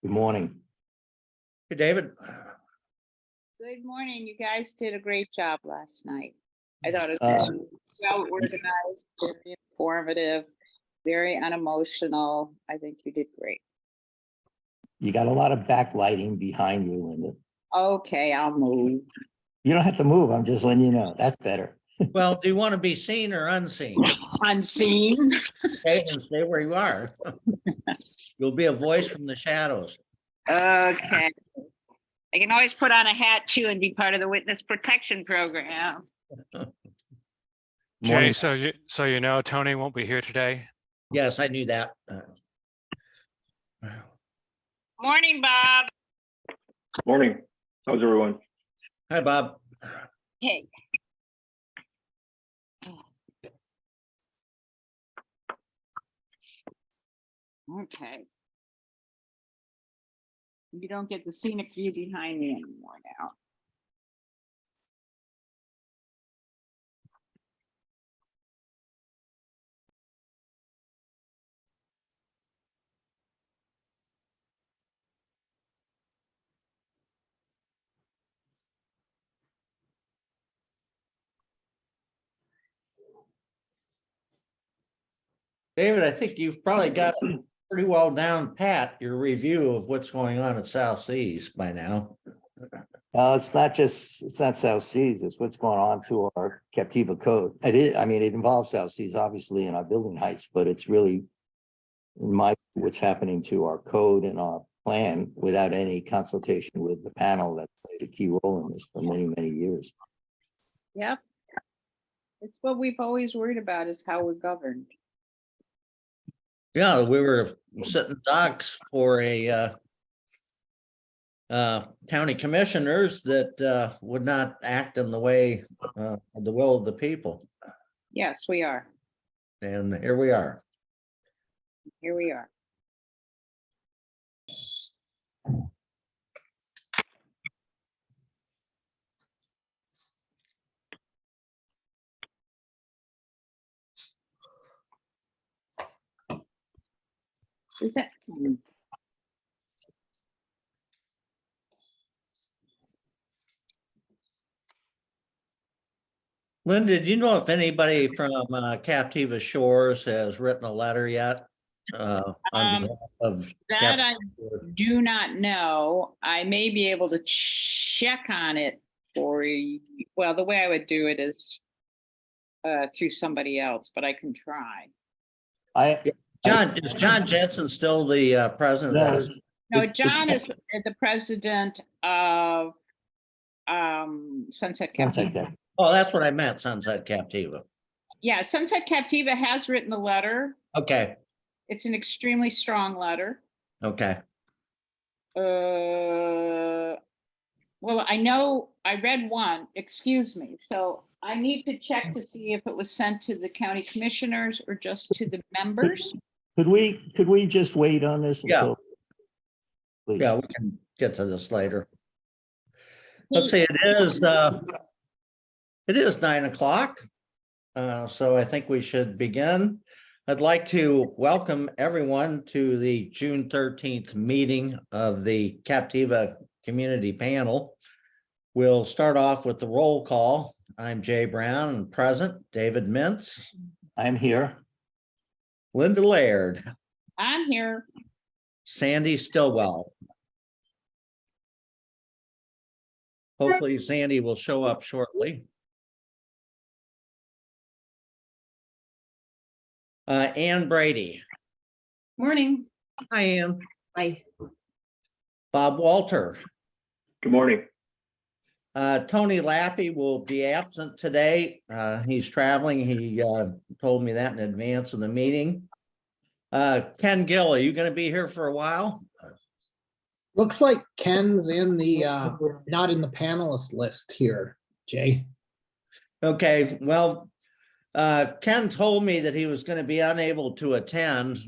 Good morning. Hey, David. Good morning. You guys did a great job last night. I thought it Uh, was well organized, very informative, very unemotional. I think you did great. You got a lot of backlighting behind you, Linda. Okay, I'll move. You don't have to move. I'm just letting you know. That's better. Well, do you want to be seen or unseen? Unseen. Okay, and stay where you are. You'll be a voice from the shadows. Okay. I can always put on a hat too and be part of the witness protection program. Jay, Morning. so you know Tony won't be here today. Yes, I knew that. Morning, Bob. Morning. How's everyone? Hi, Bob. Hey. Okay. You don't get the scenic view behind me anymore now. David, I think you've probably got pretty well down pat your review of what's going on at South Seas by now. It's not South Seas. It's what's going on to our Captiva code. It is, I mean, it involves South Seas, obviously, in our building heights, but it's really what's happening to our code and our plan without any consultation with the panel that played a key role in this for many, many years. Yep. It's what we've always worried about is how we're governed. Yeah, we were sitting docs for a county commissioners that would not act in the way of the will of the people. Yes, we are. And here we are. Here we are. Is that? Linda, do you know if anybody from Captiva Shores has written a letter yet? On behalf of That I Captiva? do not know. I may be able to check on it for you. Well, the way I would do it is through somebody else, but I can try. Is John Jensen still the president? No, of- No, It's- John is the president of Sunset Captiva. Sunset. Oh, that's what I meant, Sunset Captiva. Yeah, Sunset Captiva has written the letter. Okay, It's an extremely strong letter. okay. Well, I know I read one, excuse me. So I need to check to see if it was sent to the county commissioners or just to the members. Could we just wait on this Yeah. until? Please. Yeah, we can get to this later. Let's see, it is 9 o'clock. So I think we should begin. I'd like to welcome everyone to the June 13th meeting of the Captiva Community Panel. We'll start off with the roll call. I'm Jay Brown and present, David Mintz, I'm here. Linda Laird, I'm here. Sandy Stillwell. Hopefully Sandy will show up shortly. Ann Brady. Morning. Hi, Ann. Hi. Bob Walter. Good morning. Tony Lappy will be absent today. He's traveling. He told me that in advance of the meeting. Ken Gill, are you going to be here for a while? Looks like Ken's in the, not in the panelist list here, Jay. Okay, well, Ken told me that he was going to be unable to attend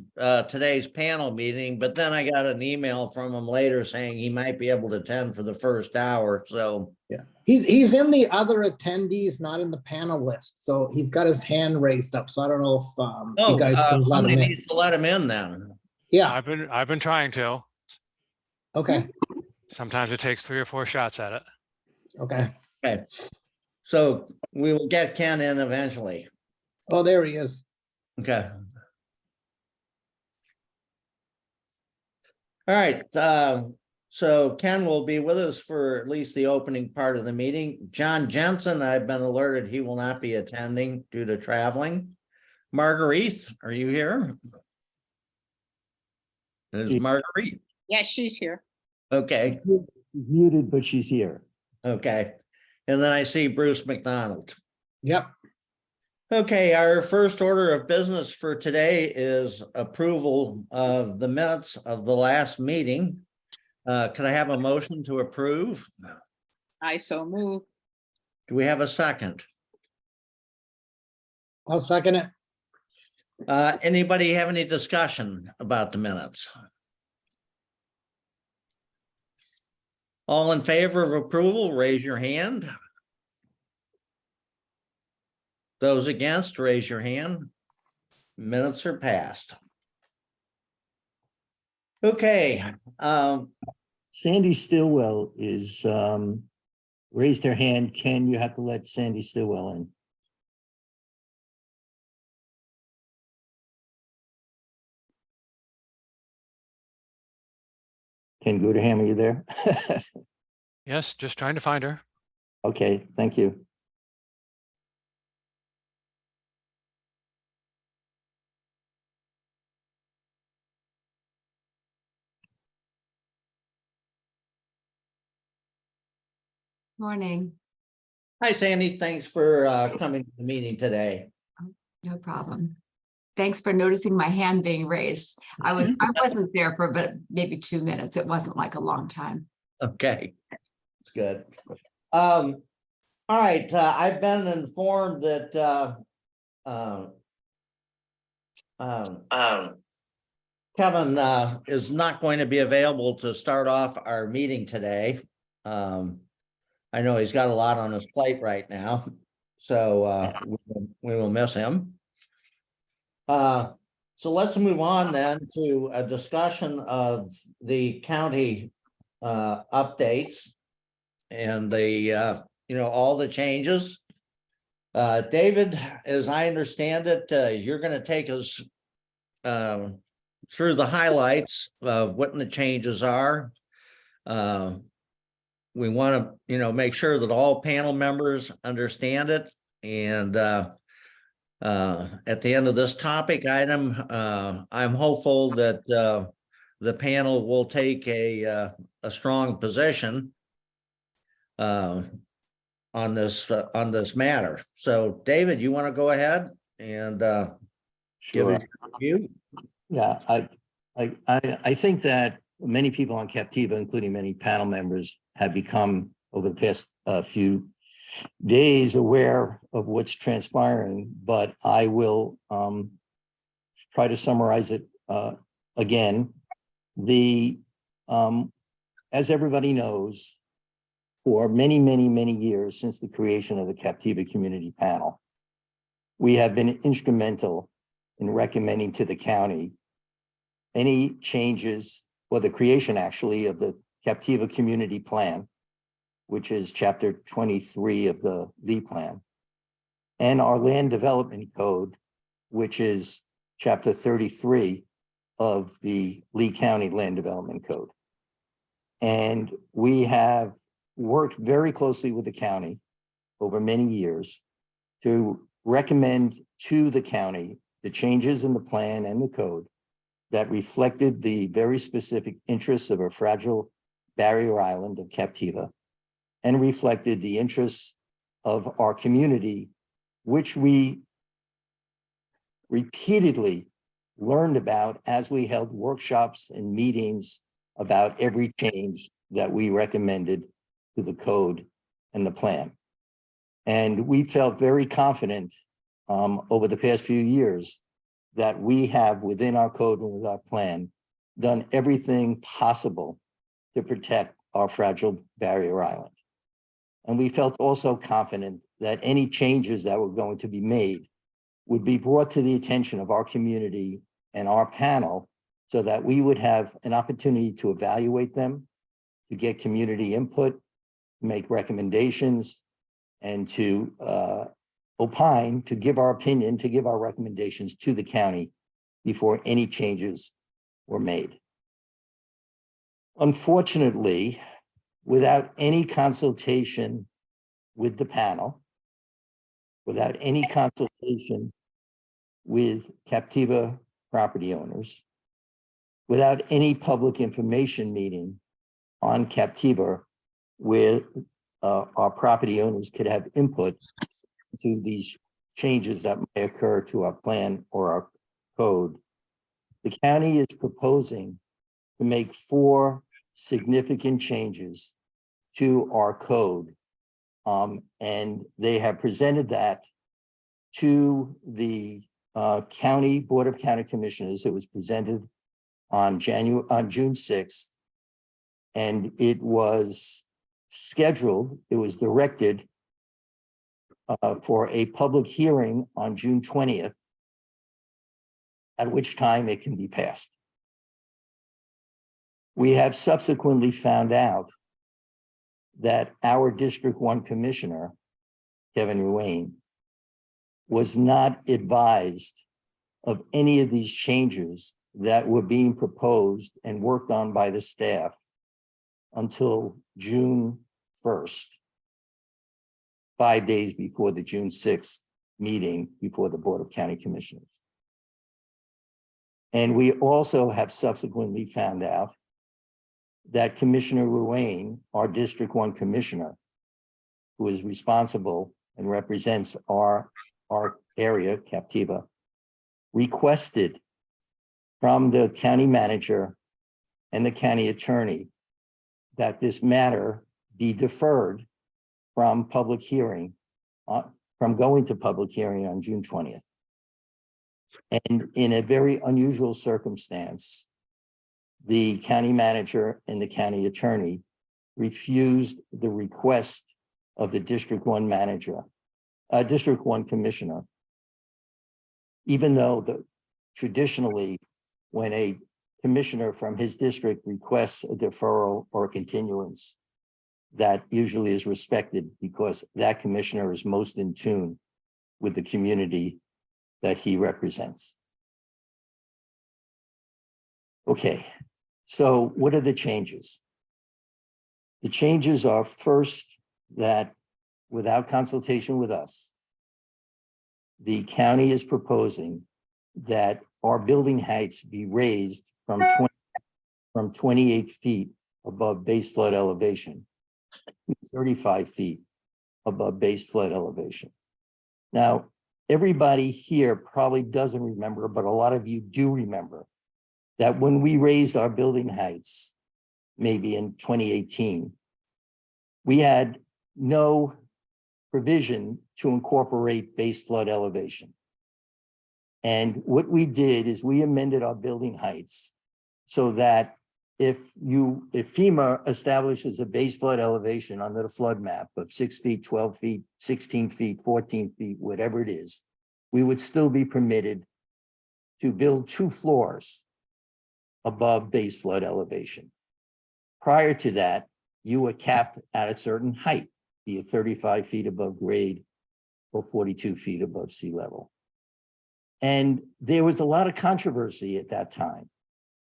today's panel meeting, but then I got an email from him later saying he might be able to attend for the first hour, so. Yeah, he's in the other attendees, not in the panel list. So he's got his hand raised up. So I don't know if you guys can let him Somebody in. needs to let him in then. Yeah, I've been trying to. Okay, Sometimes it takes 3 or 4 shots at it. okay. Okay. So we will get Ken in eventually. Oh, there he is. Okay. All right, so Ken will be with us for at least the opening part of the meeting. John Jensen, I've been alerted he will not be attending due to traveling. Marguerite, are you here? Is Marguerite? Yes, she's here. Okay, She's muted, but she's here. okay. And then I see Bruce McDonald. Yep. Okay, our first order of business for today is approval of the minutes of the last meeting. Could I have a motion to approve? I so move. Do we have a second? I'll second it. Anybody have any discussion about the minutes? All in favor of approval, raise your hand. Those against, raise your hand. Minutes are passed. Okay, Sandy Stillwell is raised her hand. Ken, you have to let Sandy Stillwell in. Ken Gooderham, are you there? Yes, just trying to find her. Okay, thank you. Morning, hi Sandy, thanks for coming to the meeting today. no problem. Thanks for noticing my hand being raised. I wasn't there for but maybe 2 minutes. It wasn't like a long time. Okay, that's good. All right, I've been informed that Kevin is not going to be available to start off our meeting today. I know he's got a lot on his plate right now, so we will miss him. So let's move on then to a discussion of the county updates and the all the changes. David, as I understand it, you're going to take us through the highlights of what the changes are. We want to, make sure that all panel members understand it. And at the end of this topic item, I'm hopeful that the panel will take a strong position on this matter. So, David, you want to go ahead and give Sure. it a review? Yeah, I think that many people on Captiva, including many panel members, have become over the past few days aware of what's transpiring, but I will try to summarize it again. As everybody knows, for many, many, many years since the creation of the Captiva Community Panel, we have been instrumental in recommending to the county any changes, or the creation actually of the Captiva Community Plan, which is chapter 23 of the plan, and our land development code, which is chapter 33 of the Lee County Land Development Code. And we have worked very closely with the county over many years to recommend to the county the changes in the plan and the code that reflected the very specific interests of a fragile barrier island of Captiva and reflected the interests of our community, which we repeatedly learned about as we held workshops and meetings about every change that we recommended to the code and the plan. And we felt very confident over the past few years that we have within our code and with our plan done everything possible to protect our fragile barrier island. And we felt also confident that any changes that were going to be made would be brought to the attention of our community and our panel so that we would have an opportunity to evaluate them to get community input, make recommendations, and to opine, to give our opinion, to give our recommendations to the county before any changes were made. Unfortunately, without any consultation with the panel, without any consultation with Captiva property owners, without any public information meeting on Captiva where our property owners could have input to these changes that may occur to our plan or our code, the county is proposing to make 4 significant changes to our code. And they have presented that to the County Board of County Commissioners. It was presented on June 6th. And it was scheduled, it was directed for a public hearing on June 20th, at which time it can be passed. We have subsequently found out that our District 1 Commissioner, Kevin Ruane, was not advised of any of these changes that were being proposed and worked on by the staff until June 1st, 5 days before the June 6th meeting before the Board of County Commissioners. And we also have subsequently found out that Commissioner Ruane, our District 1 Commissioner, who is responsible and represents our area, Captiva, requested from the county manager and the county attorney that this matter be deferred from public hearing, from going to public hearing on June 20th. And in a very unusual circumstance, the county manager and the county attorney refused the request of the District 1 manager, District 1 commissioner, even though traditionally, when a commissioner from his district requests a deferral or a continuance, that usually is respected because that commissioner is most in tune with the community that he represents. Okay, so what are the changes? The changes are, first, that without consultation with us, the county is proposing that our building heights be raised from 28 feet above base flood elevation, 35 feet above base flood elevation. Now, everybody here probably doesn't remember, but a lot of you do remember that when we raised our building heights, maybe in 2018, we had no provision to incorporate base flood elevation. And what we did is we amended our building heights so that if FEMA establishes a base flood elevation under the flood map of 6 feet, 12 feet, 16 feet, 14 feet, whatever it is, we would still be permitted to build 2 floors above base flood elevation. Prior to that, you were capped at a certain height, be it 35 feet above grade or 42 feet above sea level. And there was a lot of controversy at that time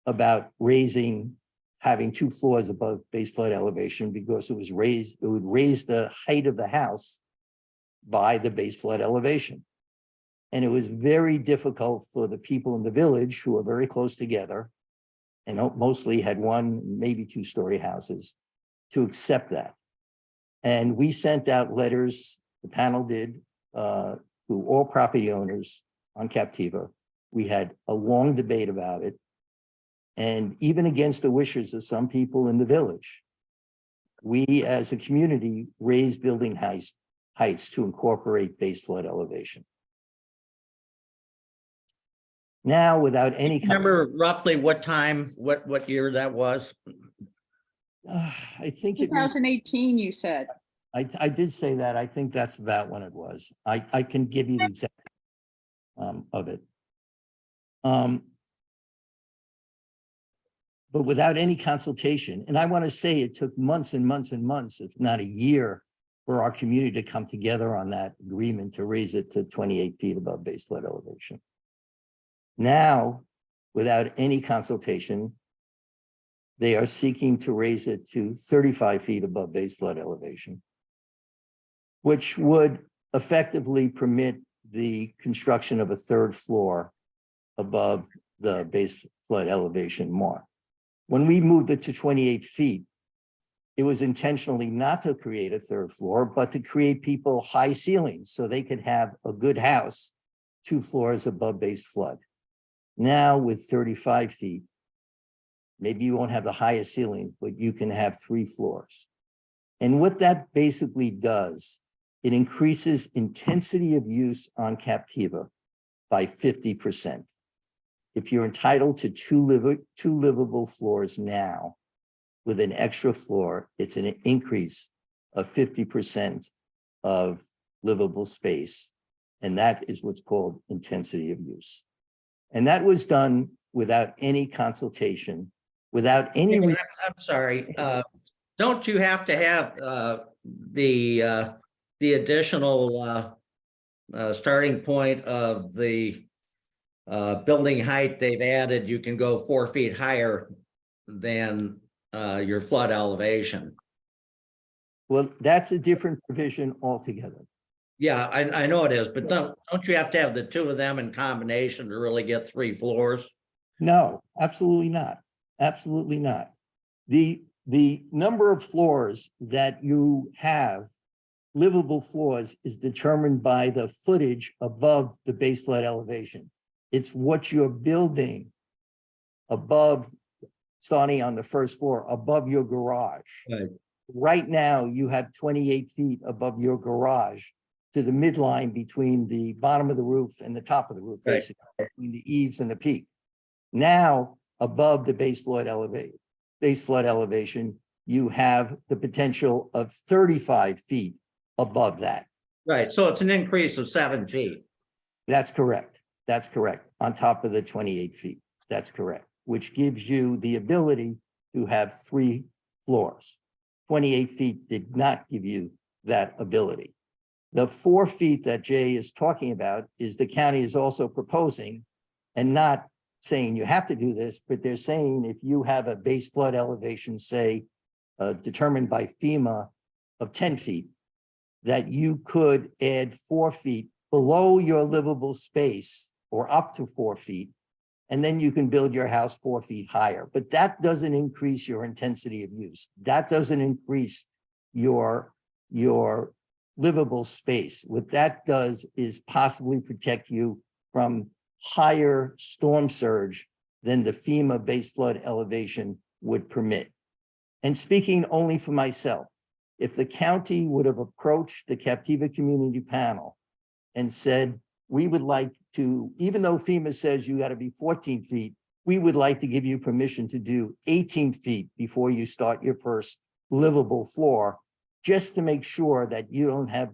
about having 2 floors above base flood elevation because it would raise the height of the house by the base flood elevation. And it was very difficult for the people in the village who are very close together and mostly had 1, maybe 2-story houses to accept that. And we sent out letters, the panel did, to all property owners on Captiva. We had a long debate about it. And even against the wishes of some people in the village, we as a community raised building heights to incorporate base flood elevation. Now, without any Remember roughly what time, what year that was? I think it was, 2018, you said. I did say that. I think that's about when it was. I can give you the exact of it. but without any consultation. And I want to say it took months and months and months, if not a year, for our community to come together on that agreement to raise it to 28 feet above base flood elevation. Now, without any consultation, they are seeking to raise it to 35 feet above base flood elevation, which would effectively permit the construction of a third floor above the base flood elevation mark. When we moved it to 28 feet, it was intentionally not to create a third floor, but to create people high ceilings so they could have a good house 2 floors above base flood. Now with 35 feet, maybe you won't have the highest ceiling, but you can have 3 floors. And what that basically does, it increases intensity of use on Captiva by 50%. If you're entitled to 2 livable floors now, with an extra floor, it's an increase of 50% of livable space. And that is what's called intensity of use. And that was done without any consultation, without any. I'm sorry, don't you have to have the additional starting point of the building height they've added? You can go 4 feet higher than your flood elevation. Well, that's a different provision altogether. Yeah, I know it is, but don't you have to have the 2 of them in combination to really get 3 floors? No, absolutely not. Absolutely not. The number of floors that you have, livable floors, is determined by the footage above the base flood elevation. It's what you're building above, starting on the first floor, above your garage. Right. Right now, you have 28 feet above your garage to the midline between the bottom of the roof and the top of the roof, Right. basically, between the eaves and the peak. Now, above the base flood elevation, you have the potential of 35 feet above that. Right, so it's an increase of 7 feet. That's correct. That's correct. On top of the 28 feet. That's correct. Which gives you the ability to have 3 floors. 28 feet did not give you that ability. The 4 feet that Jay is talking about is the county is also proposing, and not saying you have to do this, but they're saying if you have a base flood elevation, say, determined by FEMA of 10 feet, that you could add 4 feet below your livable space or up to 4 feet, and then you can build your house 4 feet higher. But that doesn't increase your intensity of use. That doesn't increase your livable space. What that does is possibly protect you from higher storm surge than the FEMA base flood elevation would permit. And speaking only for myself, if the county would have approached the Captiva Community Panel and said, we would like to, even though FEMA says you got to be 14 feet, we would like to give you permission to do 18 feet before you start your first livable floor, just to make sure that you don't have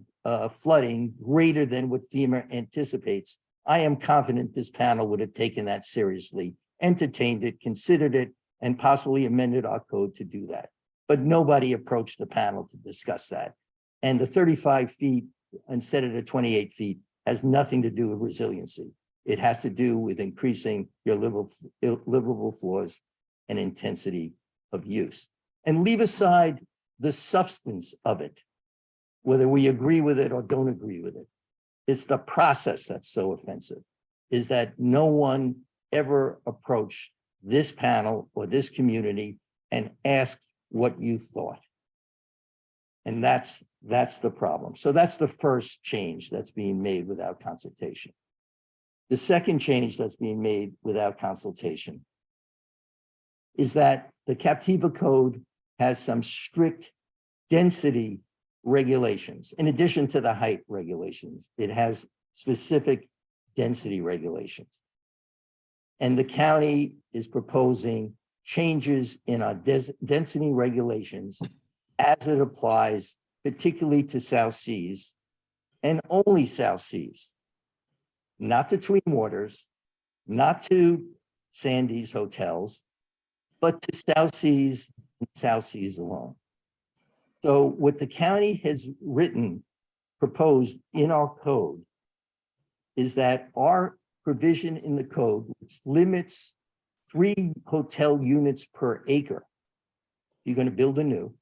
flooding greater than what FEMA anticipates. I am confident this panel would have taken that seriously, entertained it, considered it, and possibly amended our code to do that. But nobody approached the panel to discuss that. And the 35 feet instead of the 28 feet has nothing to do with resiliency. It has to do with increasing your livable floors and intensity of use. And leave aside the substance of it, whether we agree with it or don't agree with it. It's the process that's so offensive, is that no one ever approached this panel or this community and asked what you thought. And that's the problem. So that's the first change that's being made without consultation. The second change that's being made without consultation is that the Captiva Code has some strict density regulations. In addition to the height regulations, it has specific density regulations. And the county is proposing changes in our density regulations as it applies particularly to South Seas and only South Seas, not to Twin Waters, not to Sandy's hotels, but to South Seas and South Seas alone. So what the county has written, proposed in our code is that our provision in the code, which limits 3 hotel units per acre. You're going to build a new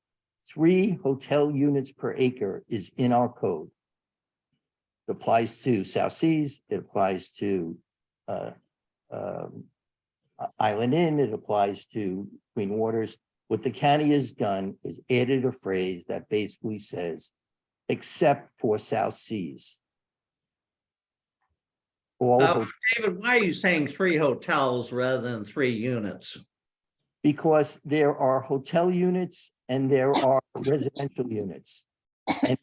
3 hotel units per acre is in our code. It applies to South Seas, it applies to Island Inn, it applies to Clean Waters. What the county has done is added a phrase that basically says, except for South Seas. All David, why are you saying 3 hotels rather than 3 units? because there are hotel units and there are residential units. And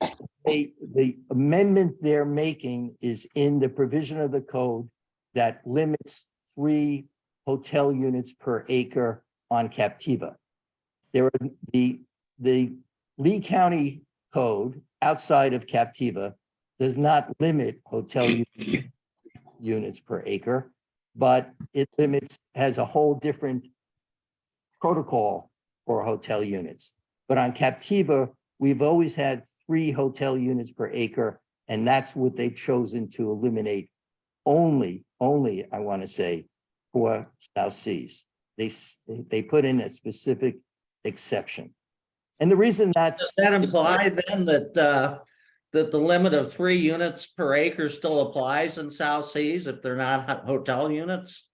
the amendment they're making is in the provision of the code that limits 3 hotel units per acre on Captiva. There are the Lee County code outside of Captiva does not limit hotel units per acre, but it has a whole different protocol for hotel units. But on Captiva, we've always had 3 hotel units per acre, and that's what they've chosen to eliminate only, I want to say, for South Seas. They put in a specific exception. And the reason Does that imply then that that the limit of 3 units per acre still applies in South Seas if they're not hotel units?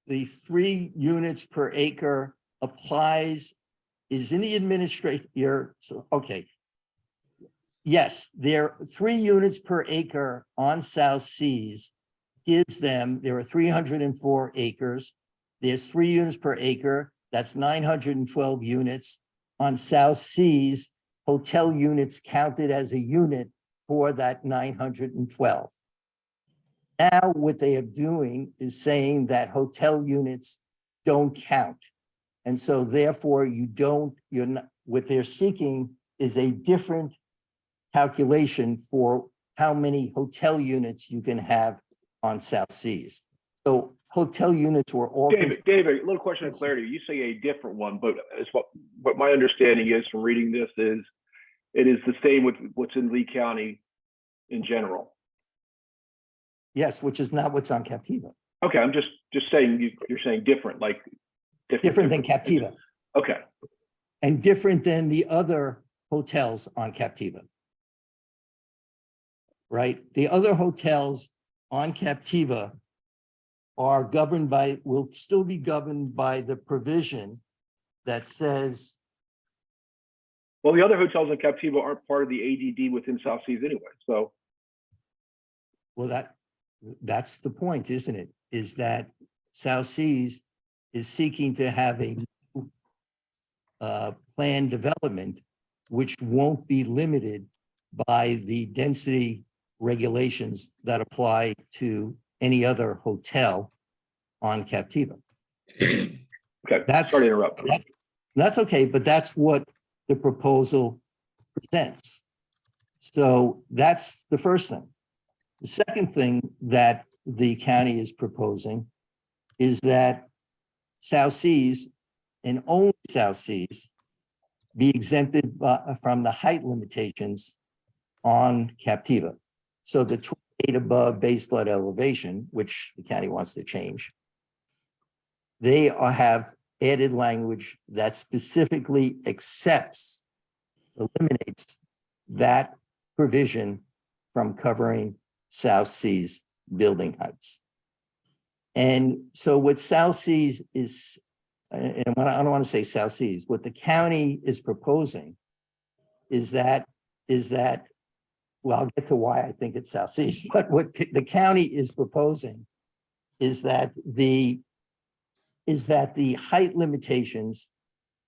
the 3 units per acre applies, is in the administrator, so, okay. Yes, there 3 units per acre on South Seas gives them, there are 304 acres. There's 3 units per acre, that's 912 units. On South Seas, hotel units counted as a unit for that 912. Now, what they are doing is saying that hotel units don't count. And so therefore you're not, what they're seeking is a different calculation for how many hotel units you can have on South Seas. So hotel units were all. David, a little question of clarity. You say a different one, but it's what my understanding is from reading this is it is the same with what's in Lee County in general. Yes, which is not what's on Captiva. Okay, I'm just saying you're saying different, like Different than Captiva. Okay. And different than the other hotels on Captiva. Right? The other hotels on Captiva are governed by, will still be governed by the provision that says. Well, the other hotels in Captiva aren't part of the ADD within South Seas anyway, so. Well, that's the point, isn't it? Is that South Seas is seeking to have a planned development, which won't be limited by the density regulations that apply to any other hotel on Captiva. Okay, That's, sorry to interrupt. That's okay, but that's what the proposal presents. So that's the first thing. The second thing that the county is proposing is that South Seas and only South Seas be exempted from the height limitations on Captiva. So the 28 above base flood elevation, which the county wants to change, they have added language that specifically eliminates that provision from covering South Seas building heights. And so what South Seas is, and I don't want to say South Seas, what the county is proposing is that, well, I'll get to why I think it's South Seas, but what the county is proposing is that the height limitations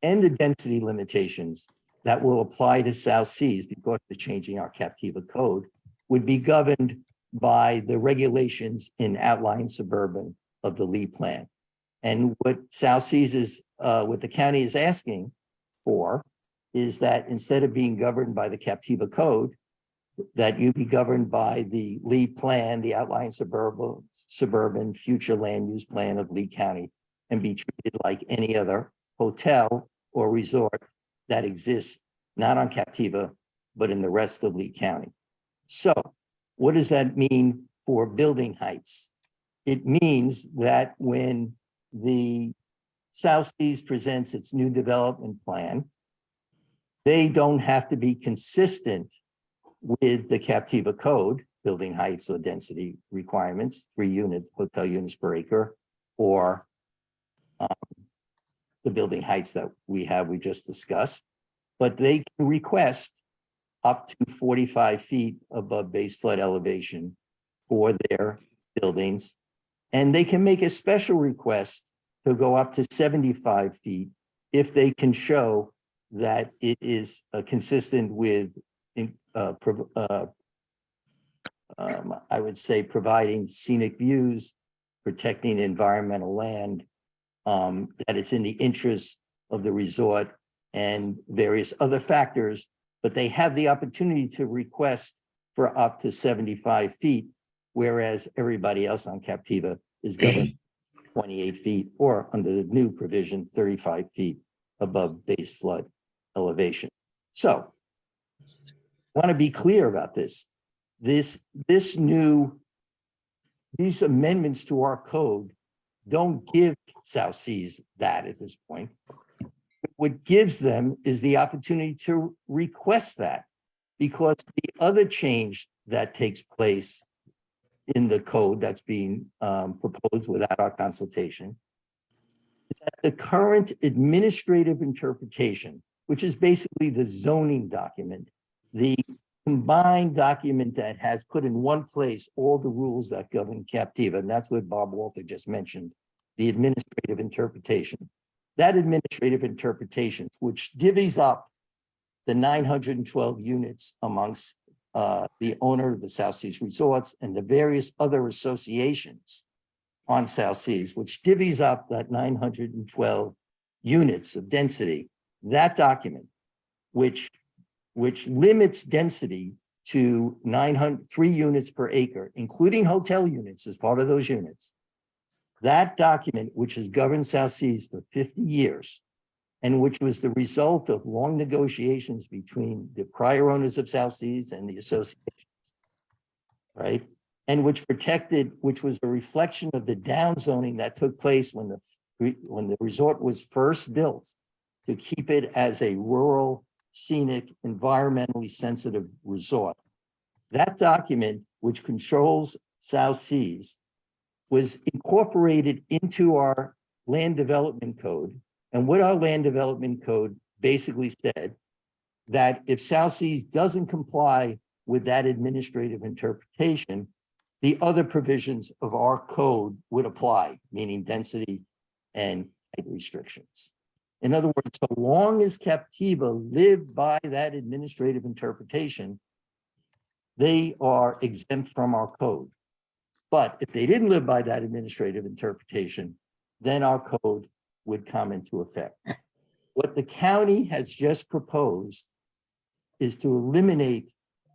and the density limitations that will apply to South Seas because of changing our Captiva code would be governed by the regulations in outlying suburban of the Lee plan. And what South Seas is, what the county is asking for is that instead of being governed by the Captiva code, that you be governed by the Lee plan, the outlying suburban future land use plan of Lee County, and be treated like any other hotel or resort that exists, not on Captiva, but in the rest of Lee County. So what does that mean for building heights? It means that when the South Seas presents its new development plan, they don't have to be consistent with the Captiva code, building heights or density requirements, 3 hotel units per acre, or the building heights that we just discussed, but they can request up to 45 feet above base flood elevation for their buildings. And they can make a special request to go up to 75 feet if they can show that it is consistent with, I would say, providing scenic views, protecting environmental land, that it's in the interest of the resort and various other factors, but they have the opportunity to request for up to 75 feet, whereas everybody else on Captiva is governed 28 feet, or under the new provision, 35 feet above base flood elevation. So I want to be clear about this. These amendments to our code don't give South Seas that at this point. What gives them is the opportunity to request that, because the other change that takes place in the code that's being proposed without our consultation, that the current administrative interpretation, which is basically the zoning document, the combined document that has put in one place all the rules that govern Captiva, and that's what Bob Walter just mentioned, the administrative interpretation. That administrative interpretation, which divvies up the 912 units amongst the owner of the South Seas Resorts and the various other associations on South Seas, which divvies up that 912 units of density, that document, which limits density to 3 units per acre, including hotel units as part of those units. That document, which has governed South Seas for 50 years, and which was the result of long negotiations between the prior owners of South Seas and the associations, right? And which was a reflection of the downzoning that took place when the resort was first built to keep it as a rural, scenic, environmentally sensitive resort. That document, which controls South Seas, was incorporated into our land development code. And what our land development code basically said, that if South Seas doesn't comply with that administrative interpretation, the other provisions of our code would apply, meaning density and height restrictions. In other words, so long as Captiva lived by that administrative interpretation, they are exempt from our code. But if they didn't live by that administrative interpretation, then our code would come into effect. What the county has just proposed is to eliminate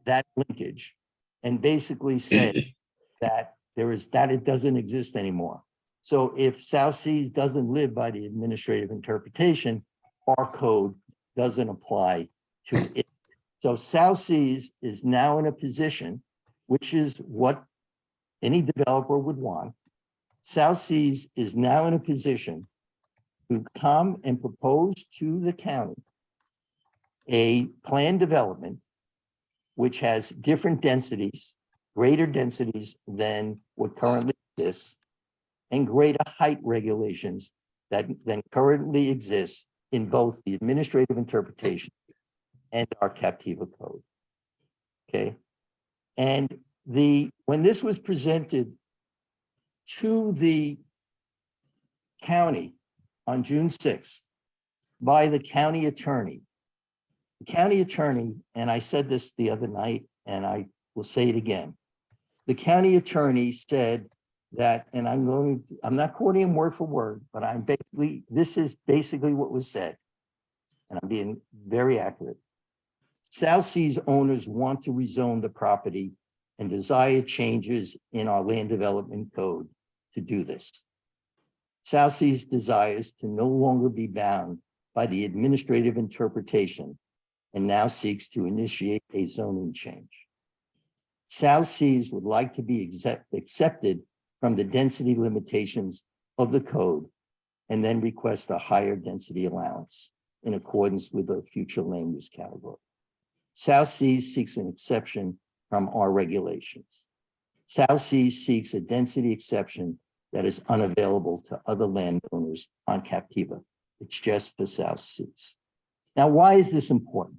that linkage and basically say that it doesn't exist anymore. So if South Seas doesn't live by the administrative interpretation, our code doesn't apply to it. So South Seas is now in a position, which is what any developer would want. South Seas is now in a position to come and propose to the county a planned development which has different densities, greater densities than what currently exists, and greater height regulations than currently exists in both the administrative interpretation and our Captiva code. Okay. And when this was presented to the county on June 6th by the county attorney, and I said this the other night, and I will say it again. The county attorney said that, and I'm not quoting him word for word, but this is basically what was said, and I'm being very accurate. South Seas owners want to rezone the property and desire changes in our land development code to do this. South Seas desires to no longer be bound by the administrative interpretation and now seeks to initiate a zoning change. South Seas would like to be accepted from the density limitations of the code and then request a higher density allowance in accordance with the future land use category. South Seas seeks an exception from our regulations. South Seas seeks a density exception that is unavailable to other landowners on Captiva. It's just for South Seas. Now, why is this important?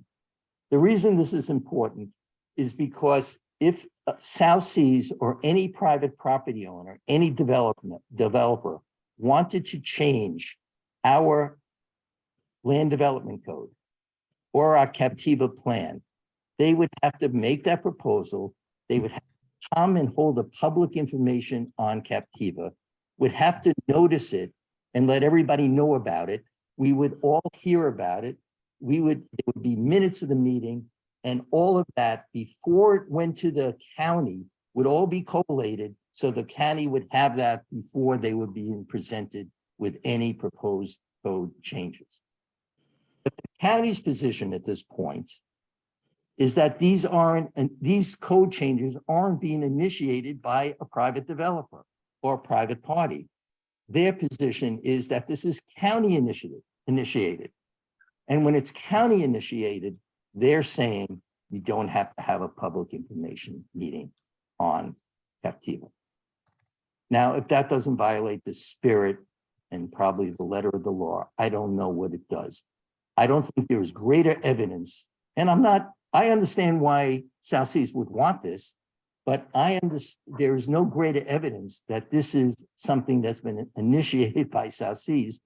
The reason this is important is because if South Seas or any private property owner, any developer wanted to change our land development code or our Captiva plan, they would have to make that proposal. They would have to come and hold a public information on Captiva, would have to notice it and let everybody know about it. We would all hear about it. There would be minutes of the meeting, and all of that before it went to the county would all be collated. So the county would have that before they would be presented with any proposed code changes. But the county's position at this point is that these code changes aren't being initiated by a private developer or a private party. Their position is that this is county initiated. And when it's county initiated, they're saying you don't have to have a public information meeting on Captiva. Now, if that doesn't violate the spirit and probably the letter of the law, I don't know what it does. I don't think there is greater evidence, and I understand why South Seas would want this, but there is no greater evidence that this is something that's been initiated by South Seas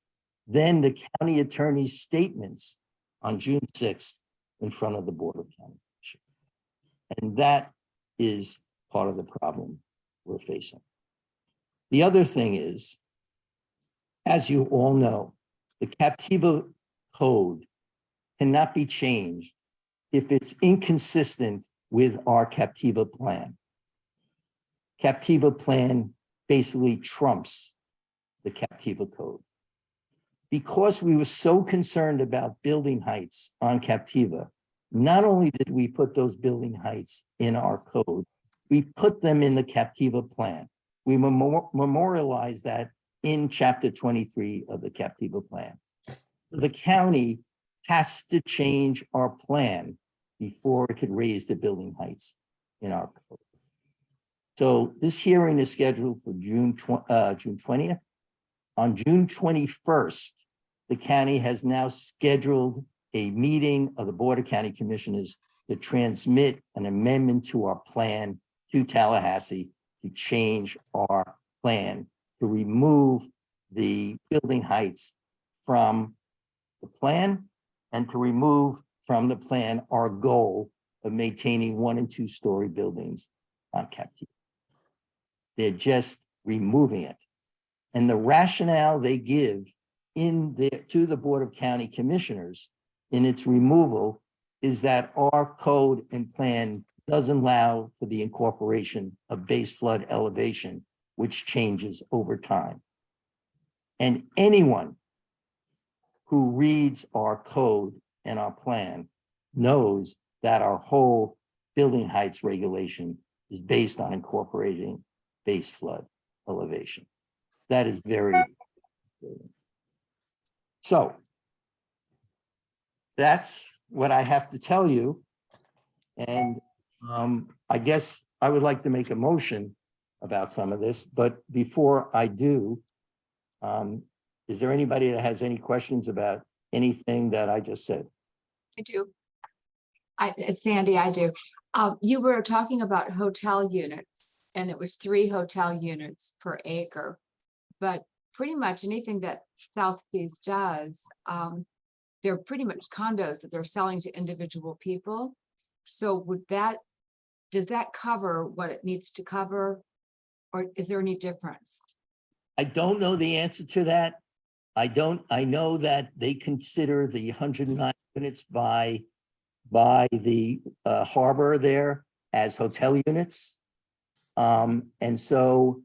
than the county attorney's statements on June 6th in front of the Board of County Commission. And that is part of the problem we're facing. The other thing is, as you all know, the Captiva code cannot be changed if it's inconsistent with our Captiva plan. Captiva plan basically trumps the Captiva code. Because we were so concerned about building heights on Captiva, not only did we put those building heights in our code, we put them in the Captiva plan. We memorialized that in chapter 23 of the Captiva plan. The county has to change our plan before it could raise the building heights in our code. So this hearing is scheduled for June 20th. On June 21st, the county has now scheduled a meeting of the Board of County Commissioners to transmit an amendment to our plan to Tallahassee to change our plan to remove the building heights from the plan and to remove from the plan our goal of maintaining 1- and 2-story buildings on Captiva. They're just removing it. And the rationale they give to the Board of County Commissioners in its removal is that our code and plan doesn't allow for the incorporation of base flood elevation, which changes over time. And anyone who reads our code and our plan knows that our whole building heights regulation is based on incorporating base flood elevation. That is very important. So that's what I have to tell you. And I guess I would like to make a motion about some of this, but before I do, is there anybody that has any questions about anything that I just said? I do. It's Sandy, I do. You were talking about hotel units, and it was 3 hotel units per acre. But pretty much anything that South Seas does, they're pretty much condos that they're selling to individual people. So does that cover what it needs to cover? Or is there any difference? I don't know the answer to that. I know that they consider the 109 units by the harbor there as hotel units. And so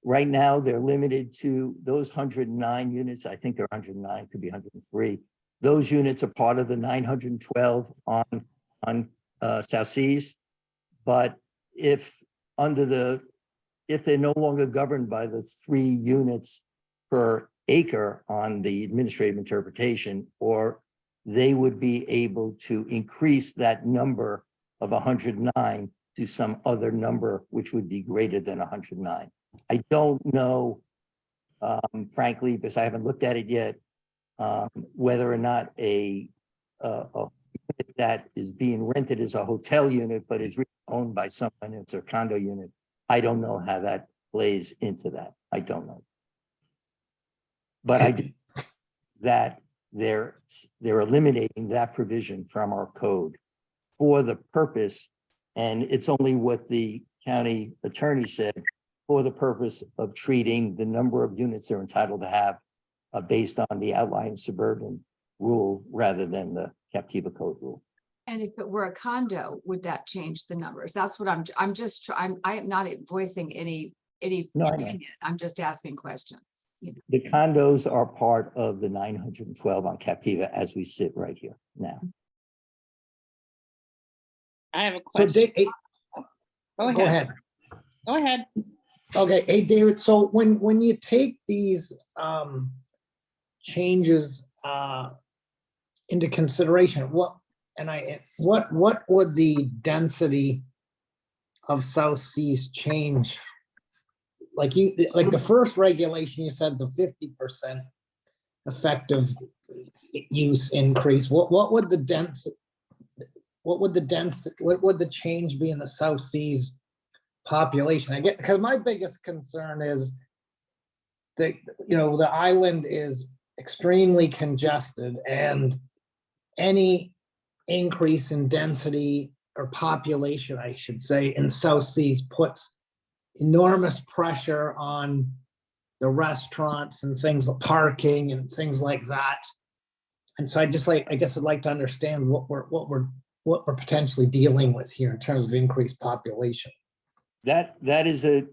Right now, they're limited to those 109 units. I think they're 109, could be 103. Those units are part of the 912 on South Seas. But if they're no longer governed by the 3 units per acre on the administrative interpretation, or they would be able to increase that number of 109 to some other number, which would be greater than 109. I don't know, frankly, because I haven't looked at it yet, whether or not a unit that is being rented as a hotel unit, but is really owned by someone, it's a condo unit. I don't know how that plays into that. I don't know. But I do that they're eliminating that provision from our code for the purpose, and it's only what the county attorney said, for the purpose of treating the number of units they're entitled to have based on the outlying suburban rule rather than the Captiva code rule. And if it were a condo, would that change the numbers? That's what I am not voicing any No, I know. opinion. I'm just asking questions. You know. The condos are part of the 912 on Captiva as we sit right here now. I have a So question. Go Go ahead. ahead. Go ahead. Okay, hey, David, so when you take these changes into consideration, what would the density of South Seas change? Like the first regulation, you said the 50% effective use increase. What would the change be in the South Seas population? I get, because my biggest concern is that, you know, the island is extremely congested, and any increase in density or population, I should say, in South Seas puts enormous pressure on the restaurants and things like parking and things like that. And so I guess I'd like to understand what we're potentially dealing with here in terms of increased population. That is a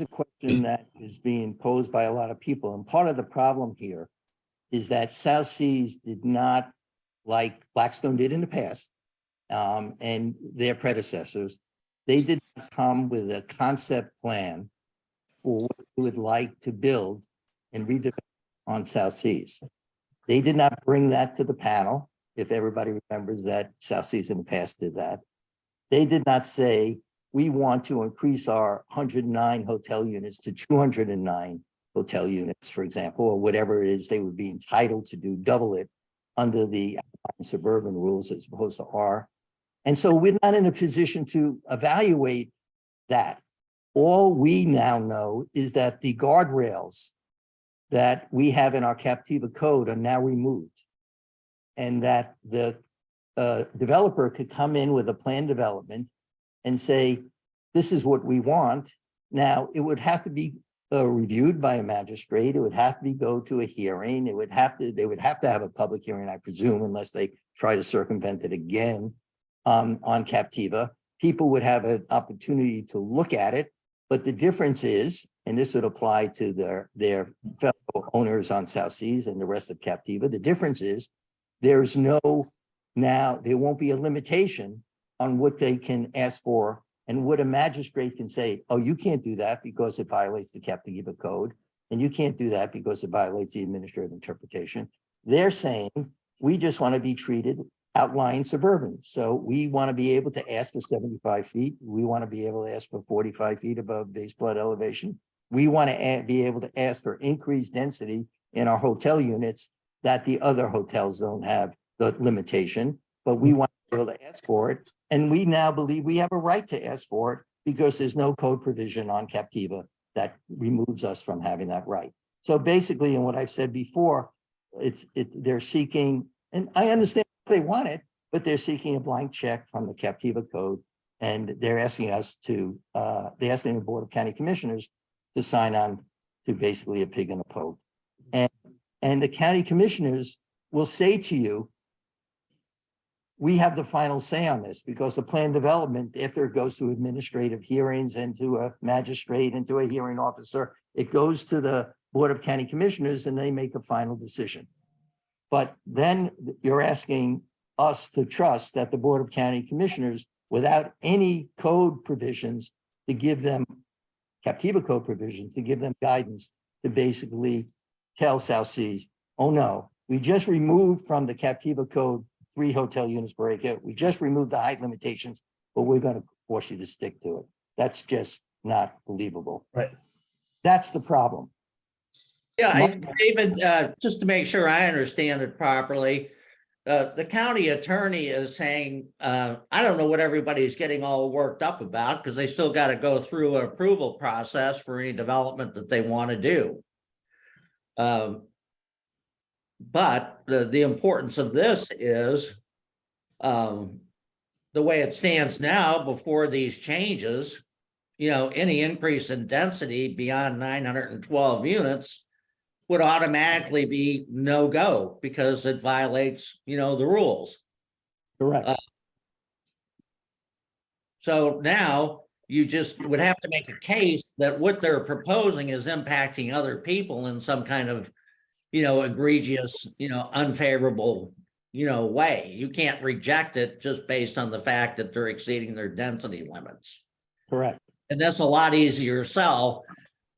question that is being posed by a lot of people. And part of the problem here is that South Seas did not, like Blackstone did in the past, and their predecessors, they did not come with a concept plan for what they would like to build and redevelop on South Seas. They did not bring that to the panel. If everybody remembers that South Seas in the past did that. They did not say, we want to increase our 109 hotel units to 209 hotel units, for example, or whatever it is they would be entitled to do, double it under the suburban rules as opposed to our. And so we're not in a position to evaluate that. All we now know is that the guardrails that we have in our Captiva code are now removed, and that the developer could come in with a plan development and say, this is what we want. Now, it would have to be reviewed by a magistrate. It would have to go to a hearing. They would have to have a public hearing, I presume, unless they try to circumvent it again on Captiva. People would have an opportunity to look at it. But the difference is, and this would apply to their fellow owners on South Seas and the rest of Captiva, the difference is there won't be a limitation on what they can ask for and what a magistrate can say, oh, you can't do that because it violates the Captiva code, and you can't do that because it violates the administrative interpretation. They're saying, we just want to be treated outlying suburban. So we want to be able to ask for 75 feet. We want to be able to ask for 45 feet above base flood elevation. We want to be able to ask for increased density in our hotel units that the other hotels don't have the limitation, but we want to be able to ask for it. And we now believe we have a right to ask for it because there's no code provision on Captiva that removes us from having that right. So basically, and what I've said before, they're seeking, and I understand they want it, but they're seeking a blank check from the Captiva code. And they're asking us to, they're asking the Board of County Commissioners to sign on to basically a pig in a poke. And the county commissioners will say to you, we have the final say on this because the plan development, after it goes to administrative hearings and to a magistrate and to a hearing officer, it goes to the Board of County Commissioners and they make a final decision. But then you're asking us to trust that the Board of County Commissioners, without any code provisions to give them, Captiva code provisions, to give them guidance to basically tell South Seas, oh no, we just removed from the Captiva code 3 hotel units per acre. We just removed the height limitations, but we're going to force you to stick to it. That's just not believable. Right. That's the problem. Yeah, David, just to make sure I understand it properly, the county attorney is saying, I don't know what everybody's getting all worked up about because they still got to go through an approval process for any development that they want to do. But the importance of this is the way it stands now before these changes, any increase in density beyond 912 units would automatically be no-go because it violates, the rules. Correct. So now you just would have to make a case that what they're proposing is impacting other people in some kind of, egregious, unfavorable, way. You can't reject it just based on the fact that they're exceeding their density limits. Correct. And that's a lot easier to sell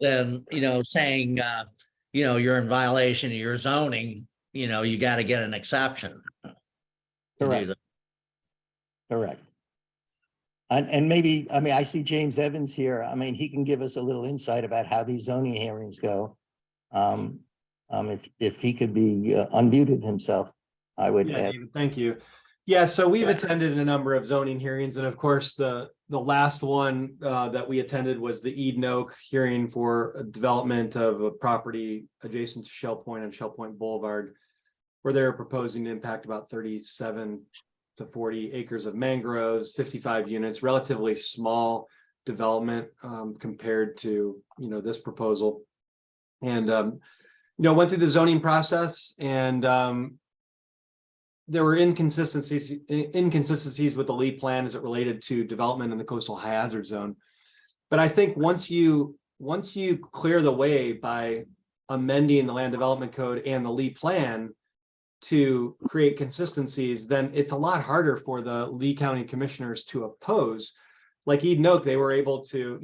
than, saying, you're in violation of your zoning, you got to get an exception. to do Correct. that. Correct. And maybe, I mean, I see James Evans here. I mean, he can give us a little insight about how these zoning hearings go. If he could be unmuted himself, I would. Yeah, David, thank you. Yeah, so we've attended a number of zoning hearings, and of course, the last one that we attended was the Eden Oak hearing for a development of a property adjacent to Shell Point on Shell Point Boulevard, where they're proposing to impact about 37 to 40 acres of mangroves, 55 units, relatively small development compared to this proposal, and went through the zoning process, and there were inconsistencies with the LEED plan as it related to development in the coastal high hazard zone. But I think once you clear the way by amending the land development code and the LEED plan to create consistencies, then it's a lot harder for the Lee County commissioners to oppose. Like Eden Oak, they were able to,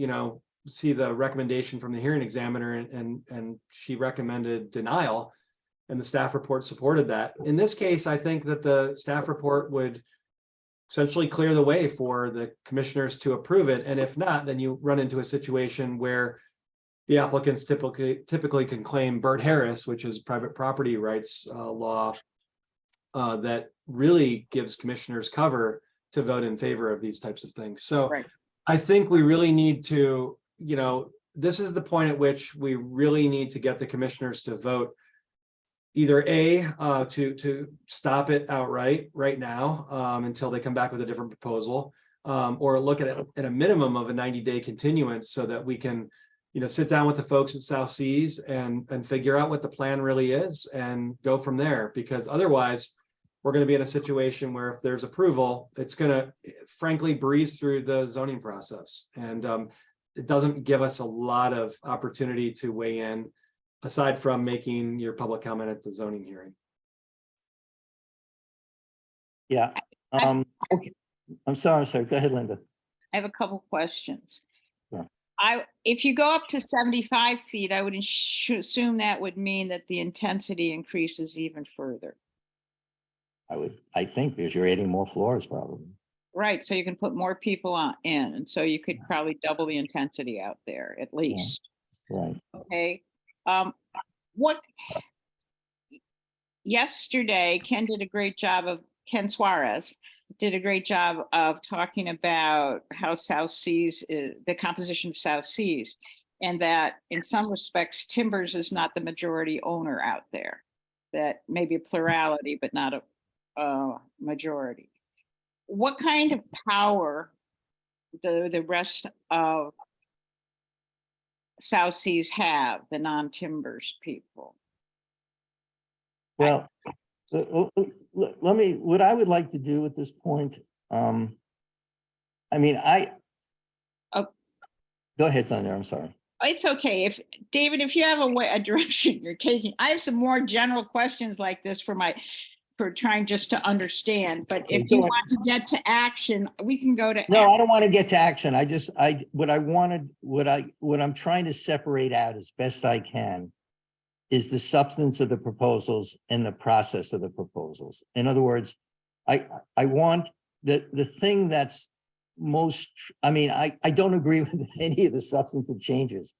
see the recommendation from the hearing examiner, and she recommended denial, and the staff report supported that. In this case, I think that the staff report would essentially clear the way for the commissioners to approve it. And if not, then you run into a situation where the applicants typically can claim Bert Harris, which is private property rights law that really gives commissioners cover to vote in favor of these types of things. So Right. I think we really need to, this is the point at which we really need to get the commissioners to vote either to stop it outright right now until they come back with a different proposal, or look at it at a minimum of a 90-day continuance so that we can, sit down with the folks at South Seas and figure out what the plan really is and go from there. Because otherwise, we're going to be in a situation where if there's approval, it's going to frankly breeze through the zoning process, and it doesn't give us a lot of opportunity to weigh in, aside from making your public comment at the zoning hearing. Yeah. Okay. I'm sorry. Go ahead, Linda. I have a couple questions. Sure. If you go up to 75 feet, I would assume that would mean that the intensity increases even further. I think because you're adding more floors probably. Right, so you can put more people in, and so you could probably double the intensity out there at least. Right. Okay. Yesterday, Ken Suarez did a great job of talking about how South Seas is the composition of South Seas, and that in some respects, Timbers is not the majority owner out there. That may be a plurality, but not a majority. What kind of power do the rest of South Seas have, the non-Timbers people? Well, let me, what I would like to do at this point, I mean, Oh. Go ahead, Thunder, I'm sorry. It's okay. If, David, if you have a direction you're taking, I have some more general questions like this for trying just to understand, but if you go ahead. want to get to action, we can go to. No, I don't want to get to action. What I'm trying to separate out as best I can is the substance of the proposals and the process of the proposals. In other words, I want the thing that's most, I mean, I don't agree with any of the substantive changes,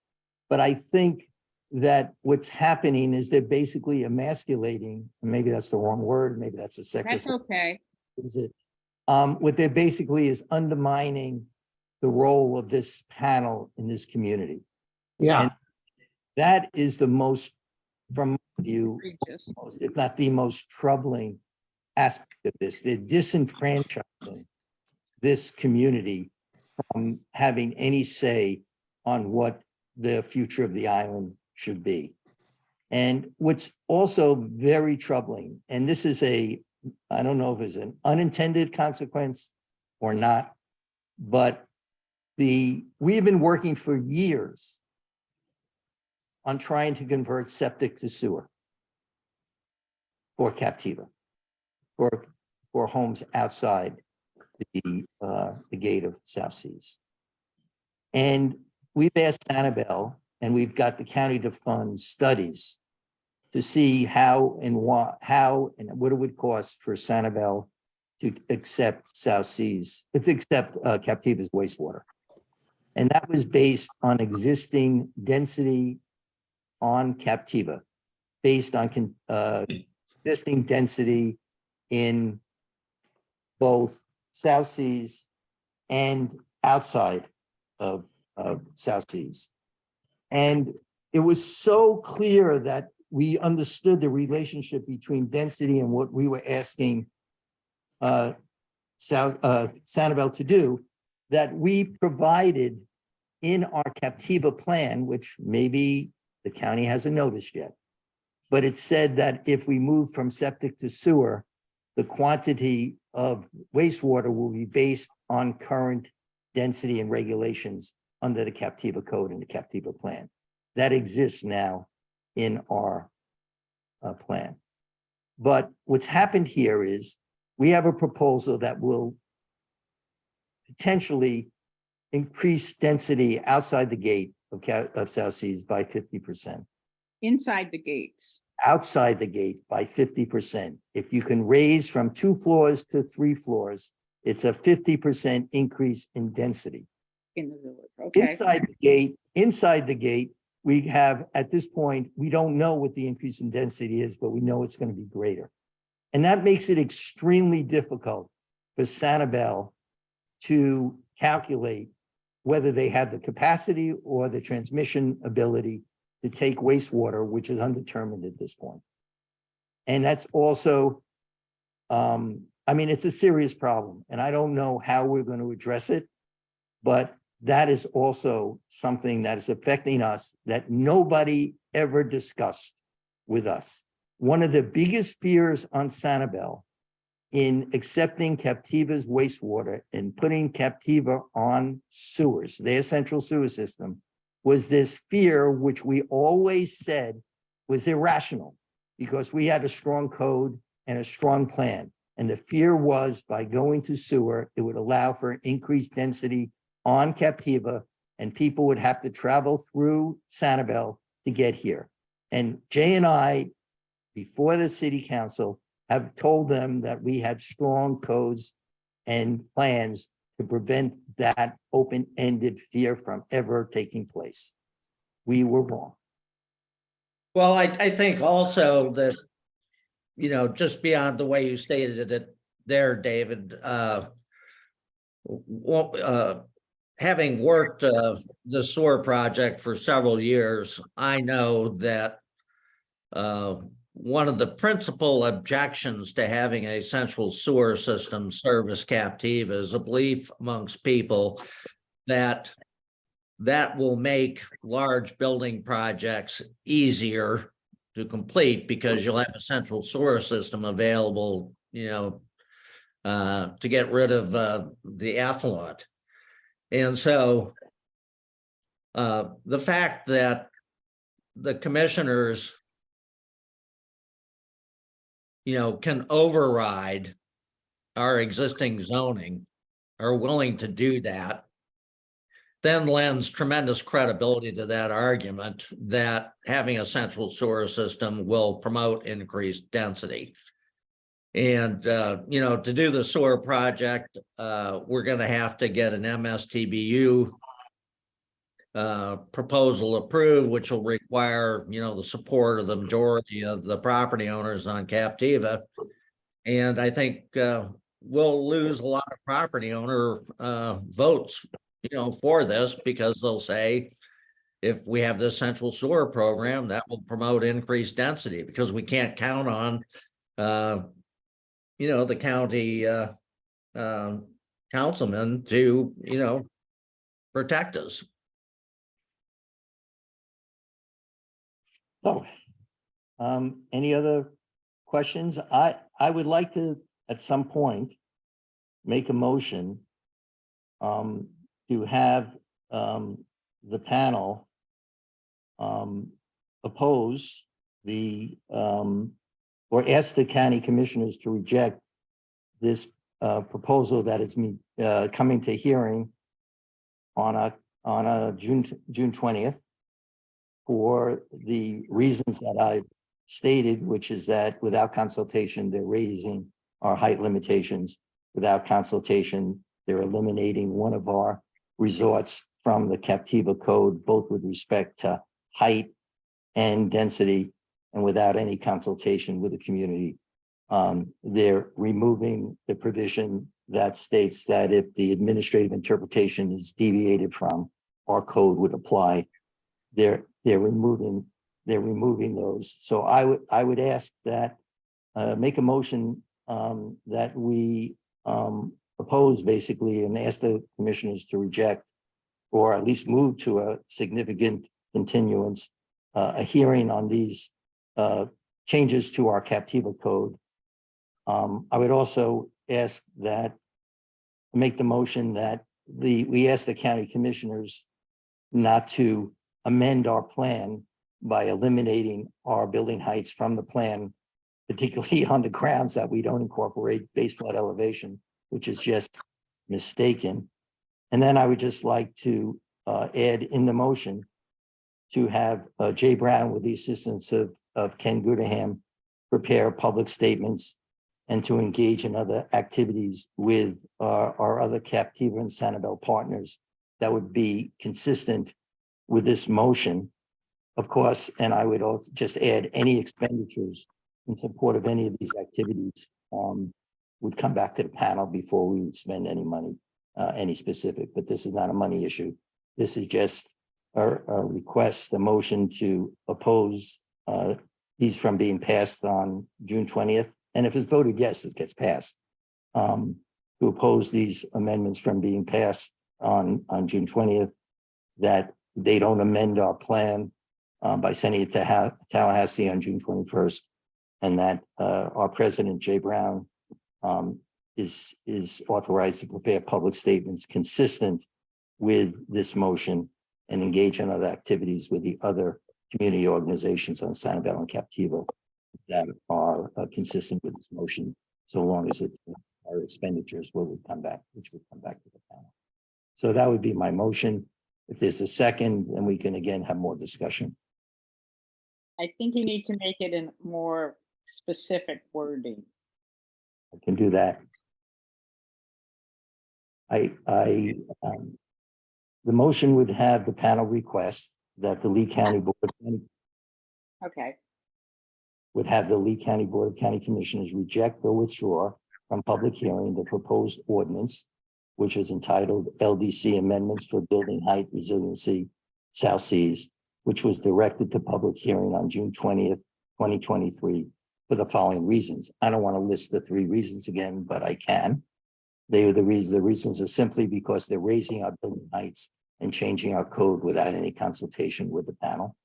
but I think that what's happening is they're basically emasculating, maybe that's the wrong word, maybe that's a sexist. That's okay. Is it? What they're basically is undermining the role of this panel in this community. Yeah, And that is the most, from my view, Egregious. if not the most troubling aspect of this. They're disenfranchising this community from having any say on what the future of the island should be. And what's also very troubling, and this is I don't know if it's an unintended consequence or not, but we've been working for years on trying to convert septic to sewer for Captiva, for homes outside the gate of South Seas. And we've asked Annabelle, and we've got the county to fund studies to see how and what it would cost for Sanibel to accept South Seas, to accept Captiva's wastewater. And that was based on existing density on Captiva, based on existing density in both South Seas and outside of South Seas. And it was so clear that we understood the relationship between density and what we were asking Sanibel to do, that we provided in our Captiva plan, which maybe the county hasn't noticed yet, but it said that if we move from septic to sewer, the quantity of wastewater will be based on current density and regulations under the Captiva code and the Captiva plan. That exists now in our plan. But what's happened here is we have a proposal that will potentially increase density outside the gate of South Seas by 50%. Inside the gates. Outside the gate by 50%. If you can raise from 2 floors to 3 floors, it's a 50% increase in density. In the village, okay. Inside the gate, we have, at this point, we don't know what the increase in density is, but we know it's going to be greater. And that makes it extremely difficult for Sanibel to calculate whether they have the capacity or the transmission ability to take wastewater, which is undetermined at this point. And that's also, I mean, it's a serious problem, and I don't know how we're going to address it, but that is also something that is affecting us that nobody ever discussed with us. One of the biggest fears on Sanibel in accepting Captiva's wastewater and putting Captiva on sewers, their central sewer system, was this fear, which we always said was irrational because we had a strong code and a strong plan. And the fear was by going to sewer, it would allow for increased density on Captiva, and people would have to travel through Sanibel to get here. And Jay and I, before the city council, have told them that we had strong codes and plans to prevent that open-ended fear from ever taking place. We were wrong. Well, I think also that, you know, just beyond the way you stated it there, David, having worked the sewer project for several years, I know that one of the principal objections to having a central sewer system service Captiva is a belief amongst people that will make large building projects easier to complete because you'll have a central sewer system available, to get rid of the effluent. And so the fact that the commissioners, can override our existing zoning, are willing to do that, then lends tremendous credibility to that argument that having a central sewer system will promote increased density. And, to do the sewer project, we're going to have to get an MSTBU proposal approved, which will require, the support of the majority of the property owners on Captiva. And I think we'll lose a lot of property owner votes, for this, because they'll say, if we have this central sewer program, that will promote increased density, because we can't count on, the county councilman to, protect us. So, any other questions? I would like to, at some point, make a motion to have the panel oppose the or ask the county commissioners to reject this proposal that is coming to hearing on a June 20th for the reasons that I stated, which is that without consultation, they're raising our height limitations. Without consultation, they're eliminating one of our resorts from the Captiva code, both with respect to height and density, and without any consultation with the community. They're removing the provision that states that if the administrative interpretation is deviated from, our code would apply. They're removing those. So I would ask that make a motion that we oppose, basically, and ask the commissioners to reject, or at least move to a significant continuance, a hearing on these changes to our Captiva code. I would also ask that, make the motion that we ask the county commissioners not to amend our plan by eliminating our building heights from the plan, particularly on the grounds that we don't incorporate base flood elevation, which is just mistaken. And then I would just like to add in the motion to have Jay Brown, with the assistance of Ken Goodaham, prepare public statements and to engage in other activities with our other Captiva and Sanibel partners that would be consistent with this motion, of course. And I would also just add, any expenditures in support of any of these activities would come back to the panel before we would spend any money, any specific, but this is not a money issue. This is just a request, the motion to oppose these from being passed on June 20th. And if it's voted yes, it gets passed. To oppose these amendments from being passed on June 20th, that they don't amend our plan by sending it to Tallahassee on June 21st, and that our president, Jay Brown, is authorized to prepare public statements consistent with this motion and engage in other activities with the other community organizations on Sanibel and Captiva that are consistent with this motion, so long as our expenditures would come back, which would come back to the panel. So that would be my motion. If there's a second, then we can again have more discussion. I think you need to make it in more specific wording. I can do that. The motion would have the panel request that the Lee County Board Okay, would have the Lee County Board of County Commissioners reject or withdraw from public hearing the proposed ordinance, which is entitled LDC Amendments for Building Height Resiliency South Seas, which was directed to public hearing on June 20th, 2023, for the following reasons. I don't want to list the three reasons again, but I can. They are the reasons. The reasons are simply because they're raising our building heights and changing our code without any consultation with the panel.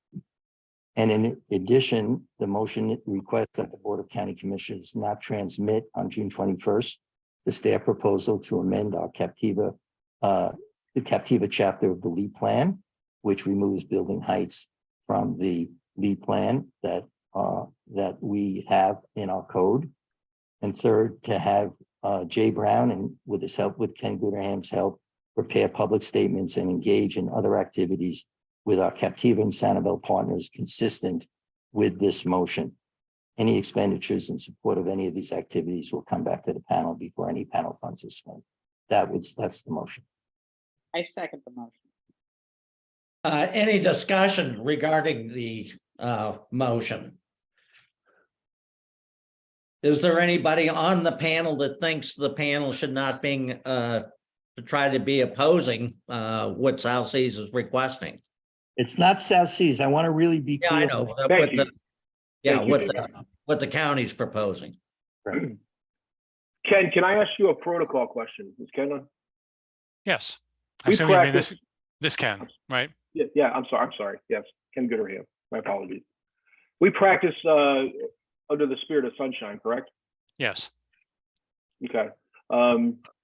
And in addition, the motion requests that the Board of County Commissioners not transmit on June 21st the staff proposal to amend our Captiva, the Captiva chapter of the lead plan, which removes building heights from the lead plan that we have in our code. And third, to have Jay Brown, and with his help, with Ken Gooderham's help, prepare public statements and engage in other activities with our Captiva and Sanibel partners consistent with this motion. Any expenditures in support of any of these activities will come back to the panel before any panel funds are spent. That's the motion. I second the motion. Any discussion regarding the motion? Is there anybody on the panel that thinks the panel should not be to try to be opposing what South Seas is requesting? It's not South Seas. I want to really be Yeah, clear. I know. Thank you. Yeah, Thank you, what the county's proposing. Ken, can I ask you a protocol question? Is Ken on? Yes. I We assume you mean practice- this can, right? Yeah, I'm sorry. Yes, Ken Gooderham. My apologies. We practice under the spirit of sunshine, correct? Yes. Okay.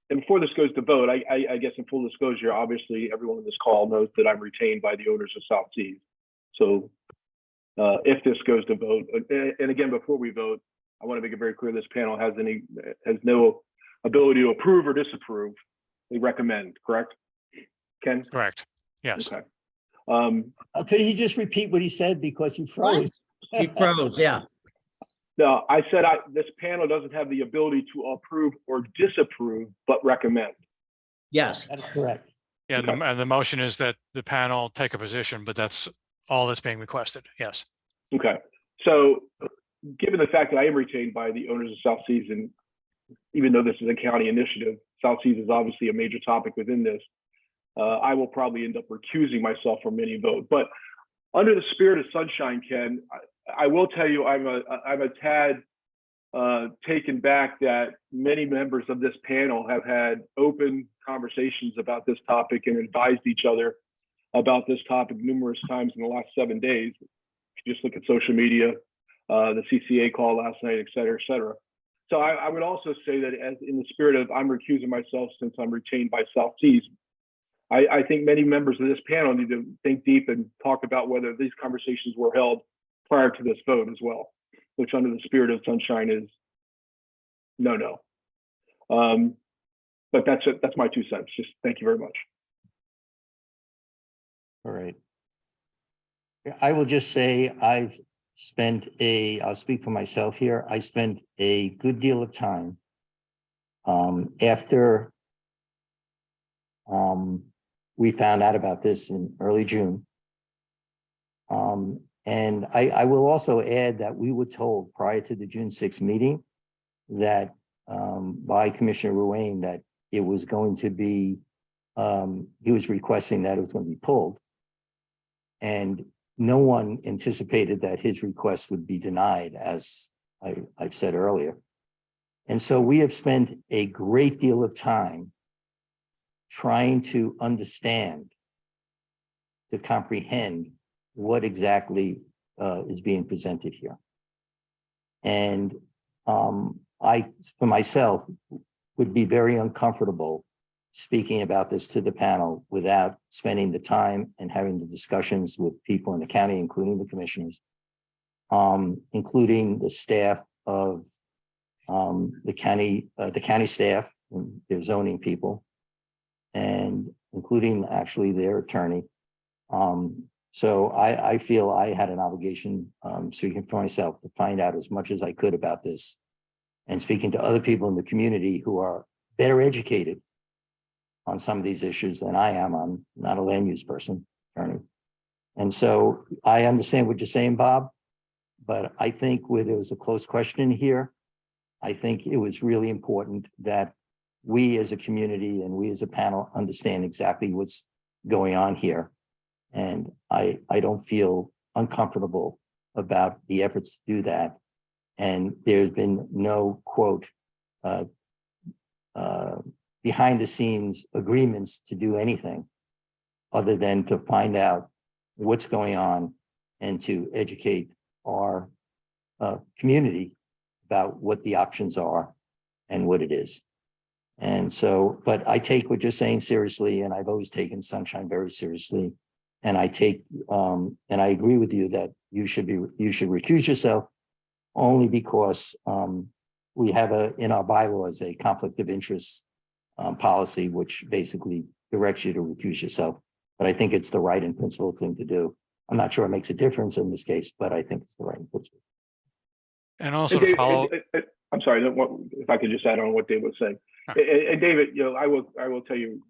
And before this goes to vote, I guess in full disclosure, obviously everyone on this call knows that I'm retained by the owners of South Seas. So if this goes to vote, and again, before we vote, I want to make it very clear this panel has no ability to approve or disapprove. They recommend, correct? Ken? Correct. Yes. Okay. Could he just repeat what he said because you froze? He froze, yeah. No, I said this panel doesn't have the ability to approve or disapprove, but recommend. Yes, That is correct. Yeah, Okay. and the motion is that the panel take a position, but that's all that's being requested. Yes. Okay. So given the fact that I am retained by the owners of South Seas, and even though this is a county initiative, South Seas is obviously a major topic within this, I will probably end up recusing myself from any vote. But under the spirit of sunshine, Ken, I will tell you I'm a tad taken back that many members of this panel have had open conversations about this topic and advised each other about this topic numerous times in the last 7 days. If you just look at social media, the CCA call last night, et cetera, et cetera. So I would also say that as in the spirit of I'm recusing myself since I'm retained by South Seas, I think many members of this panel need to think deep and talk about whether these conversations were held prior to this vote as well, which under the spirit of sunshine is no. But that's it. That's my 2 cents. Just thank you very much. All right. I will just say I'll speak for myself here. I spent a good deal of time after we found out about this in early June. And I will also add that we were told prior to the June 6th meeting that by Commissioner Ruane that it was going to be, he was requesting that it was going to be pulled. And no one anticipated that his request would be denied, as I've said earlier. And so we have spent a great deal of time trying to understand, to comprehend what exactly is being presented here. And I, for myself, would be very uncomfortable speaking about this to the panel without spending the time and having the discussions with people in the county, including the commissioners, including the staff of the county staff, and their zoning people, and including actually their attorney. So I feel I had an obligation, speaking for myself, to find out as much as I could about this, and speaking to other people in the community who are better educated on some of these issues than I am. I'm not a land use person, attorney. And so I understand what you're saying, Bob, but I think where there was a close question here, I think it was really important that we as a community and we as a panel understand exactly what's going on here. And I don't feel uncomfortable about the efforts to do that. And there's been no quote, behind the scenes agreements to do anything other than to find out what's going on and to educate our community about what the options are and what it is. And so, but I take what you're saying seriously, and I've always taken sunshine very seriously. And I take, and I agree with you that you should recuse yourself only because we have in our bylaws, a conflict of interest policy, which basically directs you to recuse yourself. But I think it's the right and principled thing to do. I'm not sure it makes a difference in this case, but I think it's the right and principled. And also And to David, follow, I'm sorry, if I could just add on what Dave was saying. And David, I will tell you,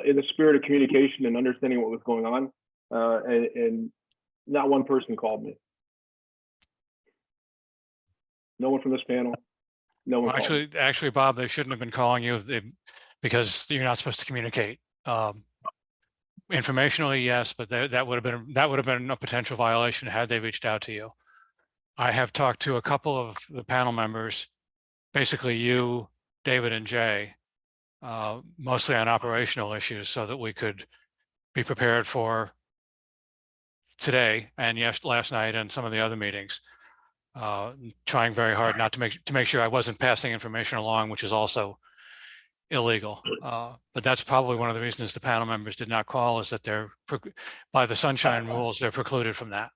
in the spirit of communication and understanding what was going on, and not one person called me. No one from this panel. No one. well, actually, Bob, they shouldn't have been calling you because you're not supposed to communicate. Informationally, yes, but that would have been a potential violation had they reached out to you. I have talked to a couple of the panel members, basically you, David, and Jay, mostly on operational issues, so that we could be prepared for today and yes, last night and some of the other meetings. Trying very hard not to make sure I wasn't passing information along, which is also illegal. But that's probably one of the reasons the panel members did not call, is that by the sunshine rules, they're precluded from that.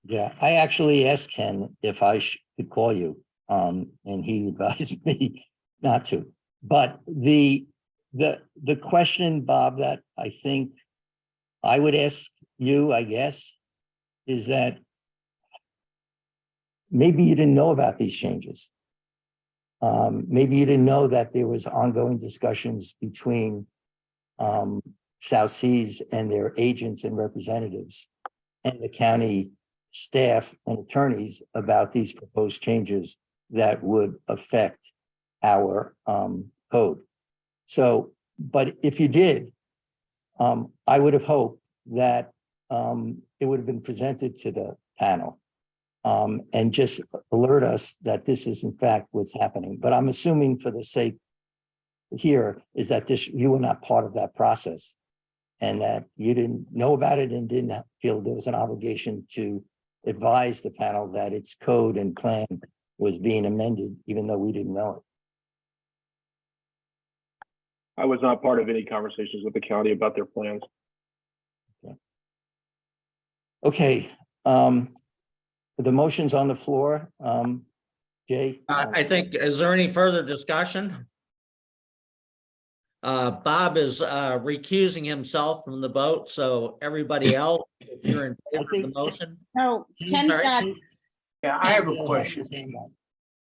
Yeah, I actually asked Ken if I could call you, and he advised me not to. But the question, Bob, that I think I would ask you, I guess, is that maybe you didn't know about these changes. Maybe you didn't know that there was ongoing discussions between South Seas and their agents and representatives and the county staff and attorneys about these proposed changes that would affect our code. So, but if you did, I would have hoped that it would have been presented to the panel and just alert us that this is in fact what's happening. But I'm assuming for the sake here is that you were not part of that process and that you didn't know about it and didn't feel there was an obligation to advise the panel that its code and plan was being amended, even though we didn't know it. I was not part of any conversations with the county about their plans. Okay. The motion's on the floor. Jay? I think, is there any further discussion? Bob is recusing himself from the vote, so everybody else, if you're in favor of the motion. No, Ken Sorry. got, Yeah, I have a Ken question.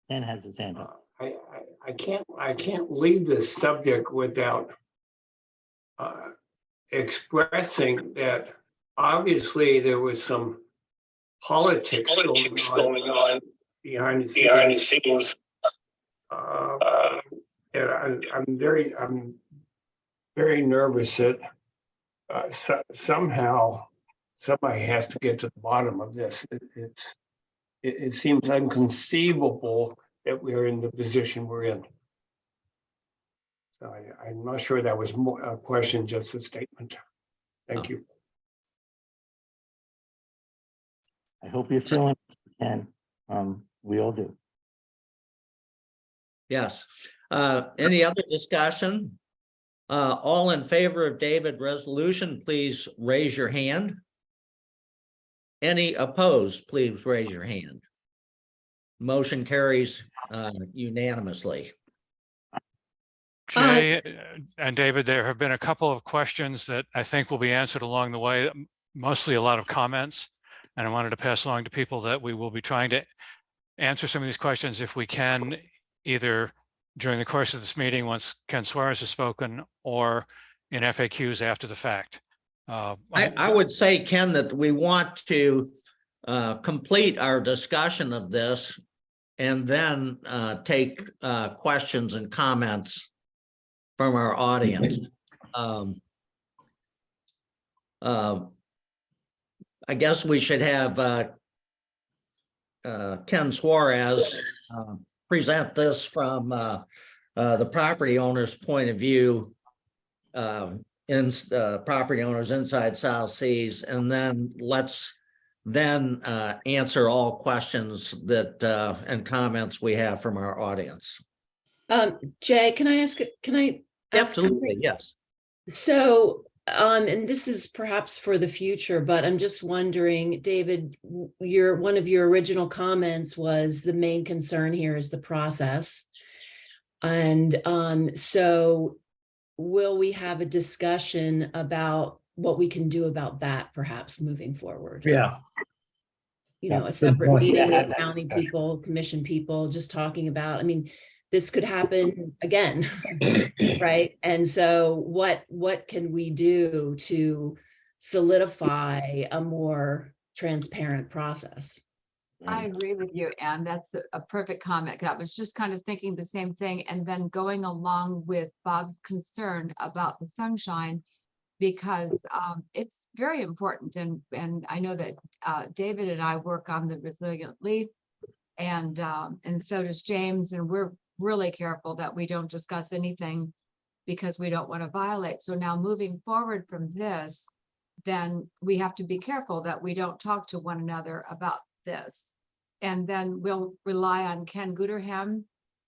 has his hand up. I can't leave this subject without expressing that obviously there was some politics going on behind the scenes. And I'm very nervous that somehow somebody has to get to the bottom of this. It seems inconceivable that we're in the position we're in. So I'm not sure that was more a question, just a statement. Thank you. I hope you're feeling it, Ken. We all do. Yes. Any other discussion? All in favor of David's resolution, please raise your hand. Any opposed, please raise your hand. Motion carries unanimously. Jay and David, there have been a couple of questions that I think will be answered along the way, mostly a lot of comments. And I wanted to pass along to people that we will be trying to answer some of these questions if we can, either during the course of this meeting, once Ken Suarez has spoken, or in FAQs after the fact. I would say, Ken, that we want to complete our discussion of this and then take questions and comments from our audience. I guess we should have Ken Suarez present this from the property owner's point of view, property owners inside South Seas, and then let's then answer all questions that and comments we have from our audience. Jay, can I ask Absolutely, something? yes. So, and this is perhaps for the future, but I'm just wondering, David, one of your original comments was the main concern here is the process. And so will we have a discussion about what we can do about that perhaps moving forward? Yeah. You know, Yeah, a separate point. meeting Yeah, have with that county discussion. people, commission people, just talking about, I mean, this could happen again, right? And so what can we do to solidify a more transparent process? I agree with you, Anne. That's a perfect comment. I was just kind of thinking the same thing and then going along with Bob's concern about the sunshine because it's very important. And I know that David and I work on the Resilient Lead and so does James, and we're really careful that we don't discuss anything because we don't want to violate. So now moving forward from this, then we have to be careful that we don't talk to one another about this. And then we'll rely on Ken Gooderham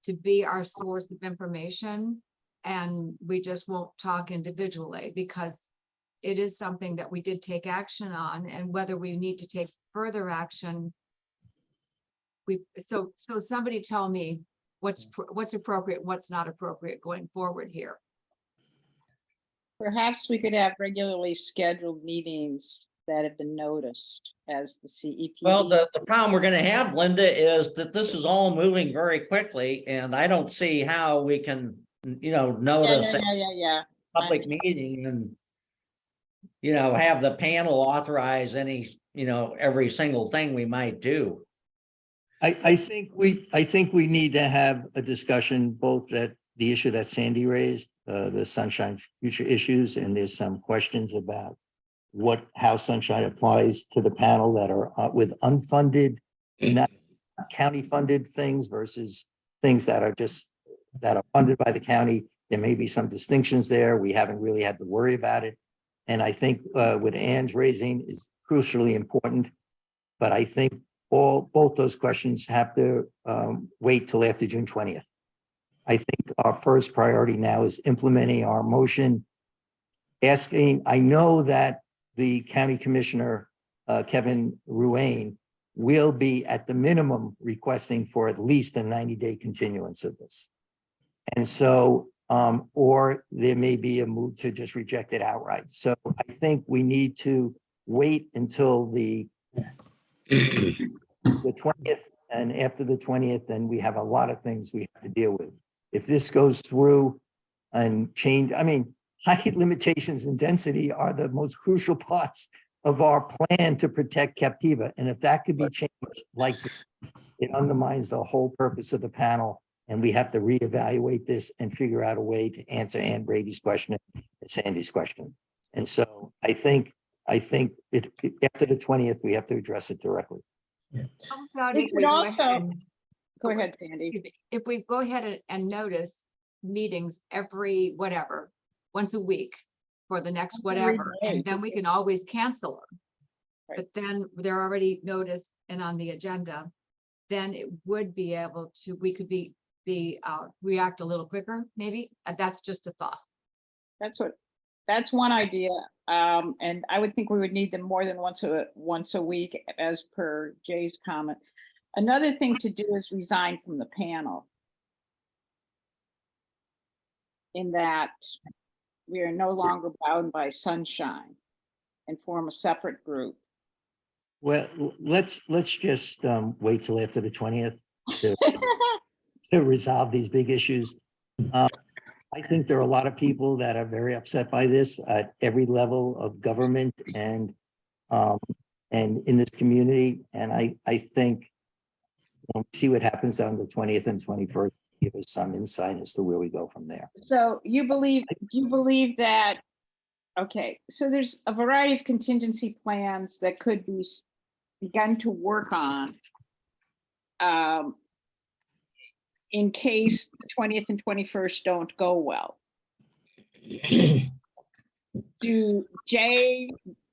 to be our source of information. And we just won't talk individually because it is something that we did take action on, and whether we need to take further action. So somebody tell me what's appropriate, what's not appropriate going forward here. Perhaps we could have regularly scheduled meetings that have been noticed as the CEP. Well, the problem we're going to have, Linda, is that this is all moving very quickly, and I don't see how we can, notice Yeah. public meeting and, have the panel authorize any, every single thing we might do. I think we need to have a discussion, both that the issue that Sandy raised, the sunshine future issues, and there's some questions about how sunshine applies to the panel that are with unfunded, not county funded things versus things that are funded by the county. There may be some distinctions there. We haven't really had to worry about it. And I think what Ann's raising is crucially important. But I think both those questions have to wait till after June 20th. I think our first priority now is implementing our motion, I know that the county commissioner, Kevin Ruane, will be at the minimum requesting for at least a 90-day continuance of this. And so, or there may be a move to just reject it outright. So I think we need to wait until the 20th, and after the 20th, then we have a lot of things we have to deal with. If this goes through and change, I mean, height limitations and density are the most crucial parts of our plan to protect Captiva. And if that could be changed, like it undermines the whole purpose of the panel. And we have to reevaluate this and figure out a way to answer Ann Brady's question and Sandy's question. And so I think after the 20th, we have to address it directly. We could also, go ahead, Sandy. If we go ahead and notice meetings every once a week for the next whatever, and then we can always cancel them. Right. But then they're already noticed and on the agenda, then it would be able to, we could react a little quicker, maybe. That's just a thought. That's one idea. And I would think we would need them more than once a week, as per Jay's comment. Another thing to do is resign from the panel. In that we are no longer bound by sunshine and form a separate group. Well, let's just wait till after the 20th to resolve these big issues. I think there are a lot of people that are very upset by this at every level of government and in this community. And I think when we see what happens on the 20th and 21st, give us some insight as to where we go from there. So do you believe that, okay, so there's a variety of contingency plans that could be begun to work on in case the 20th and 21st don't go well. Do Jay,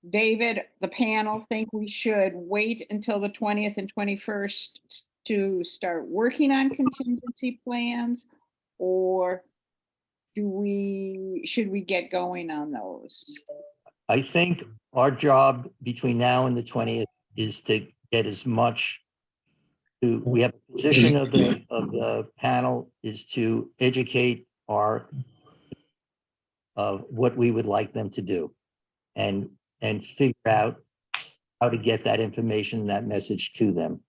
David, the panel think we should wait until the 20th and 21st to start working on contingency plans? Or should we get going on those? I think our job between now and the 20th is to get as much we have a position of the panel is to educate of what we would like them to do and figure out how to get that information, that message to them.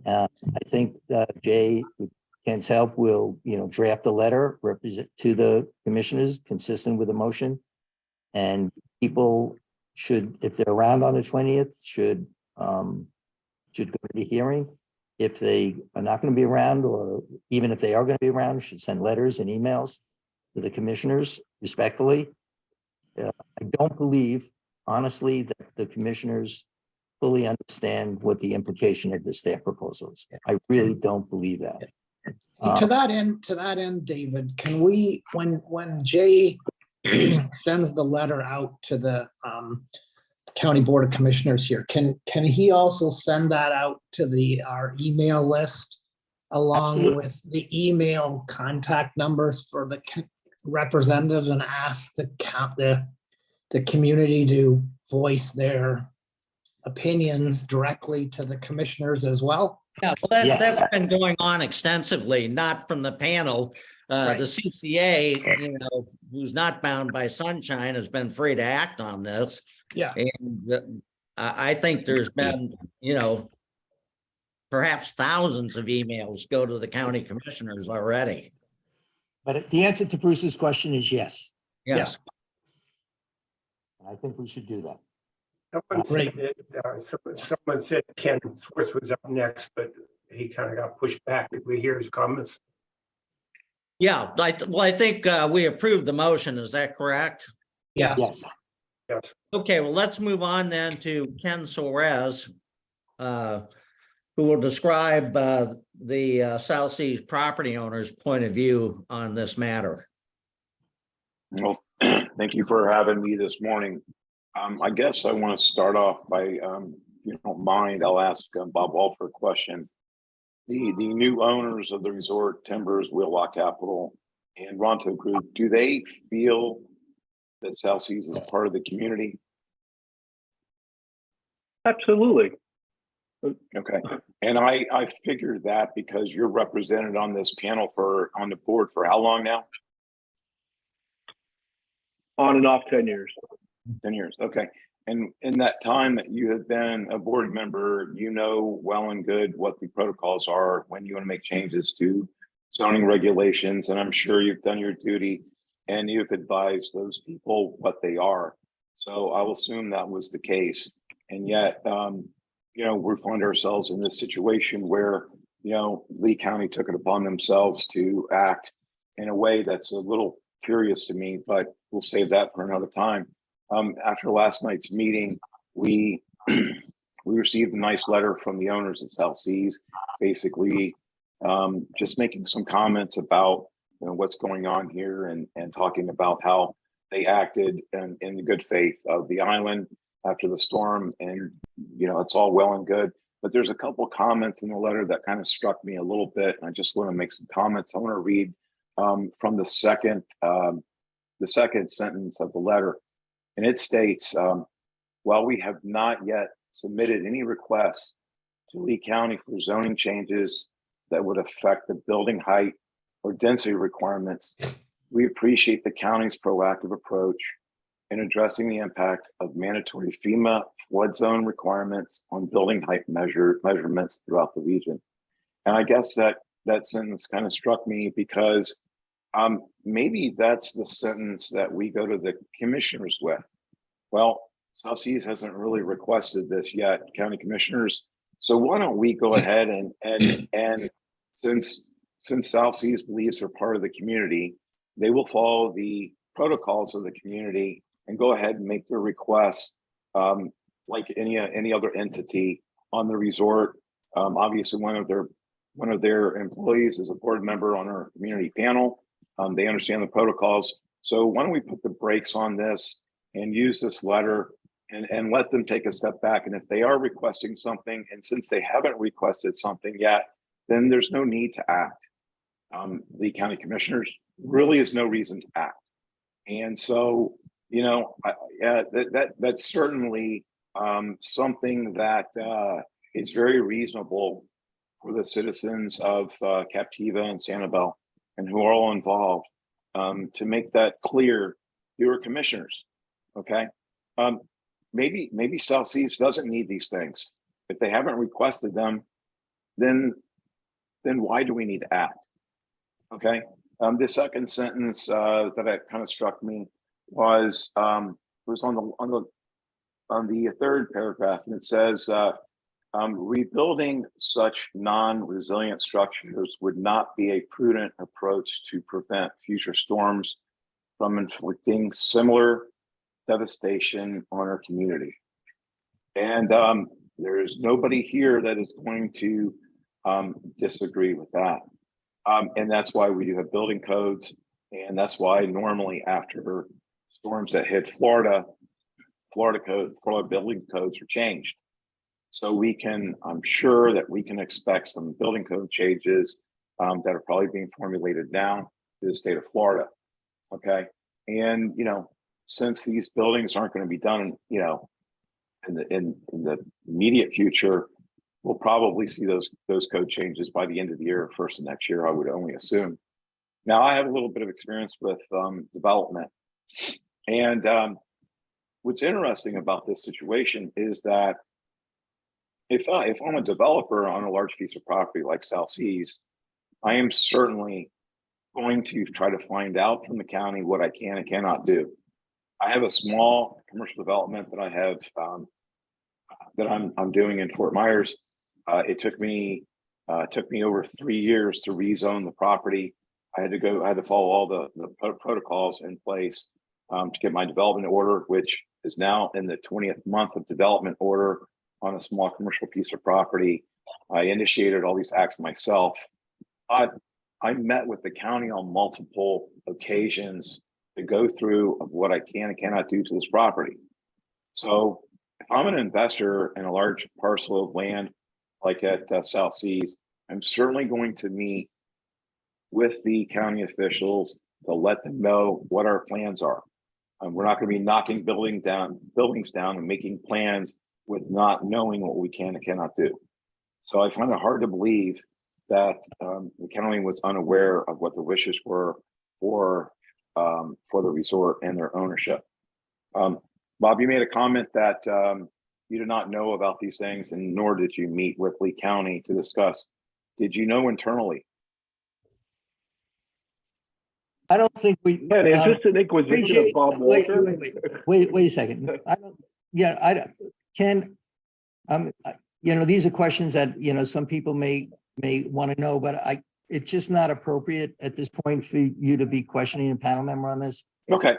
I think Jay, with Ken's help, will draft a letter represent to the commissioners consistent with the motion. And people should, if they're around on the 20th, should go to the hearing. If they are not going to be around, or even if they are going to be around, should send letters and emails to the commissioners respectfully. I don't believe, honestly, that the commissioners fully understand what the implication of the staff proposal is. I really don't believe that. To that end, David, can we, when Jay sends the letter out to the County Board of Commissioners here, can he also send that out to our email list along Absolutely. with the email contact numbers for the representatives and ask the community to voice their opinions directly to the commissioners as well? Yeah, well, Yes. that's been going on extensively, not from the panel. Right. The CCA, who's not bound by sunshine, has been free to act on this. Yeah. And I think there's been, perhaps thousands of emails go to the county commissioners already. But the answer to Bruce's question is yes. Yes. And I think we should do that. Someone said Ken Swartz was up next, but he kind of got pushed back. Did we hear his comments? Yeah, I think we approved the motion. Is that correct? Yeah. Yes. Yes. Okay, well, let's move on then to Ken Suarez, who will describe the South Seas property owner's point of view on this matter. Well, thank you for having me this morning. I guess I want to start off by, if you don't mind, I'll ask Bob Walter a question. The new owners of the resort, Timbers, Wheelock Capital, and Ronto Group, do they feel that South Seas is part of the community? Absolutely. Okay, and I figured that because you're represented on this panel on the board for how long now? On and off 10 years. 10 years, okay. And in that time that you have been a board member, you know well and good what the protocols are when you want to make changes to zoning regulations, and I'm sure you've done your duty and you've advised those people what they are. So I will assume that was the case. And yet, we find ourselves in this situation where, Lee County took it upon themselves to act in a way that's a little curious to me, but we'll save that for another time. After last night's meeting, we received a nice letter from the owners of South Seas, basically just making some comments about what's going on here and talking about how they acted in the good faith of the island after the storm. And, it's all well and good, but there's a couple of comments in the letter that kind of struck me a little bit. And I just want to make some comments. I want to read from the second sentence of the letter. And it states, while we have not yet submitted any requests to Lee County for zoning changes that would affect the building height or density requirements, we appreciate the county's proactive approach in addressing the impact of mandatory FEMA flood zone requirements on building height measurements throughout the region. And I guess that sentence kind of struck me because maybe that's the sentence that we go to the commissioners with. Well, South Seas hasn't really requested this yet, county commissioners. So why don't we go ahead and since South Seas believes they're part of the community, they will follow the protocols of the community and go ahead and make their requests like any other entity on the resort. Obviously, one of their employees is a board member on our community panel. They understand the protocols. So why don't we put the brakes on this and use this letter and let them take a step back. And if they are requesting something, and since they haven't requested something yet, then there's no need to act. The county commissioners really is no reason to act. And so, that's certainly something that is very reasonable for the citizens of Captiva and Sanibel, and who are all involved, to make that clear to your commissioners. Okay. Maybe South Seas doesn't need these things. If they haven't requested them, then why do we need to act? Okay. The second sentence that kind of struck me was on the third paragraph, and it says rebuilding such non-resilient structures would not be a prudent approach to prevent future storms from inflicting similar devastation on our community. And there is nobody here that is going to disagree with that. And that's why we do have building codes. And that's why normally after storms that hit Florida building codes are changed. So I'm sure that we can expect some building code changes that are probably being formulated now to the state of Florida. Okay. And, since these buildings aren't going to be done, in the immediate future, we'll probably see those code changes by the end of the year, first of next year, I would only assume. Now, I have a little bit of experience with development. And what's interesting about this situation is that if I'm a developer on a large piece of property like South Seas, I am certainly going to try to find out from the county what I can and cannot do. I have a small commercial development that I have that I'm doing in Fort Myers. It took me over 3 years to rezone the property. I had to follow all the protocols in place to get my development order, which is now in the 20th month of development order on a small commercial piece of property. I initiated all these acts myself. I met with the county on multiple occasions to go through of what I can and cannot do to this property. So if I'm an investor in a large parcel of land like at South Seas, I'm certainly going to meet with the county officials to let them know what our plans are. We're not going to be knocking buildings down and making plans with not knowing what we can and cannot do. So I find it hard to believe that the county was unaware of what the wishes were for the resort and their ownership. Bob, you made a comment that you did not know about these things, and nor did you meet with Lee County to discuss. Did you know internally? I don't think we. And is this an inquisition of Bob Walter? Wait a second. These are questions that, some people may want to know, but it's just not appropriate at this point for you to be questioning a panel member on this. Okay.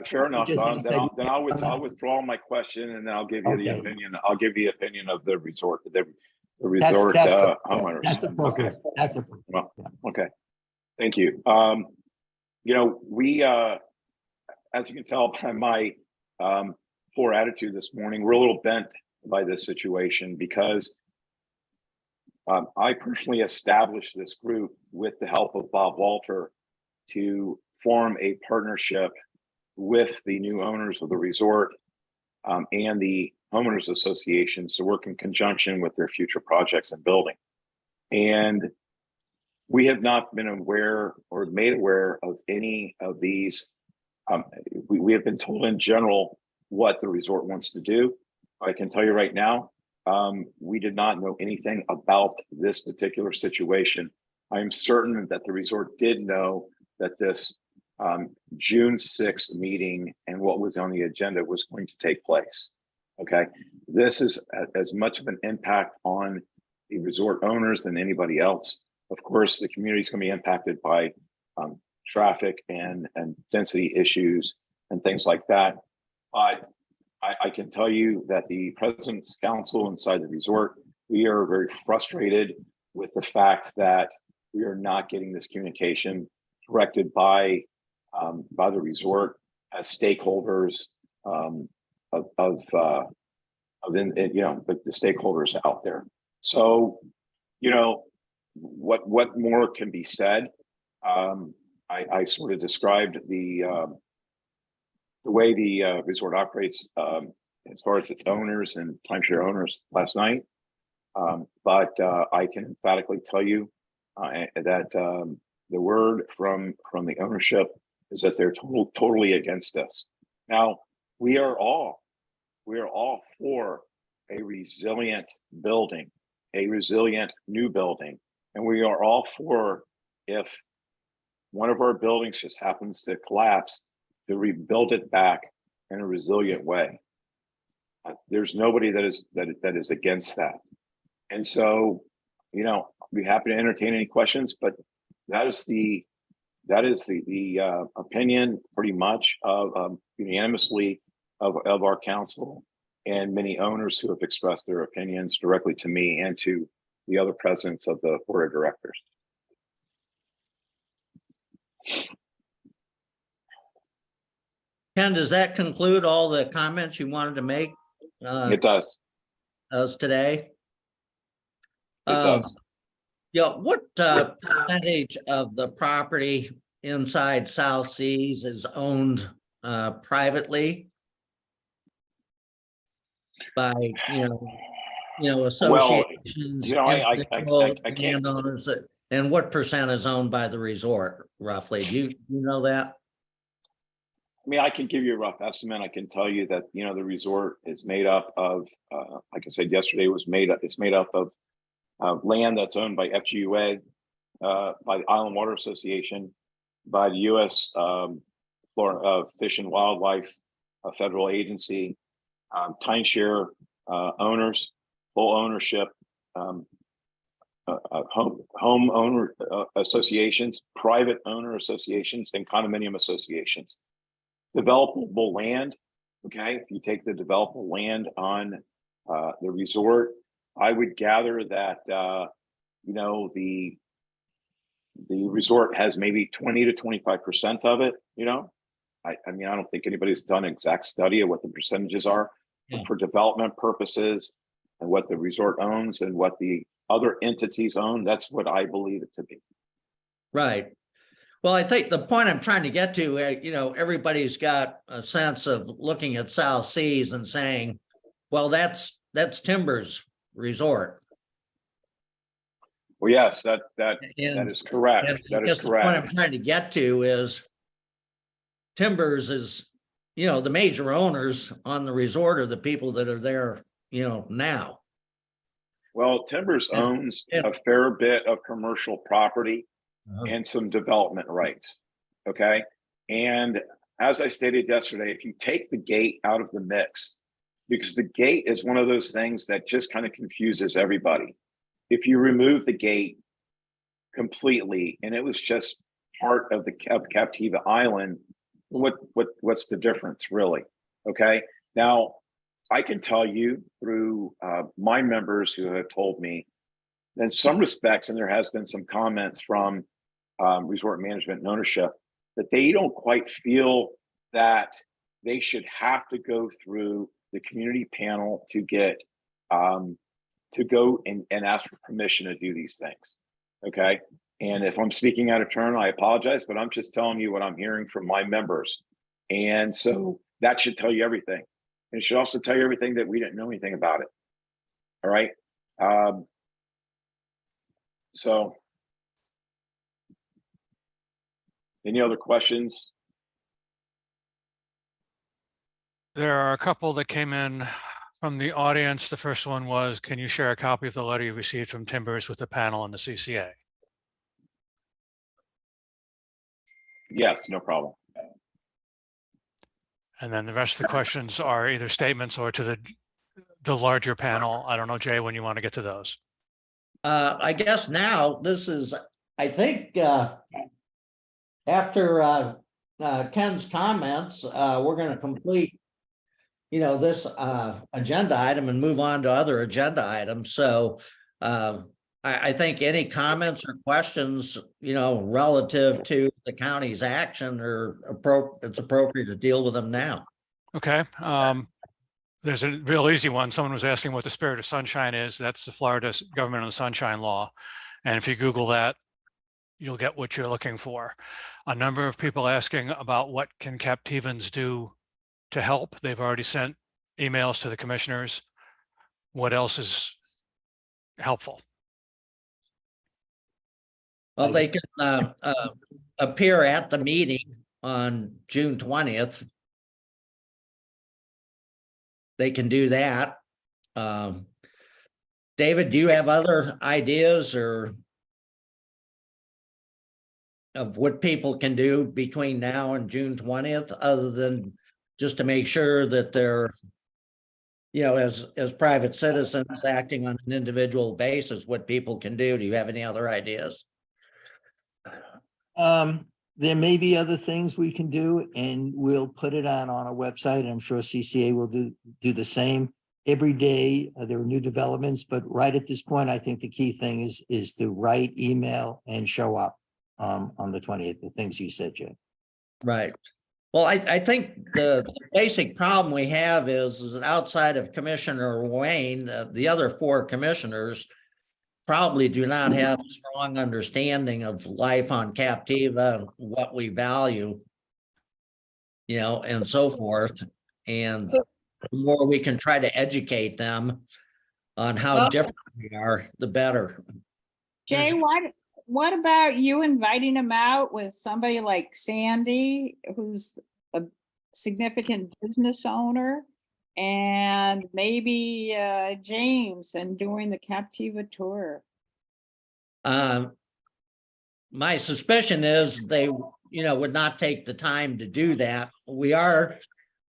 Fair enough. Just Then I'll withdraw my question, and then I'll give you the opinion. I'll give you the opinion of the resort, the resort homeowners. That's appropriate. Okay. That's appropriate. Well, okay. Thank you. We, as you can tell by my poor attitude this morning, we're a little bent by this situation because I personally established this group with the help of Bob Walter to form a partnership with the new owners of the resort and the homeowners association to work in conjunction with their future projects and building. And we have not been aware or made aware of any of these. We have been told in general what the resort wants to do. I can tell you right now, we did not know anything about this particular situation. I am certain that the resort did know that this June 6th meeting and what was on the agenda was going to take place. Okay, this is as much of an impact on the resort owners than anybody else. Of course, the community is going to be impacted by traffic and density issues and things like that. But I can tell you that the President's Council inside the resort, we are very frustrated with the fact that we are not getting this communication directed by the resort as stakeholders then, you know, the stakeholders out there. So, you know, what more can be said? I sort of described the way the resort operates as far as its owners and timeshare owners last night. But I can emphatically tell you that the word from the ownership is that they're totally against us. Now, we are all for a resilient building, a resilient new building. And we are all for, if one of our buildings just happens to collapse, to rebuild it back in a resilient way. There's nobody that is against that. And so, you know, I'd be happy to entertain any questions, but that is the opinion pretty much of unanimously of our council and many owners who have expressed their opinions directly to me and to the other presidents of the board of directors. Ken, does that conclude all the comments you wanted to make? It does. As today? It does. Yeah, what percentage of the property inside South Seas is owned privately by, associations, I individual can't. landowners, and what percent is owned by the resort roughly? Do you know that? I mean, I can give you a rough estimate. I can tell you that, you know, the resort is made up of, like I said yesterday, it's made up of land that's owned by FGUA, by the Island Water Association, by the U.S. Florida Fish and Wildlife, a federal agency, timeshare owners, full ownership, home owner associations, private owner associations, and condominium associations. Developable land, okay, if you take the developable land on the resort, I would gather that you know, the resort has maybe 20 to 25% of it. You know, I mean, I don't think anybody's done an exact study of what the percentages are, but for development purposes and what the resort owns and what the other entities own, that's what I believe it to be. Right. Well, I think the point I'm trying to get to, everybody's got a sense of looking at South Seas and saying, well, that's Timbers Resort. Well, yes, that is correct. That is correct. The point I'm trying to get to is Timbers is, the major owners on the resort are the people that are there, now. Well, Timbers owns a fair bit of commercial property and some development rights. Okay. And as I stated yesterday, if you take the gate out of the mix, because the gate is one of those things that just kind of confuses everybody. If you remove the gate completely and it was just part of the Captiva Island, what's the difference really? Okay. Now I can tell you through my members who have told me that in some respects, and there has been some comments from resort management and ownership, that they don't quite feel that they should have to go through the community panel to get to go and ask for permission to do these things. Okay. And if I'm speaking out of turn, I apologize, but I'm just telling you what I'm hearing from my members. And so that should tell you everything. And it should also tell you everything that we didn't know anything about it. All right. So any other questions? There are a couple that came in from the audience. The first one was, can you share a copy of the letter you received from Timbers with the panel and the CCA? Yes, no problem. And then the rest of the questions are either statements or to the larger panel. I don't know, Jay, when you want to get to those. I guess now this is, I think, after Ken's comments, we're going to complete, this agenda item and move on to other agenda items. So I think any comments or questions, relative to the county's action are it's appropriate to deal with them now. Okay. there's a real easy one. Someone was asking what the spirit of sunshine is. That's the Florida government on the sunshine law. And if you Google that, you'll get what you're looking for. A number of people asking about what can Captivans do to help. They've already sent emails to the commissioners. What else is helpful? Well, they can appear at the meeting on June 20th. They can do that. David, do you have other ideas or of what people can do between now and June 20th, other than just to make sure that they're, you know, as private citizens acting on an individual basis, what people can do? Do you have any other ideas? There may be other things we can do, and we'll put it on our website. I'm sure CCA will do the same. Every day, there are new developments, but right at this point, I think the key thing is to write, email, and show up on the 20th, the things you said, Jay. Right. Well, I think the basic problem we have is that outside of Commissioner Wayne, the other 4 commissioners probably do not have a strong understanding of life on Captiva, what we value, you know, and so forth. And the more we can try to educate them on how different we are, the better. Jay, what about you inviting them out with somebody like Sandy, who's a significant business owner, and maybe James, and doing the Captiva tour? My suspicion is they, you know, would not take the time to do that. We are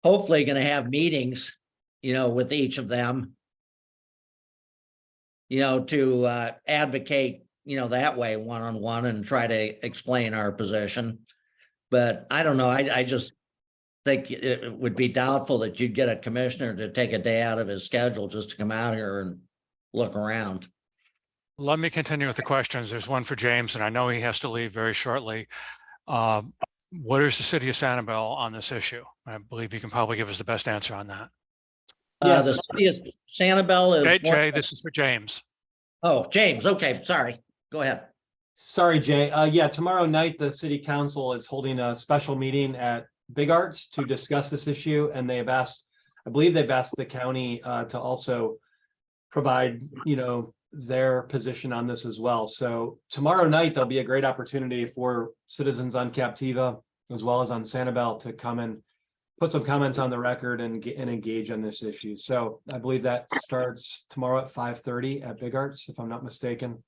hopefully going to have meetings, you know, with each of them, you know, to advocate, you know, that way one-on-one and try to explain our position. But I don't know. I just think it would be doubtful that you'd get a commissioner to take a day out of his schedule just to come out here and look around. Let me continue with the questions. There's one for James, and I know he has to leave very shortly. What is the city of Sanibel on this issue? I believe you can probably give us the best answer on that. Yes. The city of Sanibel is. Jay, this is for James. Oh, James. Okay, sorry. Go ahead. Sorry, Jay. Yeah, tomorrow night, the city council is holding a special meeting at Big Arts to discuss this issue. And they have asked, I believe they've asked the county to also provide, you know, their position on this as well. So tomorrow night, there'll be a great opportunity for citizens on Captiva as well as on Sanibel to come and put some comments on the record and engage on this issue. So I believe that starts tomorrow at 5:30 at Big Arts, if I'm not mistaken.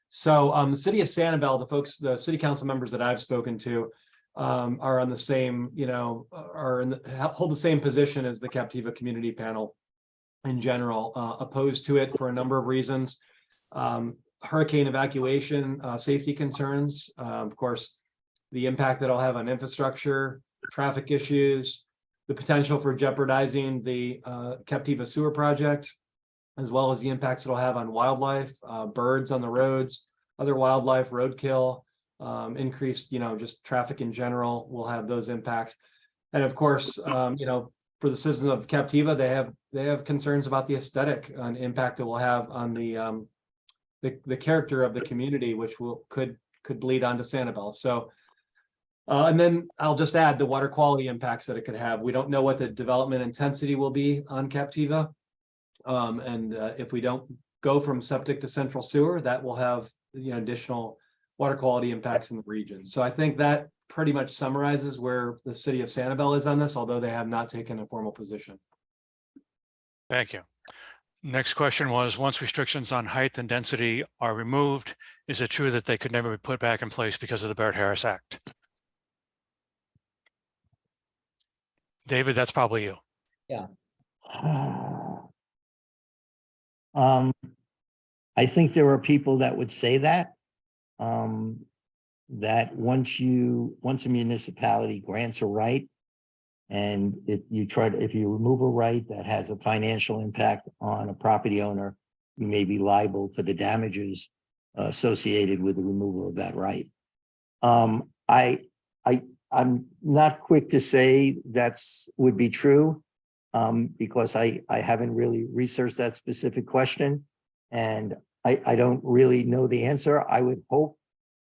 So the city of Sanibel, the city council members that I've spoken to are on the same, you know, hold the same position as the Captiva Community Panel in general, opposed to it for a number of reasons. Hurricane evacuation, safety concerns, of course, the impact that it'll have on infrastructure, traffic issues, the potential for jeopardizing the Captiva sewer project, as well as the impacts it'll have on wildlife, birds on the roads, other wildlife, roadkill, increased, you know, just traffic in general will have those impacts. And of course, you know, for the citizens of Captiva, they have concerns about the aesthetic and impact it will have on the character of the community, which could bleed onto Sanibel. So, and then I'll just add the water quality impacts that it could have. We don't know what the development intensity will be on Captiva. And if we don't go from septic to central sewer, that will have, you know, additional water quality impacts in the region. So I think that pretty much summarizes where the city of Sanibel is on this, although they have not taken a formal position. Thank you. Next question was, once restrictions on height and density are removed, is it true that they could never be put back in place because of the Barrett-Harris Act? David, that's probably you. Yeah. I think there are people that would say that. That once a municipality grants a right, and if you remove a right that has a financial impact on a property owner, you may be liable for the damages associated with the removal of that right. I'm not quick to say would be true. because I haven't really researched that specific question. And I don't really know the answer. I would hope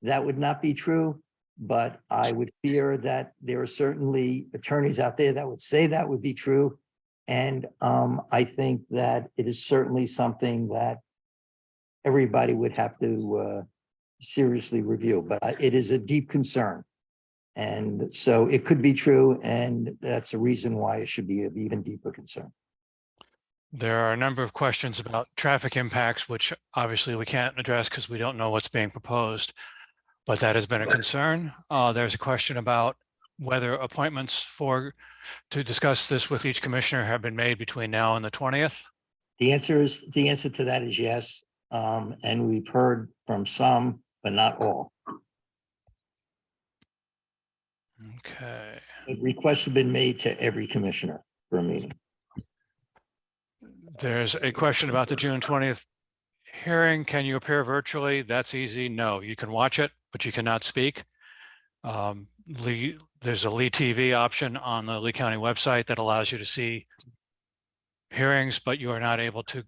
that would not be true, but I would fear that there are certainly attorneys out there that would say that would be true. And I think that it is certainly something that everybody would have to seriously review, but it is a deep concern. And so it could be true, and that's a reason why it should be of even deeper concern. There are a number of questions about traffic impacts, which obviously we can't address because we don't know what's being proposed, but that has been a concern. There's a question about whether appointments to discuss this with each commissioner have been made between now and the 20th. The answer to that is yes. And we've heard from some, but not all. Okay. But requests have been made to every commissioner for a meeting. There's a question about the June 20th hearing. Can you appear virtually? That's easy. No, you can watch it, but you cannot speak. There's a Lee TV option on the Lee County website that allows you to see hearings, but you are not able to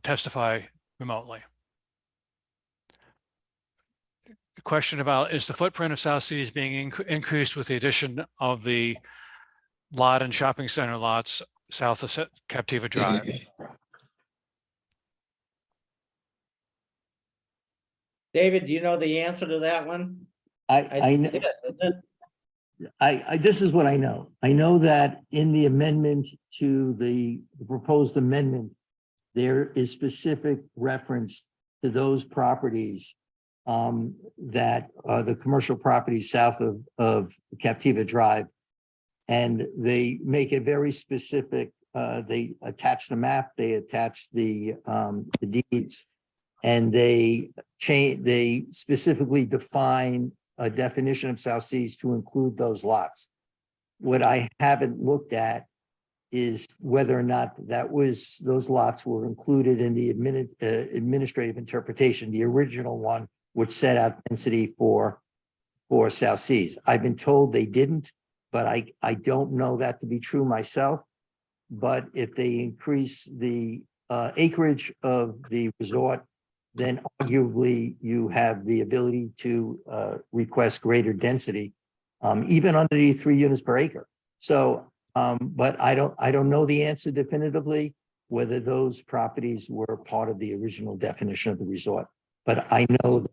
testify remotely. The question about, is the footprint of South Seas being increased with the addition of the lot and shopping center lots south of Captiva Drive? David, do you know the answer to that one? I know. Yes, isn't it? This is what I know. I know that in the amendment to the proposed amendment, there is specific reference to those properties that are the commercial properties south of Captiva Drive. And they make it very specific. They attach the map, they attach the deeds, and they specifically define a definition of South Seas to include those lots. What I haven't looked at is whether or not those lots were included in the administrative interpretation, the original one, which set out density for South Seas. I've been told they didn't, but I don't know that to be true myself. But if they increase the acreage of the resort, then arguably you have the ability to request greater density, even under the 3 units per acre. So, but I don't know the answer definitively whether those properties were part of the original definition of the resort. But I know that,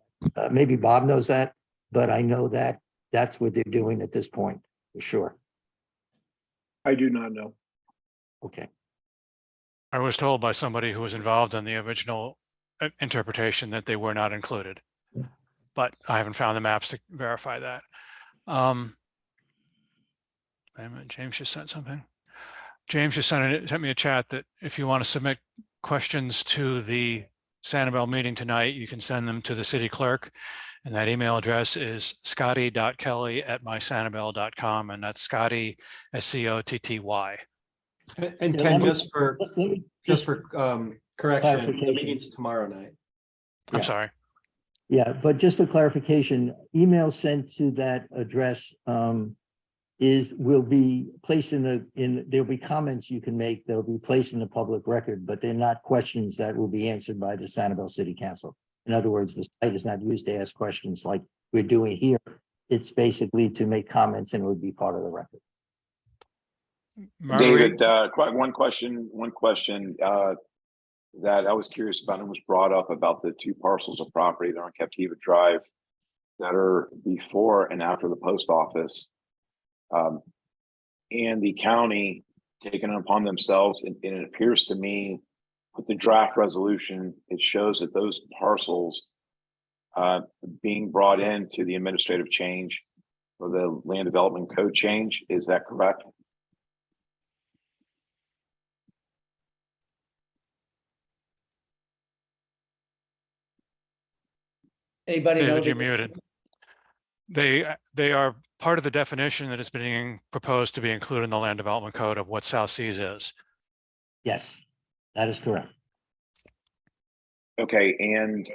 maybe Bob knows that, but I know that that's what they're doing at this point for sure. I do not know. Okay. I was told by somebody who was involved in the original interpretation that they were not included, but I haven't found the maps to verify that. Wait a minute, James just sent something. James just sent me a chat that if you want to submit questions to the Sanibel meeting tonight, you can send them to the city clerk. And that email address is scotty.kelly@mysanibel.com. And that's Scotty, SCOTTY. And Yeah, Ken, let me- just for correction, the Clarification. meeting's tomorrow night. I'm Yeah. sorry. Yeah, but just for clarification, email sent to that address will be placed there'll be comments you can make that'll be placed in the public record, but they're not questions that will be answered by the Sanibel City Council. In other words, the site is not used to ask questions like we're doing here. It's basically to make comments and it would be part of the record. Marguerite, David, one question that I was curious about and was brought up about the 2 parcels of property that are on Captiva Drive that are before and after the post office, and the county taking it upon themselves. And it appears to me with the draft resolution, it shows that those parcels being brought into the administrative change for the land development code change. Is that correct? Anybody know? David, you're muted. They are part of the definition that is being proposed to be included in the land development code of what South Seas is. Yes, that is correct. Okay, and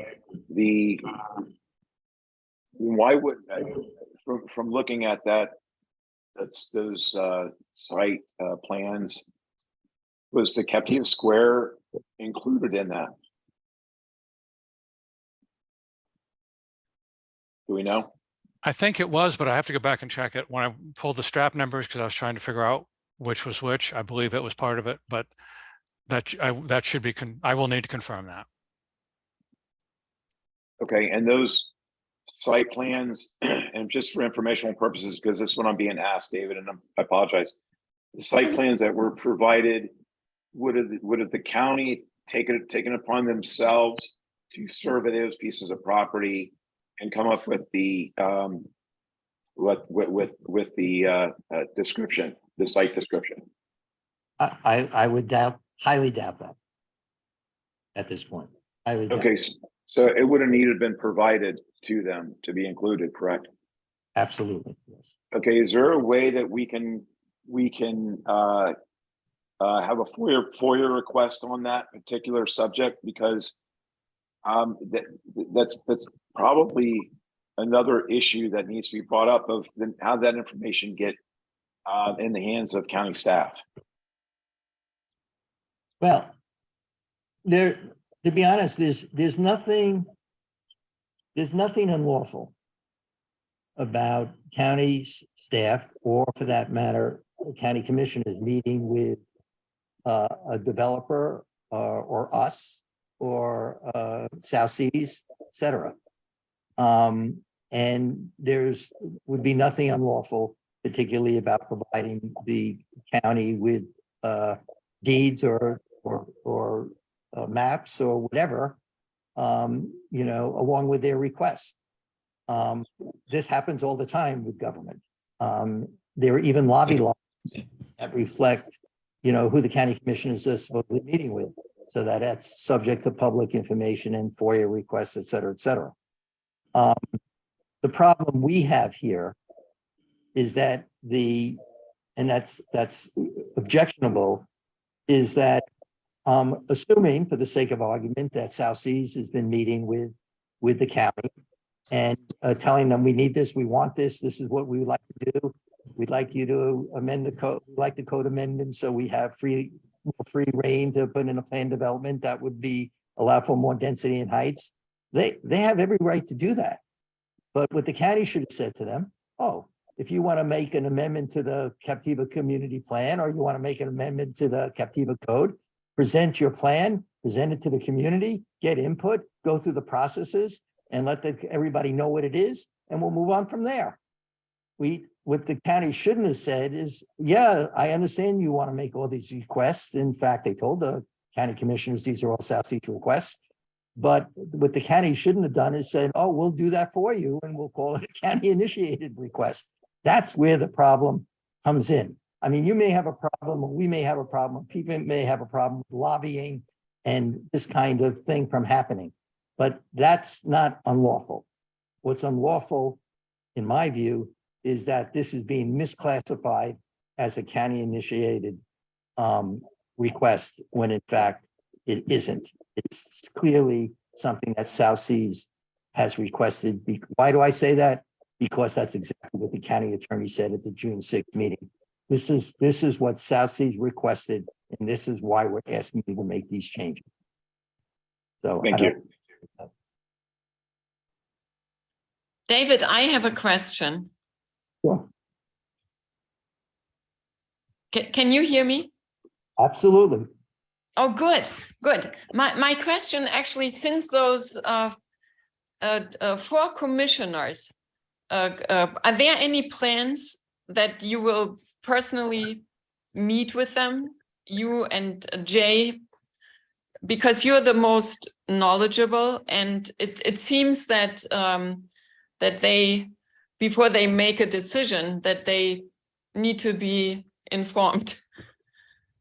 why would from looking at those site plans, Was the Captiva Square included in that? Do we know? I think it was, but I have to go back and check it. When I pulled the strap numbers, because I was trying to figure out which was which, I believe it was part of it, but that should be, I will need to confirm that. Okay, and those site plans, and just for informational purposes, because this is what I'm being asked, David, and I apologize. The site plans that were provided, would have the county taken upon themselves to survey those pieces of property and come up with the with the description, the site description? I would highly doubt that at this point. Highly doubt. Okay, so it would have needed to been provided to them to be included, correct? Absolutely, yes. Okay, is there a way that we can have a FOIA request on that particular subject? Because that's probably another issue that needs to be brought up of how that information get in the hands of county staff. Well, to be honest, there's nothing unlawful about county staff, or for that matter, county commissioners meeting with a developer or us or South Seas, et cetera. And would be nothing unlawful, particularly about providing the county with deeds or maps or whatever, along with their requests. This happens all the time with government. There are even lobby laws that reflect, who the county commissioners are supposedly meeting with, so that that's subject to public information and FOIA requests, et cetera, et cetera. The problem we have here is that that's objectionable, is that assuming, for the sake of argument, that South Seas has been meeting with the county and telling them, we need this, we want this is what we would like to do. We'd like you to amend the code, like the code amendment, so we have free reign to put in a plan development that would allow for more density and heights. They have every right to do that. But what the county should have said to them, if you want to make an amendment to the Captiva Community Plan, or you want to make an amendment to the Captiva Code, present your plan, present it to the community, get input, go through the processes, and let everybody know what it is, and we'll move on from there. What the county shouldn't have said is, yeah, I understand you want to make all these requests. In fact, they told the county commissioners these are all South Seas requests. But what the county shouldn't have done is said, we'll do that for you, and we'll call it a county initiated request. That's where the problem comes in. I mean, you may have a problem, or we may have a problem, people may have a problem with lobbying and this kind of thing from happening, but that's not unlawful. What's unlawful, in my view, is that this is being misclassified as a county initiated request, when in fact it isn't. It's clearly something that South Seas has requested. Why do I say that? Because that's exactly what the county attorney said at the June 6th meeting. This is what South Seas requested, and this is why we're asking you to make these changes. So Thank you. David, I have a question. Sure. Can you hear me? Absolutely. Oh, good. My question actually, since those 4 commissioners, are there any plans that you will personally meet with them, you and Jay, because you're the most knowledgeable, and it seems that that they, before they make a decision, that they need to be informed.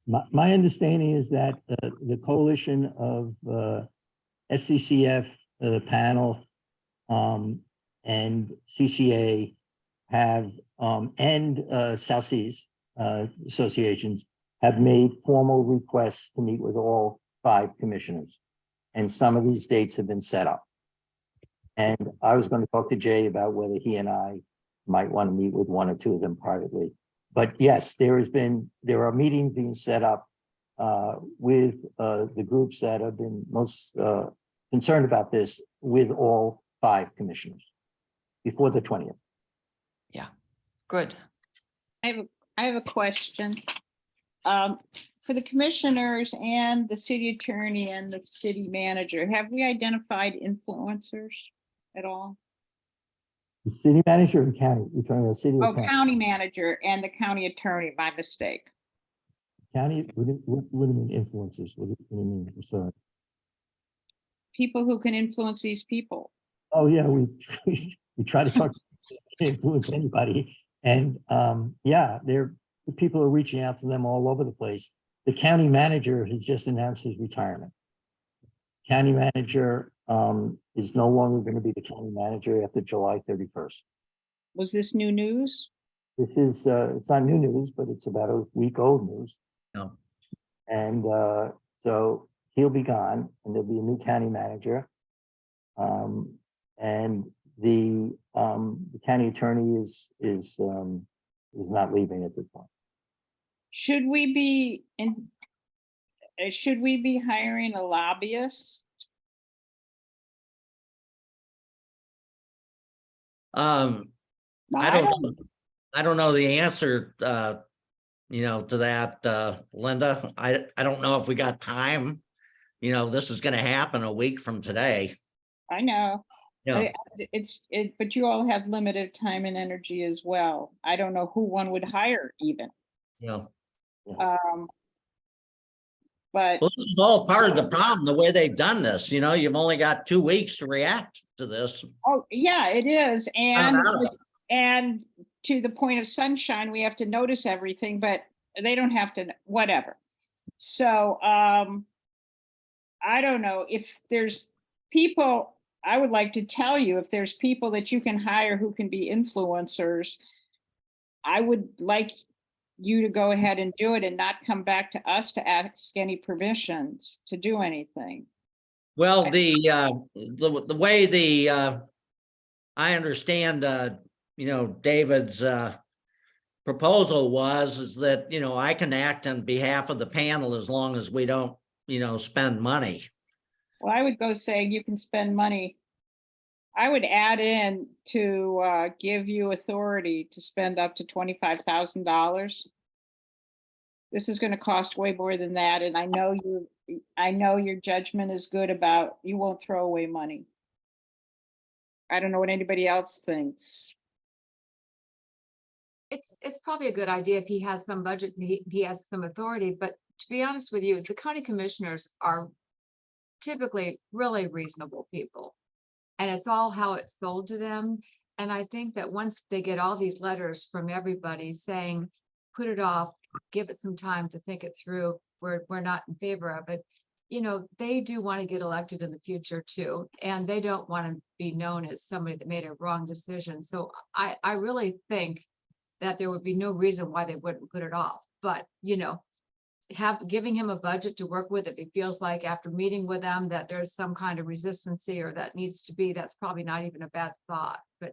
My understanding is that the coalition of SCCF, the panel, and CCA have, and South Seas associations have made formal requests to meet with all 5 commissioners. And some of these dates have been set up. And I was going to talk to Jay about whether he and I might want to meet with 1 or 2 of them privately. But yes, there are meetings being set up with the groups that have been most concerned about this with all 5 commissioners before the 20th. Good. I have a question. For the commissioners and the city attorney and the city manager, have we identified influencers at all? The city manager and county, you're talking about city or Oh, county? county manager and the county attorney, my mistake. County, what do you mean influencers? What do you mean? I'm sorry. People who can influence these people. Oh, yeah, we try to talk, influence anybody. And yeah, the people are reaching out to them all over the place. The county manager has just announced his retirement. County manager is no longer going to be the county manager after July 31st. Was this new news? This is, it's not new news, but it's about a week old news. No. And so he'll be gone and there'll be a new county manager. And the county attorney is not leaving at this point. Should we be hiring a lobbyist? I don't know the answer, to that, Linda. I don't know if we got time. This is gonna happen a week from today. I know. Yeah, But you all have limited time and energy as well. I don't know who one would hire even. yeah. But Well, this is all part of the problem, the way they've done this, you've only got 2 weeks to react to this. oh, yeah, it is. know. And to the point of sunshine, we have to notice everything, but they don't have to, whatever. So I don't know if there's people, I would like to tell you, if there's people that you can hire who can be influencers, I would like you to go ahead and do it and not come back to us to ask any permissions to do anything. Well, the way I understand, David's proposal is that, I can act on behalf of the panel as long as we don't, spend money. Well, I would go say you can spend money. I would add in to give you authority to spend up to $25,000. This is going to cost way more than that, and I know your judgment is good about you won't throw away money. I don't know what anybody else thinks. It's probably a good idea if he has some budget, and he has some authority, but to be honest with you, the county commissioners are typically really reasonable people. And it's all how it's sold to them. And I think that once they get all these letters from everybody saying, put it off, give it some time to think it through, we're not in favor of it. They do want to get elected in the future too. And they don't want to be known as somebody that made a wrong decision. So I really think that there would be no reason why they wouldn't put it off. But, giving him a budget to work with, if he feels like after meeting with them that there's some kind of resistancy or that needs to be, that's probably not even a bad thought. But,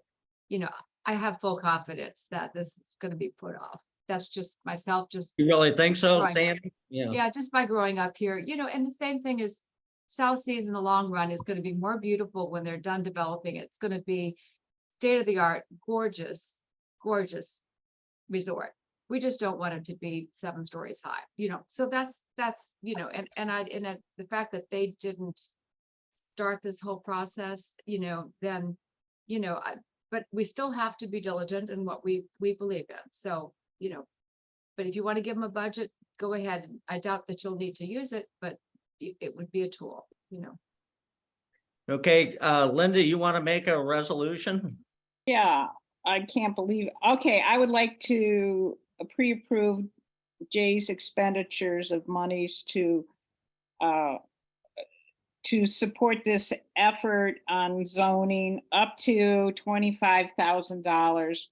I have full confidence that this is going to be put off. That's just myself, You really think so, Right. Sandy? Yeah. yeah, just by growing up here, and the same thing is South Seas in the long run is going to be more beautiful when they're done developing. It's going to be state of the art, gorgeous, gorgeous resort. We just don't want it to be 7 stories high, so that's, and the fact that they didn't start this whole process, then, but we still have to be diligent in what we believe in. So, but if you want to give them a budget, go ahead. I doubt that you'll need to use it, but it would be a tool, Okay, Linda, you want to make a resolution? Yeah, I can't believe, okay, I would like to pre-approve Jay's expenditures of monies to support this effort on zoning up to $25,000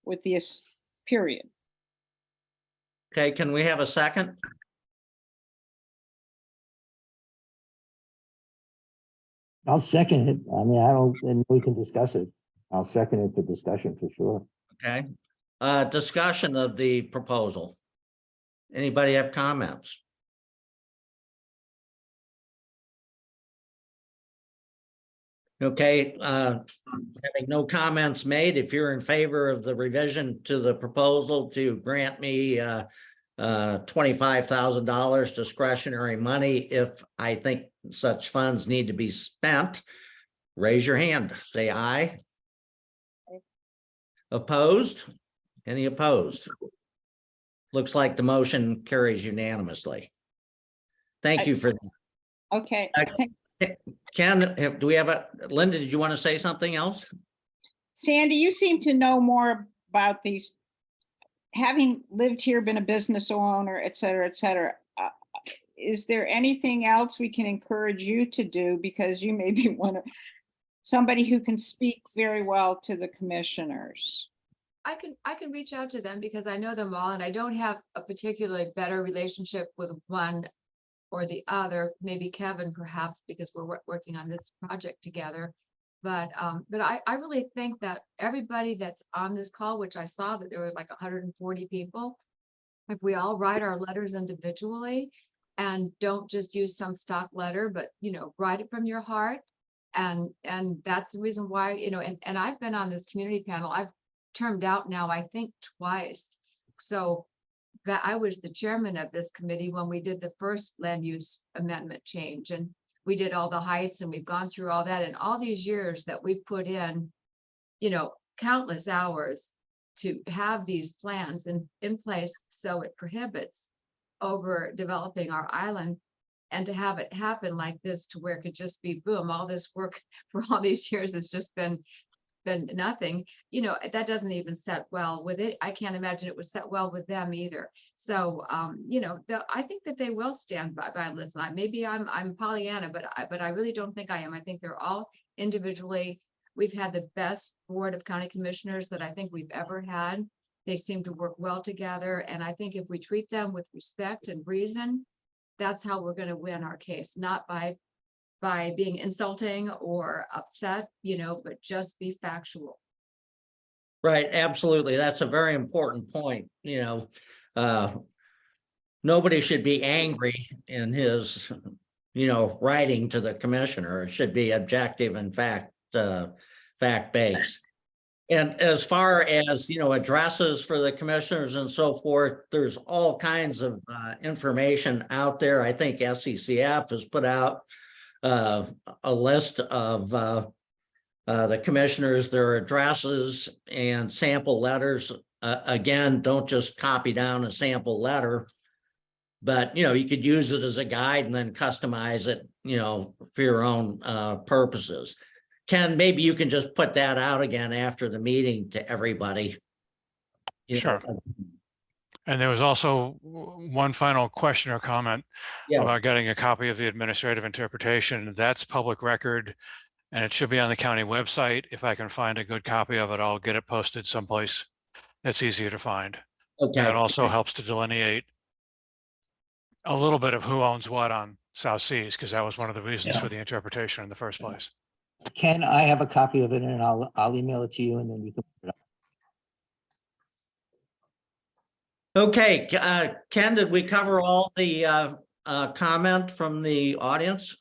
with this period. Okay, can we have a second? I'll second it. I mean, and we can discuss it. I'll second it for discussion for sure. Okay, discussion of the proposal. Anybody have comments? Okay, having no comments made, if you're in favor of the revision to the proposal to grant me $25,000 discretionary money, if I think such funds need to be spent, raise your hand, say aye. Opposed? Any opposed? Looks like the motion carries unanimously. Thank you for that. Okay. Ken, do we have Linda, did you want to say something else? Sandy, you seem to know more about these, having lived here, been a business owner, et cetera, et cetera. Is there anything else we can encourage you to do? Because you may be somebody who can speak very well to the commissioners. I can reach out to them because I know them all and I don't have a particularly better relationship with one or the other, maybe Kevin perhaps, because we're working on this project together. But I really think that everybody that's on this call, which I saw that there were like 140 people, if we all write our letters individually and don't just use some stock letter, but, you know, write it from your heart. And that's the reason why, you know, and I've been on this community panel. I've termed out now, I think twice. So that I was the chairman of this committee when we did the first land use amendment change, and we did all the heights and we've gone through all that, and all these years that we've put in, you know, countless hours to have these plans in place. So it prohibits over developing our island, and to have it happen like this to where it could just be boom, all this work for all these years has just been nothing, you know, that doesn't even set well with it. I can't imagine it was set well with them either. So, you know, I think that they will stand by this line. Maybe I'm Pollyanna, but I really don't think I am. I think they're all individually. We've had the best board of county commissioners that I think we've ever had. They seem to work well together. And I think if we treat them with respect and reason, that's how we're going to win our case, not by being insulting or upset, you know, but just be factual. Right, absolutely. That's a very important point. You know, nobody should be angry in his, you know, writing to the commissioner. It should be objective and fact-based. And as far as, you know, addresses for the commissioners and so forth, there's all kinds of information out there. I think SCCF has put out a list of the commissioners, their addresses and sample letters. Again, don't just copy down a sample letter, but, you know, you could use it as a guide and then customize it, you know, for your own purposes. Ken, maybe you can just put that out again after the meeting to everybody. Sure. And there was also one final question or comment about getting a copy of the administrative interpretation. That's public record and it should be on the county website. If I can find a good copy of it, I'll get it posted someplace that's easier to find. Okay. That also helps to delineate a little bit of who owns what on South Seas, because that was one of the reasons for the interpretation in the first place. Ken, I have a copy of it and I'll email it to you and then you can put it up. Okay, Ken, did we cover all the comment from the audience?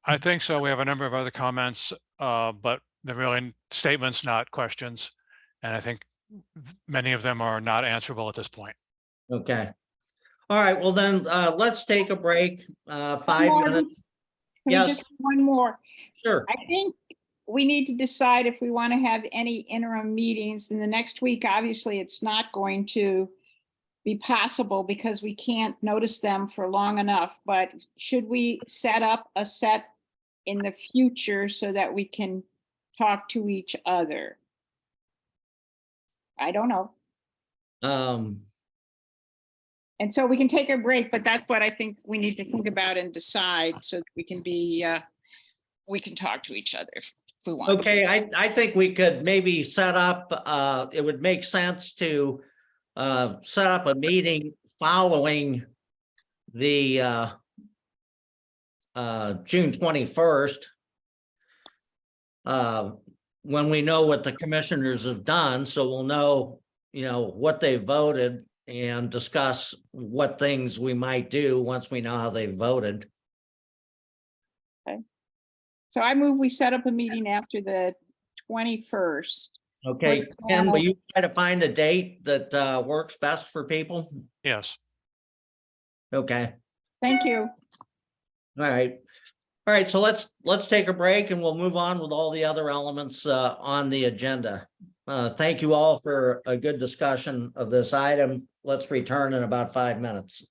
I think so. We have a number of other comments, but they're really statements, not questions. And I think many of them are not answerable at this point. Okay. All right, well then, let's take a break, 5 minutes. Can we just one more? Sure. I think we need to decide if we want to have any interim meetings in the next week. Obviously, it's not going to be possible because we can't notice them for long enough, but should we set up a set in the future so that we can talk to each other? I don't know. And so we can take a break, but that's what I think we need to think about and decide so that we can be, we can talk to each other if we want. Okay, I think we could maybe set up, it would make sense to set up a meeting following the June 21st. When we know what the commissioners have done, so we'll know, you know, what they voted and discuss what things we might do once we know how they voted. Okay. So I move we set up a meeting after the 21st. Okay, Put Tim, will panel- you try to find a date that works best for people? Yes. Okay, Thank you. all right. All right, so let's take a break and we'll move on with all the other elements on the agenda. Thank you all for a good discussion of this item. Let's return in about 5 minutes.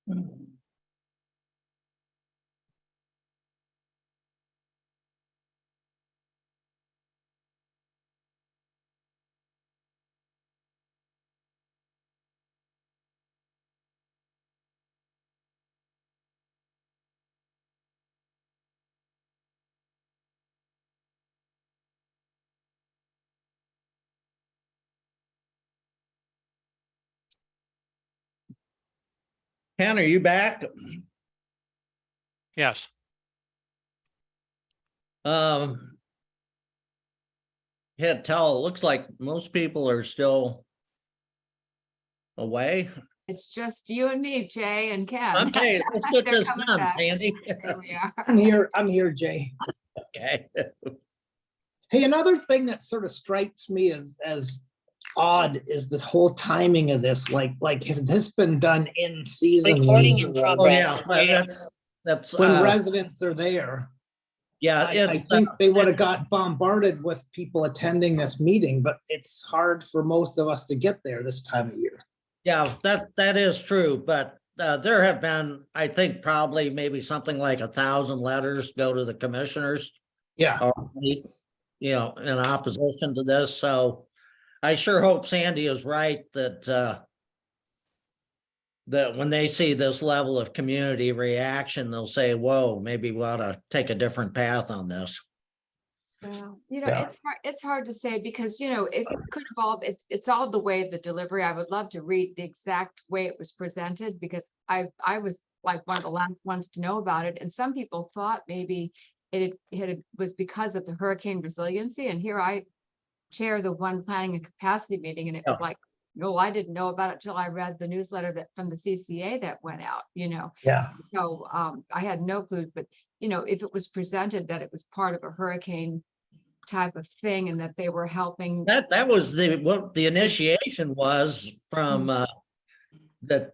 Ken, are you back? Yes. Can't tell. It looks like most people are still away. It's just you and me, Jay and Ken. Okay, let's get They're this coming done, back. Sandy. There we are. I'm here, Jay. Okay. Hey, another thing that sort of strikes me as odd is the whole timing of this. Like has this been done in season? Recording in when- Oh, yeah, progress. well, that's, When residents are there. yeah, I it's, think they would have got bombarded with people attending this meeting, but it's hard for most of us to get there this time of year. yeah, that is true, but there have been, I think, probably maybe something like 1,000 letters go to the commissioners. Yeah. Already, you know, in opposition to this, so I sure hope Sandy is right that that when they see this level of community reaction, they'll say, whoa, maybe we ought to take a different path on this. Well, you know, Yeah. it's hard to say because, you know, it could evolve. It's all the way of the delivery. I would love to read the exact way it was presented because I was like one of the last ones to know about it. And some people thought maybe it was because of the hurricane resiliency. And here I chair the one planning and capacity meeting. And it was Yeah. like, no, I didn't know about it till I read the newsletter that from the CCA that went out, you know. Yeah. So I had no clue, but you know, if it was presented that it was part of a hurricane type of thing and that they were helping. That was what the initiation was from that.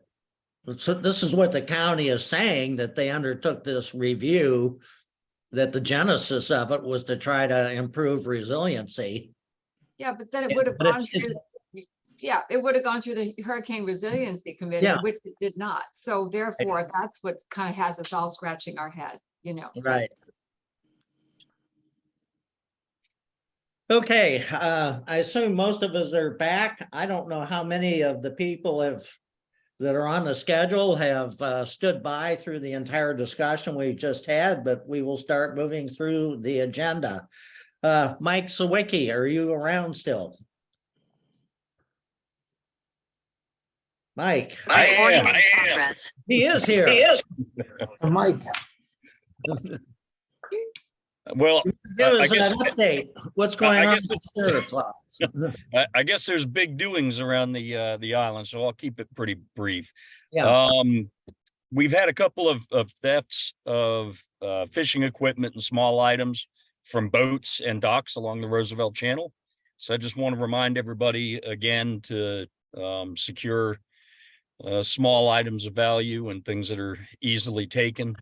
So this is what the county is saying, that they undertook this review, that the genesis of it was to try to improve resiliency. Yeah, but then it Yeah, would have but gone it's- through, yeah, it would have gone through the Hurricane Resiliency Committee, Yeah. which it did not. So therefore, that's what's kind of has us all scratching our head, you know. Right. Okay, I assume most of us are back. I don't know how many of the people that are on the schedule have stood by through the entire discussion we just had, but we will start moving through the agenda. Mike Sawicki, are you around still? Mike, Recording in progress. he is here. Mike. Well, Give I us guess- an update. What's going I on guess with the sheriff's office? I guess there's big doings around the island, so I'll keep it pretty brief. Yeah. We've had a couple of thefts of fishing equipment and small items from boats and docks along the Roosevelt Channel. So I just want to remind everybody again to secure small items of value and things that are easily taken.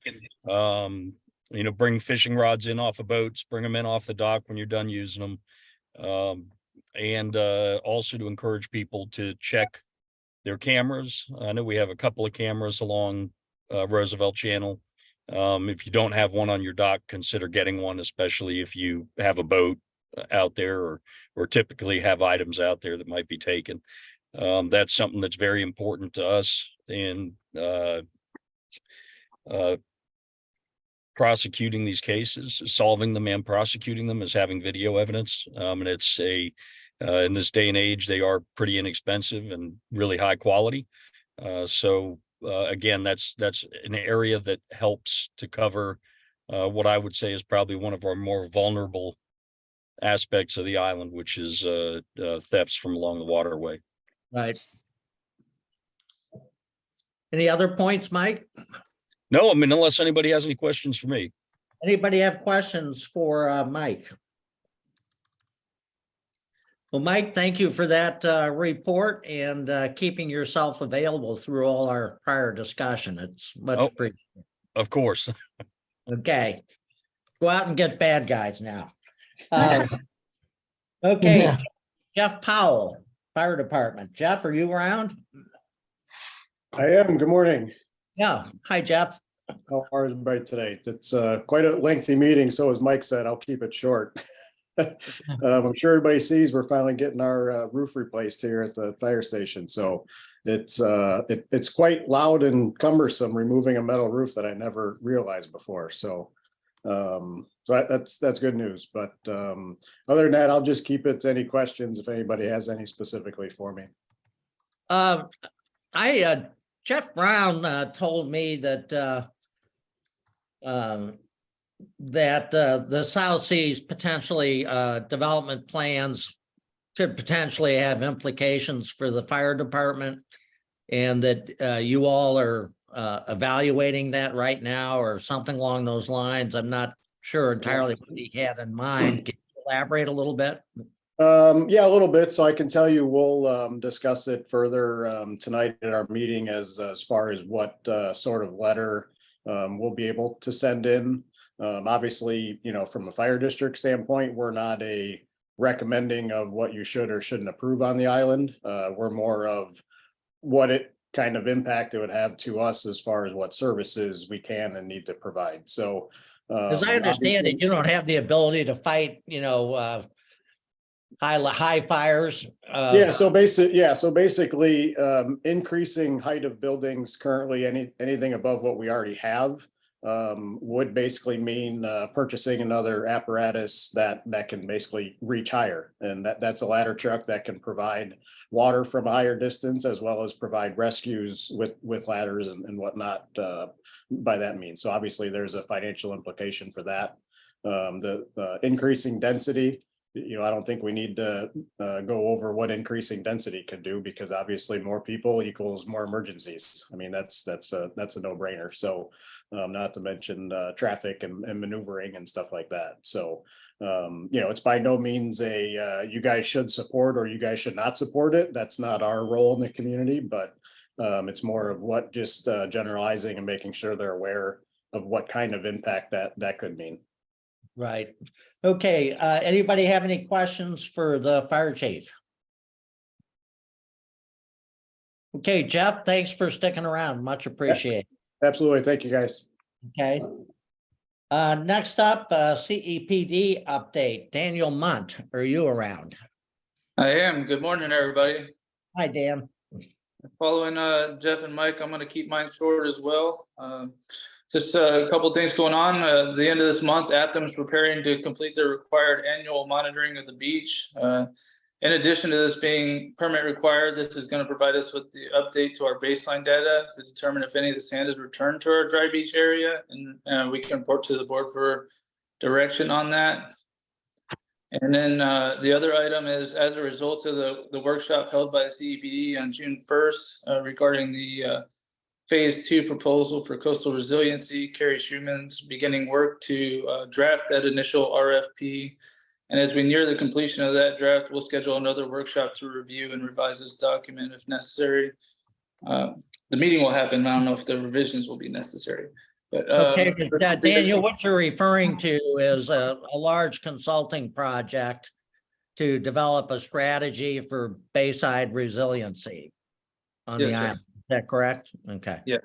You know, bring fishing rods in off of boats, bring them in off the dock when you're done using them. And also to encourage people to check their cameras. I know we have a couple of cameras along Roosevelt Channel. If you don't have one on your dock, consider getting one, especially if you have a boat out there or typically have items out there that might be taken. That's something that's very important to us in prosecuting these cases. Solving them and prosecuting them is having video evidence. And it's in this day and age, they are pretty inexpensive and really high quality. So again, that's an area that helps to cover what I would say is probably one of our more vulnerable aspects of the island, which is thefts from along the waterway. Right. Any other points, Mike? No, I mean, unless anybody has any questions for me. Anybody have questions for Mike? Well, Mike, thank you for that report and keeping yourself available through all our prior discussion. It's much Oh. appreciated. Of course. Okay. Go out and get bad guys now. Okay, Yeah. Jeff Powell, Fire Department. Jeff, are you around? I am. Good morning. Yeah. Hi, Jeff. How are everybody today? It's quite a lengthy meeting, so as Mike said, I'll keep it short. I'm sure everybody sees we're finally getting our roof replaced here at the fire station, so it's quite loud and cumbersome removing a metal roof that I never realized before. So that's good news. But other than that, I'll just keep it to any questions if anybody has any specifically for me. Jeff Brown told me that the South Seas potentially development plans could potentially have implications for the fire department, and that you all are evaluating that right now or something along those lines. I'm not sure entirely what he had in mind. Can you elaborate a little bit? Yeah, a little bit. So I can tell you we'll discuss it further tonight at our meeting as far as what sort of letter we'll be able to send in. Obviously, from a fire district standpoint, we're not a recommending of what you should or shouldn't approve on the island. We're more of what it kind of impact it would have to us as far as what services we can and need to provide. So as I understand it, you don't have the ability to fight, high fires. So basically increasing height of buildings currently, anything above what we already have would basically mean purchasing another apparatus that can basically reach higher, and that's a ladder truck that can provide water from a higher distance as well as provide rescues with ladders and whatnot by that means. So obviously there's a financial implication for that. The increasing density, I don't think we need to go over what increasing density could do, because obviously more people equals more emergencies. I mean, that's a no-brainer. So not to mention traffic and maneuvering and stuff like that. So it's by no means you guys should support or you guys should not support it. That's not our role in the community, but it's more of what just generalizing and making sure they're aware of what kind of impact that could mean. Right. Okay. Anybody have any questions for the fire chief? Okay, Jeff, thanks for sticking around. Much appreciated. Absolutely. Thank you, guys. Okay. Next up, CEPD update. Daniel Munt, are you around? I am. Good morning, everybody. Hi, Dan. Following Jeff and Mike, I'm going to keep mine short as well. Just a couple of things going on. At the end of this month, Aptam's preparing to complete their required annual monitoring of the beach. In addition to this being permit required, this is going to provide us with the update to our baseline data to determine if any of the sand is returned to our dry beach area, and we can report to the board for direction on that. And then the other item is, as a result of the workshop held by the CEPD on June 1st regarding the Phase 2 proposal for coastal resiliency, Carrie Schuman's beginning work to draft that initial RFP. And as we near the completion of that draft, we'll schedule another workshop to review and revise this document if necessary. The meeting will happen. I don't know if the revisions will be necessary. But okay, Daniel, what you're referring to is a large consulting project to develop a strategy for Bayside resiliency on the island. Is that correct? Okay. Yeah.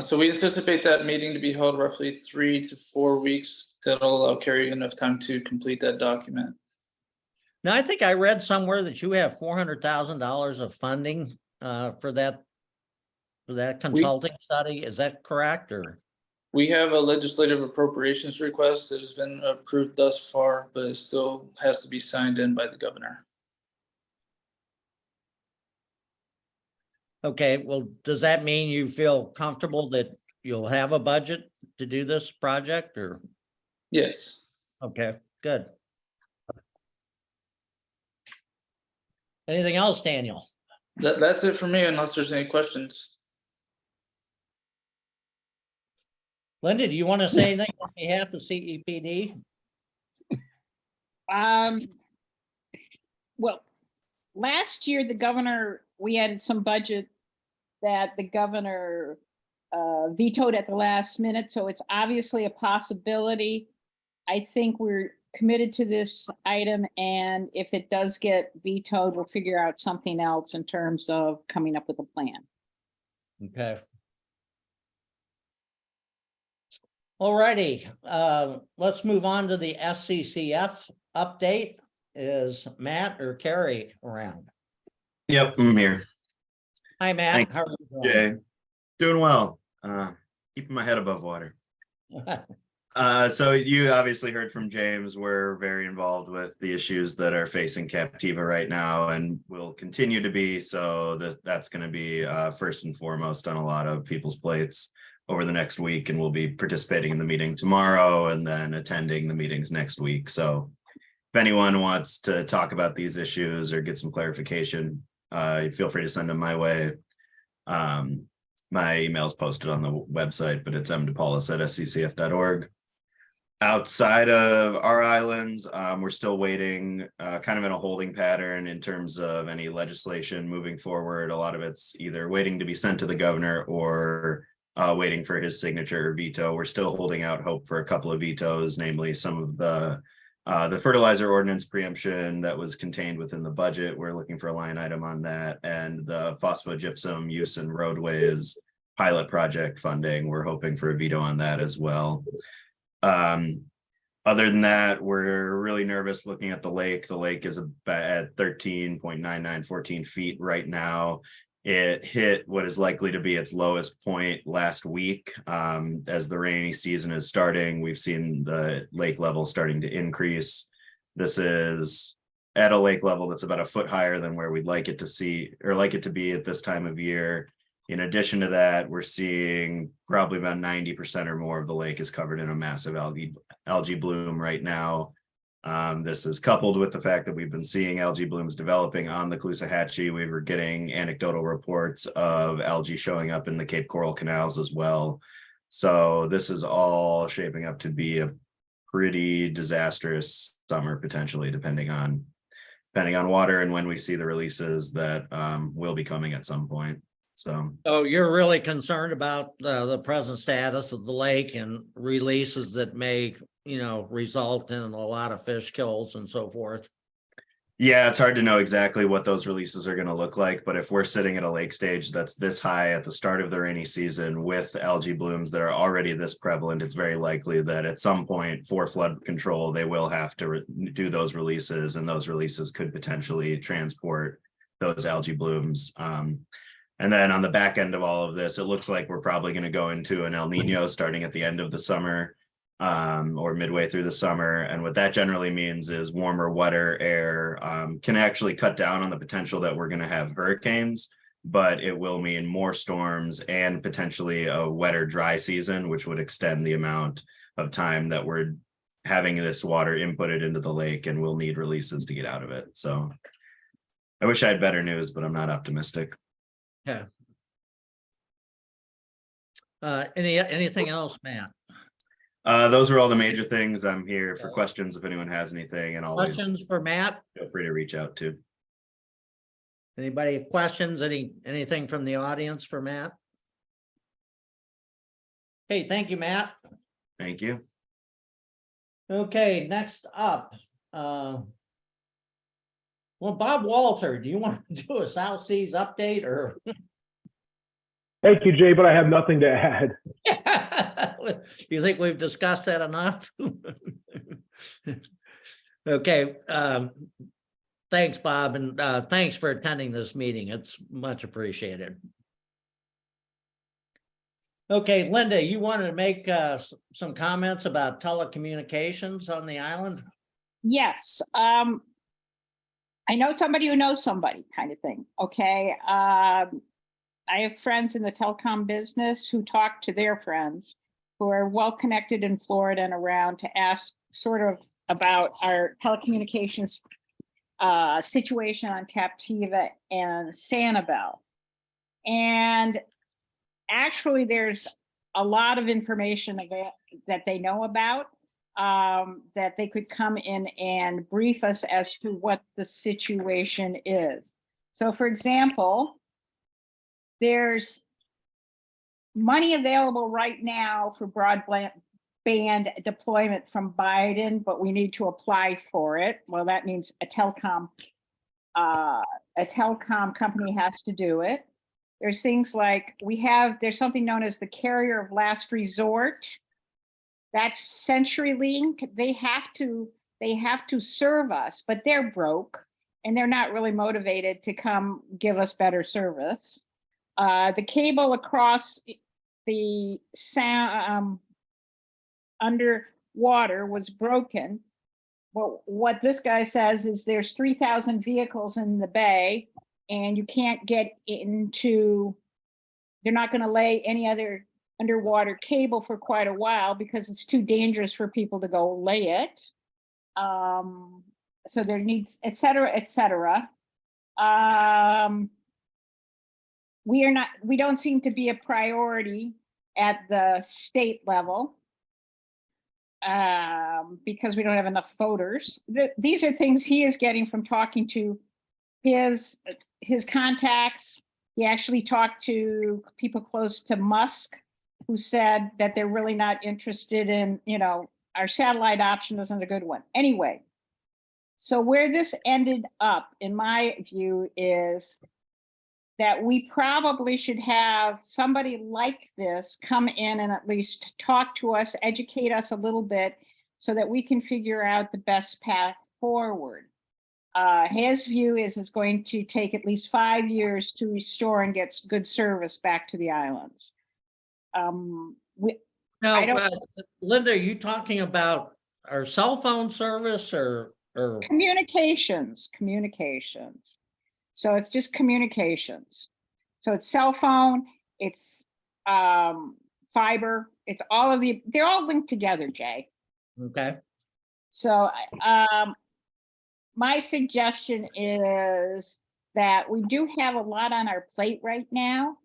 So we anticipate that meeting to be held roughly 3 to 4 weeks. That'll allow Carrie enough time to complete that document. Now, I think I read somewhere that you have $400,000 of funding for that consulting study. Is that correct? Or we have a legislative appropriations request that has been approved thus far, but it still has to be signed in by the governor. Okay, well, does that mean you feel comfortable that you'll have a budget to do this project, or? Yes. Okay, good. Anything else, Daniel? That's it for me, unless there's any questions. Linda, do you want to say anything on behalf of CEPD? Well, last year, we added some budget that the governor vetoed at the last minute. So it's obviously a possibility. I think we're committed to this item. And if it does get vetoed, we'll figure out something else in terms of coming up with a plan. Okay. Alrighty, let's move on to the SCCF update. Is Matt or Carrie around? Yep, I'm here. Hi, Matt. Thanks, How are you Jay. Doing well. Keeping my head above water. doing? So you obviously heard from James. We're very involved with the issues that are facing Captiva right now and will continue to be. So that's going to be first and foremost on a lot of people's plates over the next week. And we'll be participating in the meeting tomorrow and then attending the meetings next week. So if anyone wants to talk about these issues or get some clarification, feel free to send them my way. My email is posted on the website, but it's mdepaulus@sccf.org. Outside of our islands, we're still waiting, kind of in a holding pattern in terms of any legislation moving forward. A lot of it's either waiting to be sent to the governor or waiting for his signature or veto. We're still holding out hope for a couple of vetoes, namely some of the fertilizer ordinance preemption that was contained within the budget. We're looking for a line item on that, and the phosphogypsum use in roadways pilot project funding. We're hoping for a veto on that as well. Other than that, we're really nervous looking at the lake. The lake is at 13.9914 feet right now. It hit what is likely to be its lowest point last week. As the rainy season is starting, we've seen the lake level starting to increase. This is at a lake level that's about a foot higher than where we'd like it to see or like it to be at this time of year. In addition to that, we're seeing probably about 90% or more of the lake is covered in a massive algae bloom right now. This is coupled with the fact that we've been seeing algae blooms developing on the Caloosahatchee. We were getting anecdotal reports of algae showing up in the Cape Coral canals as well. So this is all shaping up to be a pretty disastrous summer, potentially, depending on water and when we see the releases that will be coming at some point. So you're really concerned about the present status of the lake and releases that may, result in a lot of fish kills and so forth. Yeah, it's hard to know exactly what those releases are going to look like, but if we're sitting at a lake stage that's this high at the start of the rainy season with algae blooms that are already this prevalent, it's very likely that at some point for flood control, they will have to do those releases, and those releases could potentially transport those algae blooms. And then on the back end of all of this, it looks like we're probably going to go into an El Nino starting at the end of the summer or midway through the summer. And what that generally means is warmer, wetter air can actually cut down on the potential that we're going to have hurricanes, but it will mean more storms and potentially a wetter, dry season, which would extend the amount of time that we're having this water inputted into the lake, and we'll need releases to get out of it. So I wish I had better news, but I'm not optimistic. Yeah. Anything else, Matt? Those are all the major things. I'm here for questions if anyone has anything, and always Questions for Matt? feel free to reach out to. Anybody have questions? Anything from the audience for Matt? Hey, thank you, Matt. Thank you. Okay, next up. Well, Bob Walter, do you want to do a South Seas update or? Thank you, Jay, but I have nothing to add. You think we've discussed that enough? Okay, thanks, Bob, and thanks for attending this meeting. It's much appreciated. Okay, Linda, you wanted to make some comments about telecommunications on the island? Yes. I know somebody who knows somebody, kind of thing. Okay. I have friends in the telecom business who talk to their friends who are well connected in Florida and around to ask sort of about our telecommunications situation on Captiva and Sanibel. And actually, there's a lot of information that they know about that they could come in and brief us as to what the situation is. So, for example, there's money available right now for broadband deployment from Biden, but we need to apply for it. Well, that means a telecom company has to do it. There's things like there's something known as the carrier of last resort. That's CenturyLink. They have to serve us, but they're broke and they're not really motivated to come give us better service. The cable across the sound underwater was broken. Well, what this guy says is there's 3,000 vehicles in the bay and you can't get into, they're not going to lay any other underwater cable for quite a while because it's too dangerous for people to go lay it. So there needs, et cetera, et cetera. We don't seem to be a priority at the state level because we don't have enough voters. These are things he is getting from talking to his contacts. He actually talked to people close to Musk who said that they're really not interested in, our satellite option isn't a good one. Anyway, so where this ended up, in my view, is that we probably should have somebody like this come in and at least talk to us, educate us a little bit so that we can figure out the best path forward. His view is it's going to take at least 5 years to restore and get good service back to the islands. Now, Linda, are you talking about our cell phone service or? Communications. So it's just communications. So it's cell phone, it's fiber, it's all of they're all linked together, Jay. Okay. So my suggestion is that we do have a lot on our plate right now.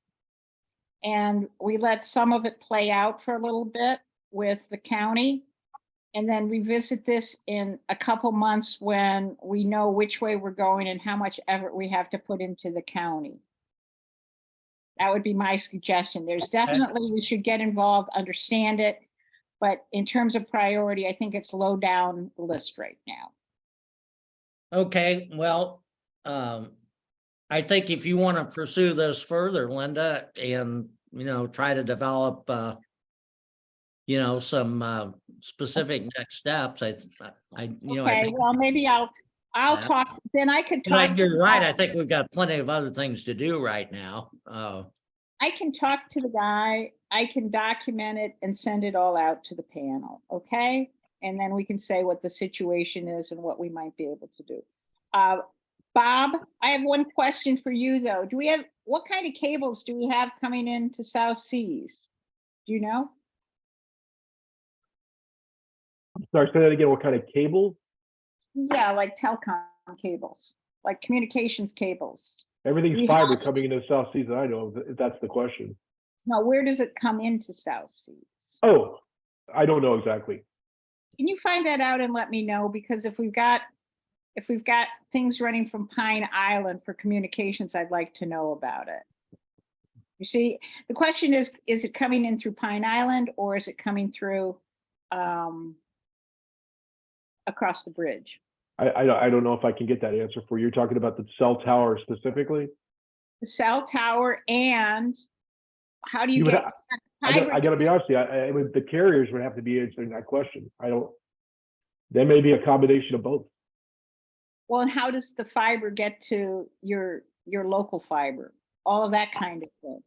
And we let some of it play out for a little bit with the county and then revisit this in a couple months when we know which way we're going and how much effort we have to put into the county. That would be my suggestion. There's definitely, we should get involved, understand it. But in terms of priority, I think it's low down the list right now. Okay, well, I think if you want to pursue this further, Linda, and, try to develop, some specific next steps, Okay, well, maybe I'll talk, then I could talk. You're right. I think we've got plenty of other things to do right now. I can talk to the guy, I can document it and send it all out to the panel, okay? And then we can say what the situation is and what we might be able to do. Bob, I have one question for you though. What kind of cables do we have coming into South Seas? Do you know? Sorry, say that again. What kind of cable? Yeah, like telecom cables, like communications cables. Everything's fiber coming into South Seas that I know of, if that's the question. No, where does it come into South Seas? Oh, I don't know exactly. Can you find that out and let me know? Because if we've got things running from Pine Island for communications, I'd like to know about it. You see, the question is it coming in through Pine Island or is it coming through across the bridge? I don't know if I can get that answer for you. You're talking about the cell tower specifically? The cell tower, and how do you get I got to be honest with you, the carriers would have to be answering that question. There may be a combination of both. Well, and how does the fiber get to your local fiber? All of that kind of thing.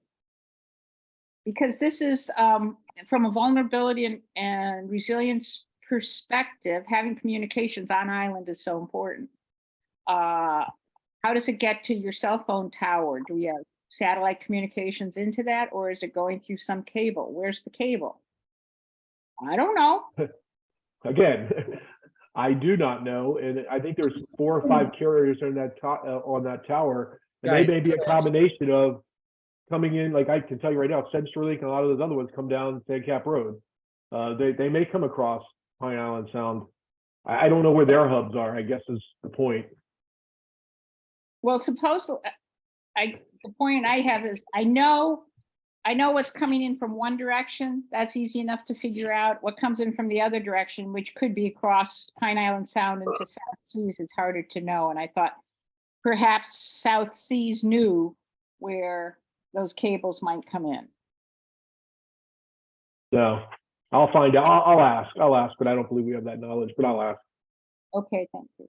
Because this is from a vulnerability and resilience perspective, having communications on island is so important. How does it get to your cell phone tower? Do we have satellite communications into that, or is it going through some cable? Where's the cable? I don't know. Again, I do not know, and I think there's 4 or 5 carriers on that tower, and Right. they may be a combination of coming in. Like I can tell you right now, CenturyLink and a lot of those other ones come down San Cap Road. They may come across Pine Island Sound. I don't know where their hubs are, I guess is the point. Well, supposedly, the point I have is I know what's coming in from one direction. That's easy enough to figure out. What comes in from the other direction, which could be across Pine Island Sound into South Seas, it's harder to know. And I thought perhaps South Seas knew where those cables might come in. No, I'll find out. I'll ask, but I don't believe we have that knowledge, but I'll ask. Okay, thank you.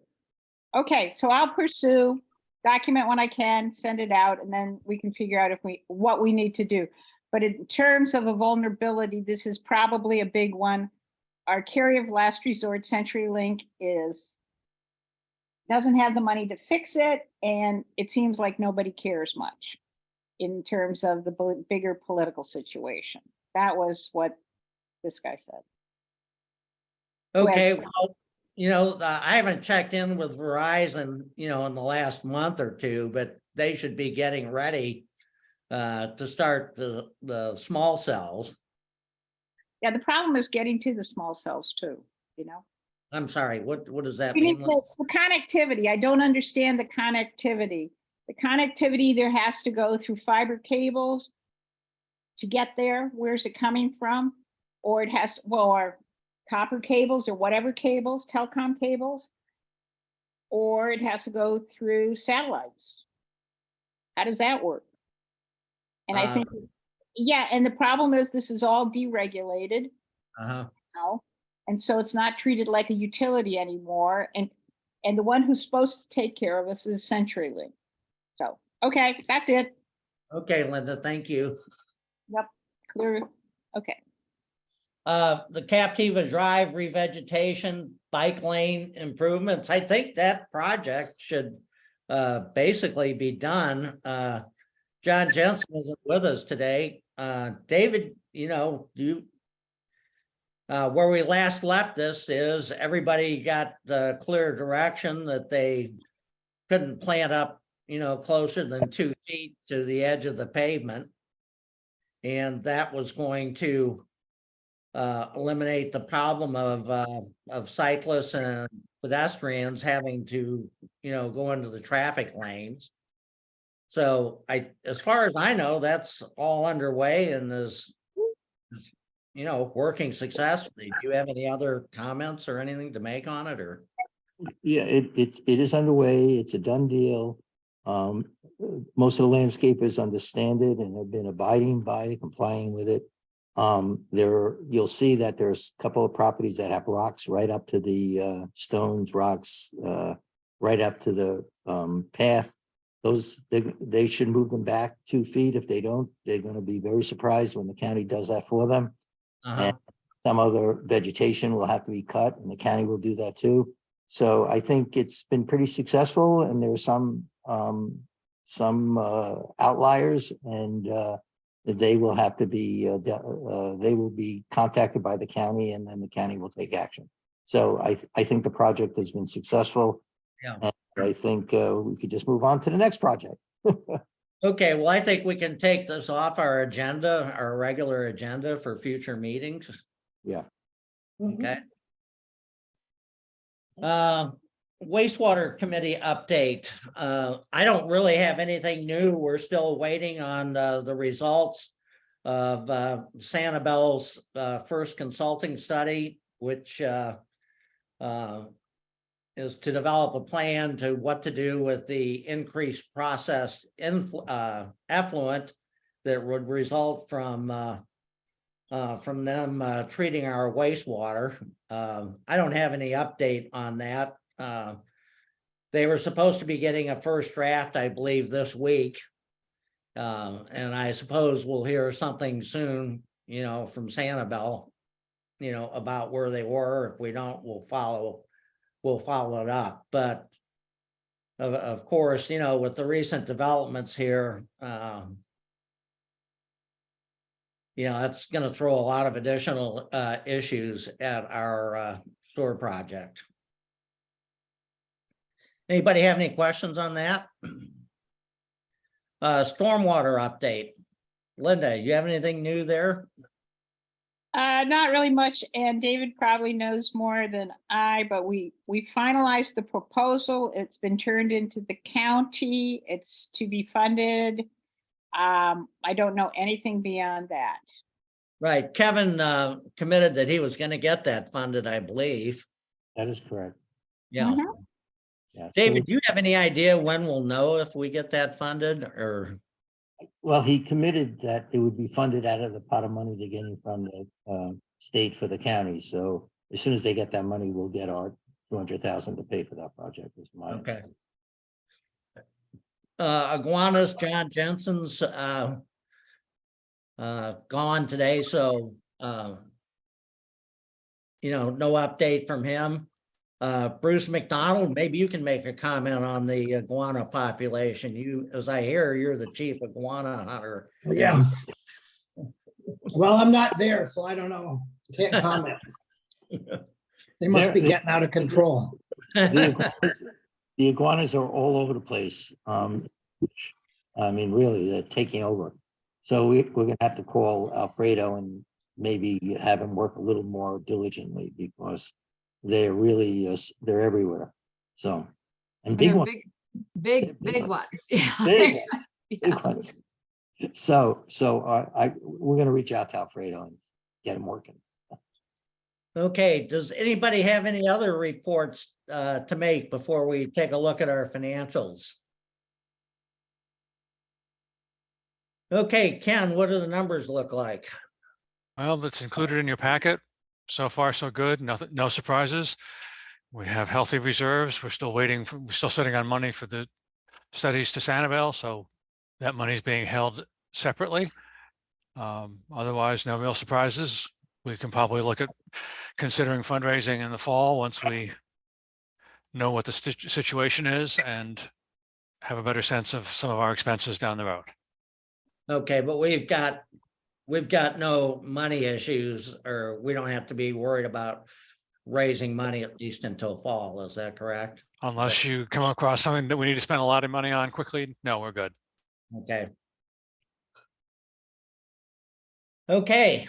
Okay, so I'll pursue, document when I can, send it out, and then we can figure out what we need to do. But in terms of a vulnerability, this is probably a big one. Our carrier of last resort, CenturyLink, doesn't have the money to fix it, and it seems like nobody cares much in terms of the bigger political situation. That was what this guy said. Okay, well, I haven't checked in with Verizon, in the last month or two, but they should be getting ready to start the small cells. Yeah, the problem is getting to the small cells too, I'm sorry, what does that You need mean? It's the connectivity. I don't understand the connectivity. The connectivity either has to go through fiber cables to get there. Where's it coming from? Or it has, or copper cables or whatever cables, telecom cables. Or it has to go through satellites. How does that work? And I think, yeah, and the problem is this is all deregulated. Now. And so it's not treated like a utility anymore. And the one who's supposed to take care of us is CenturyLink. So, okay, that's it. Okay, Linda, thank you. Yep, clear. Okay. The Captiva Drive revegetation, bike lane improvements, I think that project should basically be done. John Jensen isn't with us today. David, where we last left this is everybody got the clear direction that they couldn't plant up, closer than 2 feet to the edge of the pavement. And that was going to eliminate the problem of cyclists and pedestrians having to, go into the traffic lanes. So as far as I know, that's all underway and is working successfully. Do you have any other comments or anything to make on it, or? Yeah, it is underway. It's a done deal. Most of the landscapers understand it and have been abiding by it, complying with it. You'll see that there's a couple of properties that have rocks right up to the stones, rocks, right up to the path. Those, they should move them back 2 feet. If they don't, they're going to be very surprised when the county does that for them. And some other vegetation will have to be cut, and the county will do that too. So I think it's been pretty successful, and there are some outliers, and they will have to be they will be contacted by the county, and then the county will take action. So I think the project has been successful. Yeah. And I think we could just move on to the next project. Okay, well, I think we can take this off our agenda, our regular agenda for future meetings. Yeah. Okay. Wastewater committee update. I don't really have anything new. We're still waiting on the results of Sanibel's first consulting study, which is to develop a plan to what to do with the increased processed effluent that would result from them treating our wastewater. I don't have any update on that. They were supposed to be getting a first draft, I believe, this week. And I suppose we'll hear something soon, from Sanibel, about where they were. If we don't, we'll follow it up. But of course, with the recent developments here, that's going to throw a lot of additional issues at our sewer project. Anybody have any questions on that? Stormwater update. Linda, you have anything new there? Not really much, and David probably knows more than I, but we finalized the proposal. It's been turned into the county. It's to be funded. I don't know anything beyond that. Right. Kevin committed that he was going to get that funded, I believe. That is correct. Yeah. Yeah. So David, do you have any idea when we'll know if we get that funded, or? well, he committed that it would be funded out of the pot of money they're getting from the state for the county. So as soon as they get that money, we'll get our 200,000 to pay for that project is my. Okay. understanding. Iguanas, John Jensen's gone today, so no update from him. Bruce McDonald, maybe you can make a comment on the iguana population. You, as I hear, you're the chief iguana hunter. Yeah. Well, I'm not there, so I don't know. Can't comment. They must be getting out of control. The iguanas are all over the place. I mean, really, they're taking over. So we're gonna have to call Alfredo and maybe have him work a little more diligently because they're really, they're everywhere. So, and big They're ones. big ones. Yeah. Big ones. Yeah. Big ones. So we're gonna reach out to Alfredo and get him working. Okay, does anybody have any other reports to make before we take a look at our financials? Okay, Ken, what do the numbers look like? Well, that's included in your packet. So far, so good. Nothing, no surprises. We have healthy reserves. We're still waiting for, we're still sitting on money for the studies to Sanibel. So that money is being held separately. Otherwise, no real surprises. We can probably look at considering fundraising in the fall once we know what the situation is and have a better sense of some of our expenses down the road. Okay, but we've got no money issues, or we don't have to be worried about raising money at least until fall. Is that correct? Unless you come across something that we need to spend a lot of money on quickly, no, we're good. Okay. Okay,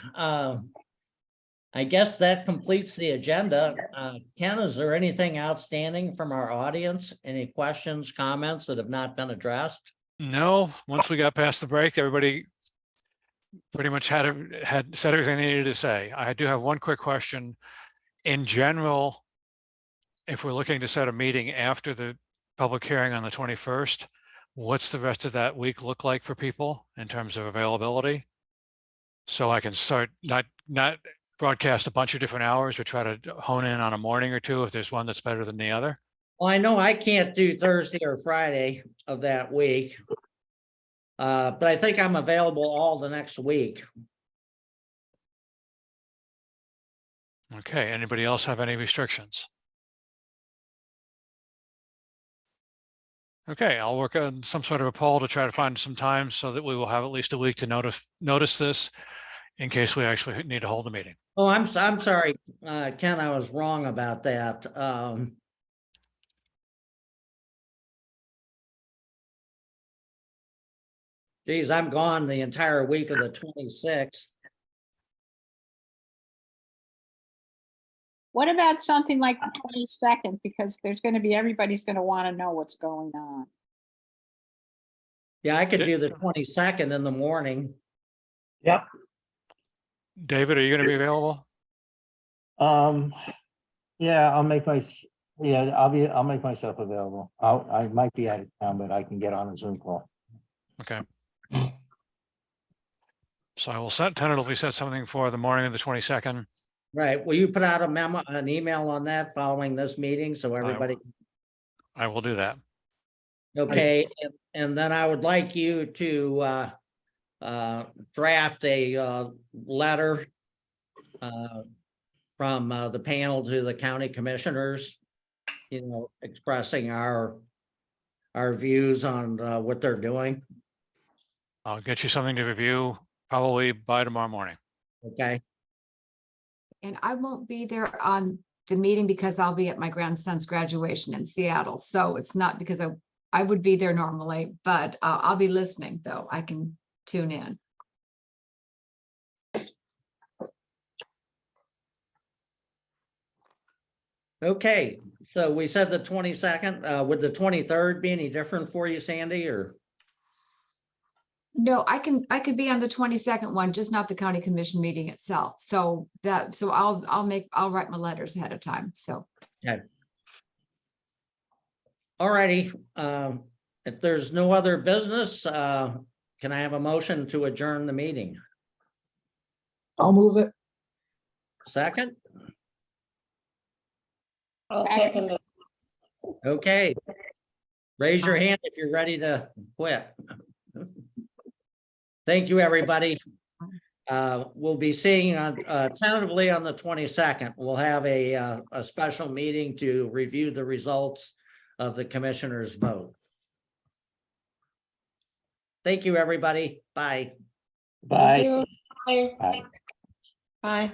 I guess that completes the agenda. Ken, is there anything outstanding from our audience? Any questions, comments that have not been addressed? No, once we got past the break, everybody pretty much had said everything they needed to say. I do have one quick question. In general, if we're looking to set a meeting after the public hearing on the 21st, what's the rest of that week look like for people in terms of availability? So I can start not broadcast a bunch of different hours, but try to hone in on a morning or two if there's one that's better than the other. Well, I know I can't do Thursday or Friday of that week. But I think I'm available all the next week. Okay, anybody else have any restrictions? Okay, I'll work on some sort of a poll to try to find some time so that we will have at least a week to notice this in case we actually need to hold a meeting. Oh, I'm sorry, Ken, I was wrong about that. Geez, I'm gone the entire week of the 26th. What about something like the 22nd? Because there's going to be, everybody's going to want to know what's going on. Yeah, I could do the 22nd in the morning. Yep. David, are you going to be available? Yeah, I'll make myself available. I might be out of town, but I can get on a Zoom call. Okay. So I will tentatively set something for the morning of the 22nd. Right. Will you put out a memo, an email on that following this meeting so everybody? I will do that. Okay, and then I would like you to draft a letter from the panel to the county commissioners, expressing our views on what they're doing. I'll get you something to review probably by tomorrow morning. Okay. And I won't be there on the meeting because I'll be at my grandson's graduation in Seattle. So it's not because I would be there normally, but I'll be listening though. I can tune in. Okay, so we said the 22nd. Would the 23rd be any different for you, Sandy, or? No, I could be on the 22nd one, just not the county commission meeting itself. So I'll write my letters ahead of time. So. Okay. All righty. If there's no other business, can I have a motion to adjourn the meeting? I'll move it. Second? I'll second it. Okay. Raise your hand if you're ready to quit. Thank you, everybody. We'll be seeing on tentatively on the 22nd. We'll have a special meeting to review the results of the commissioner's vote. Thank you, everybody. Bye. Bye. Thank you. Bye. Bye.